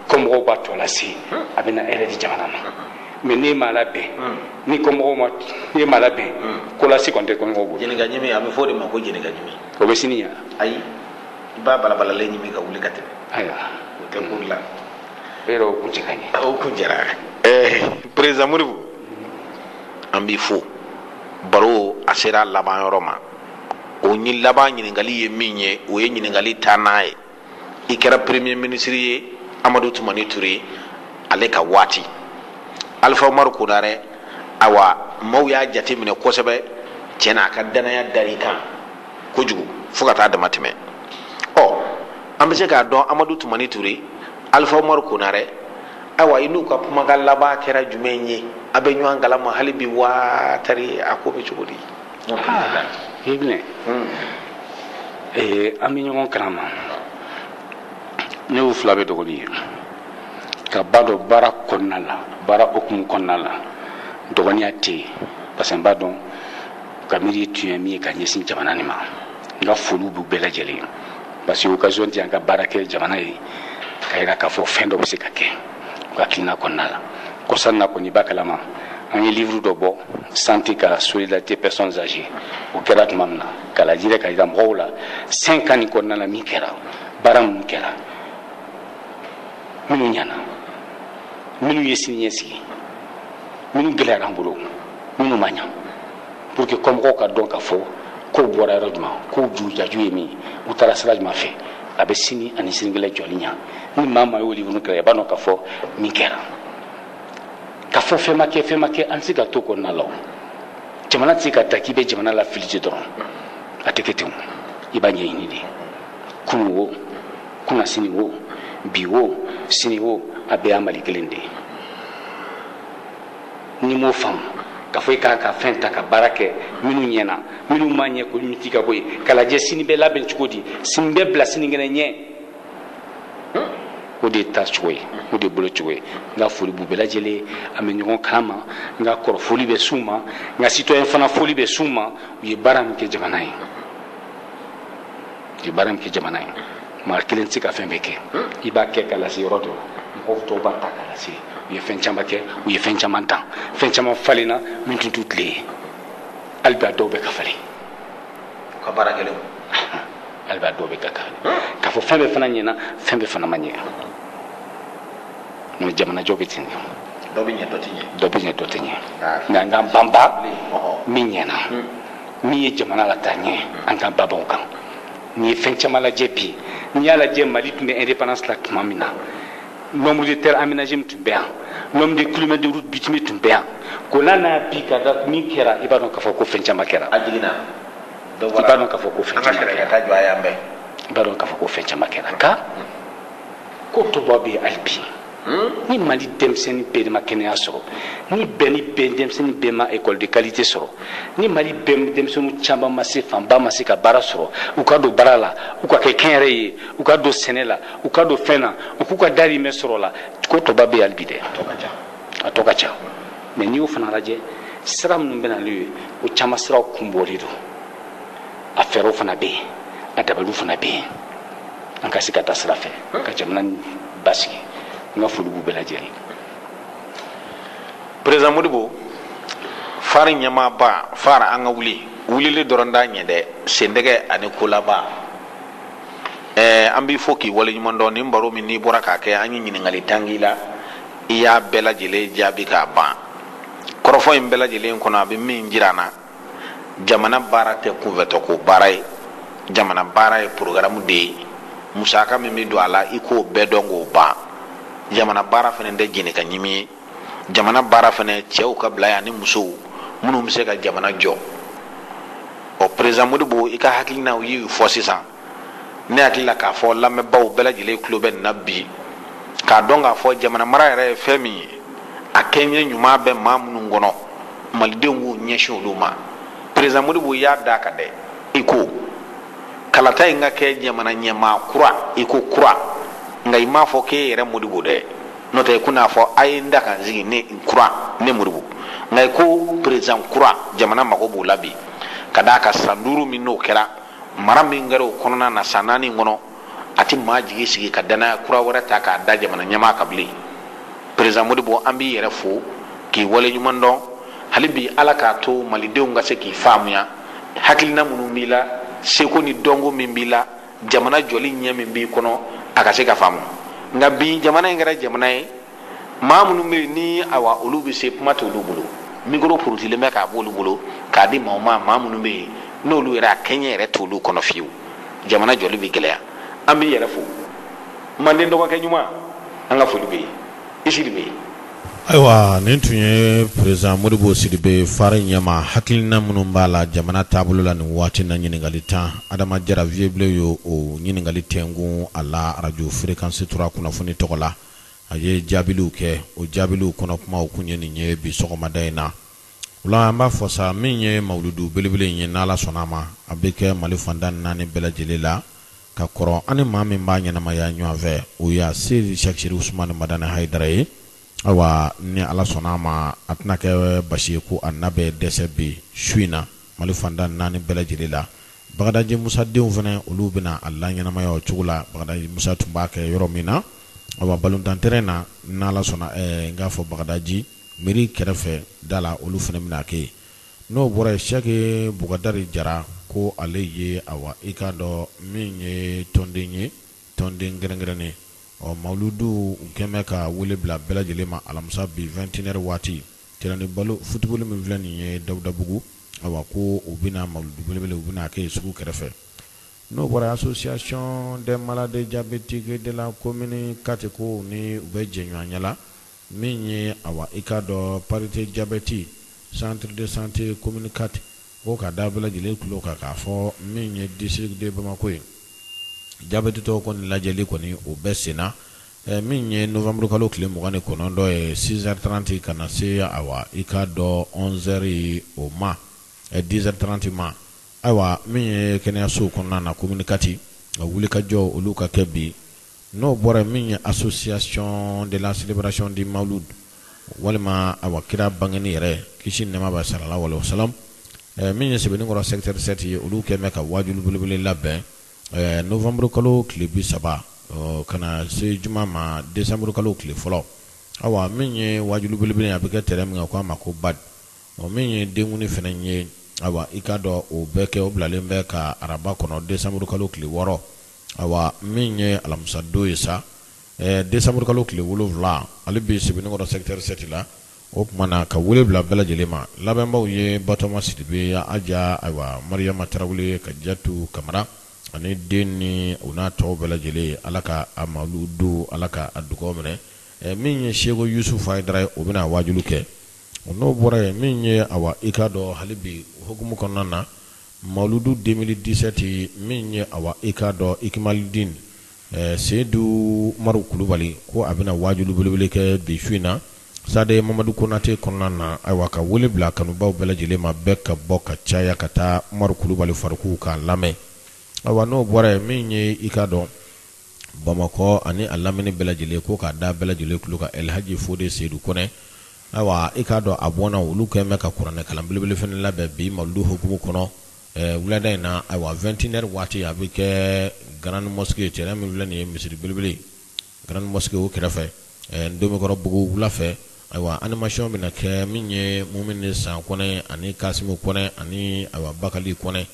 ko mɔgɔw b'a tɔ lase a bɛna hɛrɛ di jamana ma mais n'e m'a labɛn ni ko mɔgɔw ma n'e m'a labɛn ko lase kɔni tɛ kɔmɔgɔw bolo. jɛnɛka ɲimi a bɛ fɔ o de ma ko jɛnɛka ɲimi. o bɛ sini yan. ayi i b'a balabalalen ɲimi ka wuli ka tɛmɛ. ayiwa o tɛ ko dilan. e yɛrɛ o kun cɛ ka ɲɛ. o kun jɛra. président Modibo an b'i fo baro a sera a laban yɔrɔ ma o ni laban ɲininkali ye min ye o ye ɲininkali taa n'a ye i kɛra premier ministre ye Amadu Tumani Ture ale ka waati Alpha Umaru Konare awa maaw y'a jate minɛ kosɛbɛ tiɲɛ na a ka danaya dar'i kan kojugu fo ka taa dama tɛmɛ an bɛ se k'a dɔn Amadu Tumani Ture Alpha Umaru Konare awa i n'u ka kumakan laban kɛra jumɛn ye a bɛ ɲɔgɔn kalama hali bi waa tari a ko bɛ cogo di. Ibn an bɛ ɲɔgɔn kalama ne y'u fila bɛ dɔgɔnin ye ka ba dɔn baara kɔnɔna la baara hukumu kɔnɔna la dɔgɔninya tɛ yen parce que n b'a dɔn ka miiri tun ye min ye ka ɲɛsin jamana nin ma nga folu bu bɛɛ lajɛlen parce que occasion di an ka baara kɛ jamana ye ka yira k'a fɔ fɛn dɔ bɛ se ka kɛ u ka hakilina kɔnɔna la kɔsa na kɔni b'a kalama an ye livre dɔ bɔ santé ka solidarité personnes âgées o kɛra tuma min na k'a lajɛ ka yira mɔgɔw la 5 ans nin kɔnɔna la min kɛra baara minnu kɛra minnu ɲana minnu ye sini ɲɛsigi minnu gɛlɛyara an bolo minnu ma ɲa pour que kɔmɔgɔw ka dɔn k'a fɔ kow bɔra yɔrɔ jumɛn kow jujaju ye min u taara sira jumɛn fɛ a bɛ sini ani sinikɛnɛ jɔli ɲa ni maa maa y'o livre kɛra i b'a dɔn k'a fɔ min kɛra k'a fɔ fɛn ma kɛ an tɛ se ka to kɔnɔna la o jamana tɛ se ka ta k'i bɛ jamana la fili ten dɔrɔn a tɛ kɛ ten i b'a ɲɛɲini de kunu o kunna sini o bi o sini o a bɛɛ y'a mali kelen de ni m'o faamu k'a fɔ i k'a ka fɛn ta ka baara kɛ minnu ɲɛna minnu m'a ɲɛ ko ɲuti ka bɔ yen k'a lajɛ sini bɛ labɛn cogo di sini bɛ bila sinikɛnɛ ɲɛ o de ye taa cogo ye o de ye bolo cogo ye n ka foli b'u bɛɛ lajɛlen an bɛ ɲɔgɔn kalama n ka kɔrɔ foli bɛ s'u ma n ka citoyen fana foli bɛ s'u ma u ye baara min kɛ jamana ye u ye baara min kɛ jamana ye maa kelen tɛ se ka fɛn bɛɛ kɛ i b'a kɛ ka lase yɔrɔ dɔ la mɔgɔw tɔw b'a ta ka lase u ye fɛn caman kɛ u ye fɛn caman dan fɛn caman falenna min tun t'u tile ye hali bi a dɔw bɛ ka falen ka baara kɛlen hali bi a dɔw bɛ ka falen k'a fɔ fɛn bɛɛ fana ɲɛna fɛn bɛɛ fana ma ɲɛ n'o jamana jɔ bɛ ten dɔ bɛ ɲɛ dɔ tɛ ɲɛ dɔ bɛ ɲɛ dɔ tɛ ɲɛ nka an k'an banba min ɲɛna min ye jamana la taa ɲɛ an k'an banba o kan n'i ye fɛn caman lajɛ bi n'i y'a lajɛ mali tun bɛ indépendance la tuma min na nombre de terres aménagées tun bɛ yan nombre de kilomètres de route bitumée tun bɛ yan ko n'a bi ka da min kɛra i b'a dɔn k'a fɔ ko fɛn caman kɛra a jiginna i b'a dɔn k'a fɔ ko fɛn caman kɛra i b'a dɔn k'a fɔ ko fɛn caman kɛra nka ko tɔba bɛ yen hali bi ni mali denmisɛnnin bɛɛ de ma kɛnɛya sɔrɔ ni denmisɛnnin bɛɛ ma école de qualité sɔrɔ ni mali denmisɛnninw caman ma se fanba ma se ka baara sɔrɔ u ka don baara la u ka kɛ kɛnyɛrɛ ye u ka don sɛnɛ la u ka don fɛn na u k'u ka dahirimɛ sɔrɔ la ko tɔba bɛ yen hali bi dɛ a tɔ ka ca mɛ n'i y'o fana lajɛ sira minnu bɛ nalen ye o caman siraw kunbɔlen don a fɛɛrɛw fana bɛ yen a dabaliw fana bɛ yen an ka se ka taa sira fɛ ka jamana basigi n ka foli b'u bɛɛ lajɛlen président Modibo fara ɲɛmaaba fara an ka wulili dɔrɔn t'a ɲɛ dɛ sendɛgɛ ani kolaba an b'i fɔ k'i waleɲuman dɔn nin baro min n'i bɔra k'a kɛ an ye ɲininkali tangi la i y'a bɛɛ lajɛlen jaabi k'a ban kɔrɔfɔ in bɛɛ lajɛlen kɔnɔ a bɛ min jira an na jamana baara tɛ kunfɛtɔ ko baara ye jamana baara ye programme de ye musaka min bɛ don a la i k'o bɛɛ dɔn k'o ban jamana baara fana tɛ jeni ka ɲimi ye jamana baara fana cɛw ka bila yan ni musow minnu bɛ se ka jamana jɔ ɔ président Modibo i ka hakilinaw y'i fɔ sisan ne hakili la k'a fɔ lamɛnbaaw bɛɛ lajɛlen tulo bɛ nin na bi k'a dɔn k'a fɔ jamana mara yɛrɛ ye fɛn min ye a kɛɲɛ ɲuman bɛ maa minnu kɔnɔ malidenw k'u ɲɛsin olu ma président Modibo y'a da ka dɛ i ko kalata in ka kɛ jamana ɲɛmaa kura i ko kura nka i m'a fɔ k'e yɛrɛ Modibo dɛ n'o tɛ i ko n'a fɔ a ye n da ka n sigi ne kura ne Modibo nka i ko président kura jamana mago b'o la bi ka d'a kan san 5 min n'o kɛra mara min kɛra o kɔnɔna na san 4 kɔnɔ a tɛ maa jigi sigi ka danaya kura wɛrɛ ta k'a da jamana ɲɛmaa kan bilen président Modibo an b'i yɛrɛ fo k'i waleɲuman dɔn hali bi ala k'a to malidenw ka se k'i faamuya hakilina minnu b'i la seko ni dɔnko min b'i la jamana jɔli ɲɛ min b'i kɔnɔ a ka se ka faamu nka bi jamana in kɛra jamana ye maa minnu bɛ yen ni awa olu bɛ se kuma t'olu bolo micro porotilen bɛ k'a b'olu bolo k'a di maa minnu bɛ yen n'olu yɛrɛ a kɛɲɛ yɛrɛ t'olu kɔnɔ fiyewu jamana jɔli bɛ gɛlɛya an b'i yɛrɛ fo manden dɔgɔkɛ ɲuman an ka foli bɛ yen i siri bɛ yen. ayiwa nin tun ye président Modibo Sidibe fara ɲɛma hakilina minnu b'a la jamana taabolo la nin waati na ɲininkali tan Adama Jara Vieux ye o ɲininkali tɛngun a la radio fréquence 3 kunnafoni tɔgɔ la a ye jaabiliw kɛ o jaabiliw kɔnɔ kumaw kun ye nin ye bi sɔgɔmada in na o la an b'a fɔ sa min ye mawuludu belebele in ye n'Ala sɔnna ma a bɛ kɛ Mali fanda 4 bɛɛ lajɛlen la ka kɔrɔ ani maa min b'a ɲɛnamaya ɲɔgɔn fɛ o y'a Seydi Cheikh Ousmane Madani Haidara ye awa ni Ala sɔnna ma a tɛna kɛ basi ye ko a na bɛ dɛsɛ bi su in na Mali fanda 4 bɛɛ lajɛlen la Bagadaji Musa denw fana olu bɛna a laɲɛnamaya o cogo la. Bagadaji Musa tun b'a kɛ yɔrɔ min na awa balontan terrain na n'Ala sɔnna n k'a fɔ Bagadaji mairie kɛrɛfɛ da la olu fana bɛna kɛ n'o bɔra yen Sɛki Bukadari Jara ko ale ye awa i k'a dɔn min ye tɔnden ye tɔnden gɛrɛngɛrɛnnen Mawuludu kɛn bɛ ka wele bila bɛɛ lajɛlen ma alamisa bi 21h waati terrain balo football min filɛ nin ye Dawudabugu awa ko u bɛna Mawuludu belebele u bɛna kɛ sugu kɛrɛfɛ n'o bɔra association des malades diabétiques de la commune Kati ko ni u bɛ jɛɲɔgɔnya la min ye awa i k'a dɔn parité diabète centre de santé commune Kati ko ka da bɛɛ lajɛlen tulo kan k'a fɔ min ye district de Bamako ye diabète tɔw kɔni lajɛli kɔni o bɛɛ senna min ye novembre kalo tile 29 ye 6h30 ka na se awa i k'a dɔn 11h o ma 10h30 ma ayiwa min ye kɛnɛyaso kɔnɔna na commune Kati a wuli ka jɔ olu ka kɛ bi n'o bɔra min ye association de la célébration du Mawlud walima awa kira bangeni yɛrɛ kisi nɛma b'a sallallahu alaihi wasallam min ye Sɛbɛnnikɔrɔ secteur 7 ye olu kɛn bɛ ka wajulu belebele labɛn novembre kalo tile 30 kana se juma ma décembre kalo tile fɔlɔ awa min ye wajulu belebele a bɛ kɛ terrain min kan ko a ma ko bad min ye denkuni fana ye awa i ka dɔn o bɛɛ kɛ o bilalen bɛ ka araba kɔnɔ décembre kalo tile 6 awa min ye alamisa don ye sa décembre kalo tile 7 ale bɛ Sɛbɛnnikɔrɔ secteur 7 la o tuma na ka wele bila bɛɛ lajɛlen ma labɛnbaw ye Batoma Sidibe Aja ayiwa Mariama Tarawele ka Jatu Kamara ani den ni u n'a tɔw bɛɛ lajɛlen Ala ka a Mawuludu Ala ka a dugawu minɛ min ye Seko Yusufu Ayidara ye o bɛna wajulu kɛ n'o bɔra yen min ye awa i ka dɔn hali bi hukumu kɔnɔna na Mawuludu 2017 min ye awa i ka dɔn Ikimalidin Seydou Umaru Kulubali ko a bɛna wajulu belebele kɛ bi su in na Sade Mamadu Konate kɔnɔna na ayiwa ka wele bila kanubaw bɛɛ lajɛlen ma bɛɛ ka bɔ ka caya ka taa Umaru Kulubali farikulu k'a lamɛn ayiwa n'o bɔra yen min ye i ka dɔn Bamakɔ ani a lamɛnni bɛɛ lajɛlen ko k'a da bɛɛ lajɛlen tulo kan Elhaji Fode Seydou Kɔnɛ ayiwa i k'a dɔn a bɔnna olu kɛn bɛ ka kuranɛ kalan belebele fana labɛn bi Mawuludu hukumu kɔnɔ wulada in na ayiwa 21h waati a bɛ kɛ Grande Mosquée terrain min filɛ nin ye misiri belebele Grande Mosquée o kɛrɛfɛ Ndomikɔrɔ Bugu wula fɛ ayiwa animation bɛna kɛ min ye Mumini San Kɔnɛ ani Kasimu Kɔnɛ ani ayiwa Bakali Kɔnɛ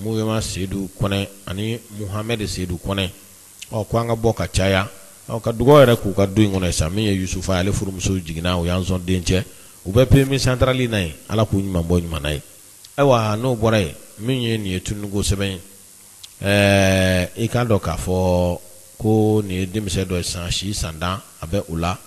Muyema Seydou Kɔnɛ ani Muhammed Seydou Kɔnɛ ko an ka bɔ ka caya ka dugawu yɛrɛ k'u ka du in kɔnɔ sa min ye Yusufa ale furumuso jiginna o y'an sɔn dencɛ u bɛ PMI centrale na ye Ala k'u ɲuman bɔ ɲuman na ye ayiwa n'o bɔra yen min ye nin ye tunuko sɛbɛn i k'a dɔn k'a fɔ ko nin ye denmisɛn dɔ ye san si san tan a bɛ o la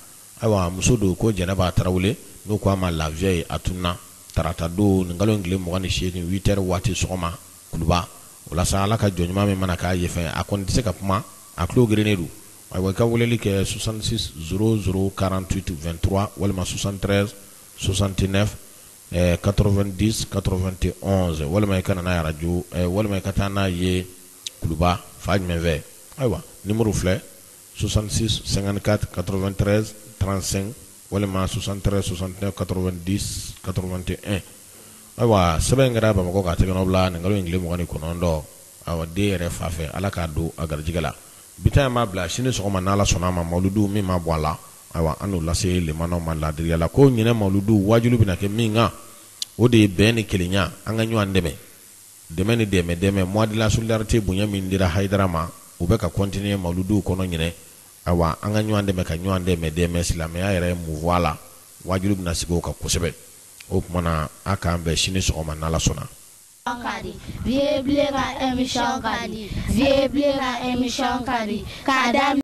ayiwa muso don ko Jɛnɛba Tarawele n'o ko a ma lafiya ye a tununa tarata don nin kalo in tile 28 8h waati sɔgɔma Kuluba walasa Ala ka jɔn ɲuman min mana k'a ye fɛn a kɔni tɛ se ka kuma a tulo gerennen don ayiwa i ka weleli kɛ 66 00 48 23 walima 73 69 90 91 walima i ka na n'a ye arajo walima i ka taa n'a ye Kuluba fa jumɛn fɛ ayiwa numéro filɛ 66 54 93 35 walima 73 69 90 81 ayiwa sɛbɛn in kɛra Bamakɔ k'a tɛgɛ nɔ bila nin kalo in tile 29 ayiwa den yɛrɛ fa fɛ Ala k'a don a garijɛgɛ la bitɔn in b'a bila sini sɔgɔma n'Ala sɔnna a ma Mawuludu min ma bɔ a la ayiwa an n'o lase limanaw ma laadiriya la ko ɲinɛ Mawuludu wajulu bɛna kɛ min kan o de ye bɛn ni kelenya an ka ɲɔgɔn dɛmɛ dɛmɛ ni dɛmɛ mois de la solidarité bonya min dira Hayidara ma u bɛ ka continuer Mawuludu kɔnɔ ɲinɛ ayiwa an ka ɲɔgɔn dɛmɛ ka ɲɔgɔn dɛmɛ silamɛya yɛrɛ mouvoir la wajulu bɛna sigi o kan kosɛbɛ o tuma na a k'an bɛn sini sɔgɔma n'Ala sɔnna. Vieux Blera émission Kadi, Vieux Blera émission Kadi,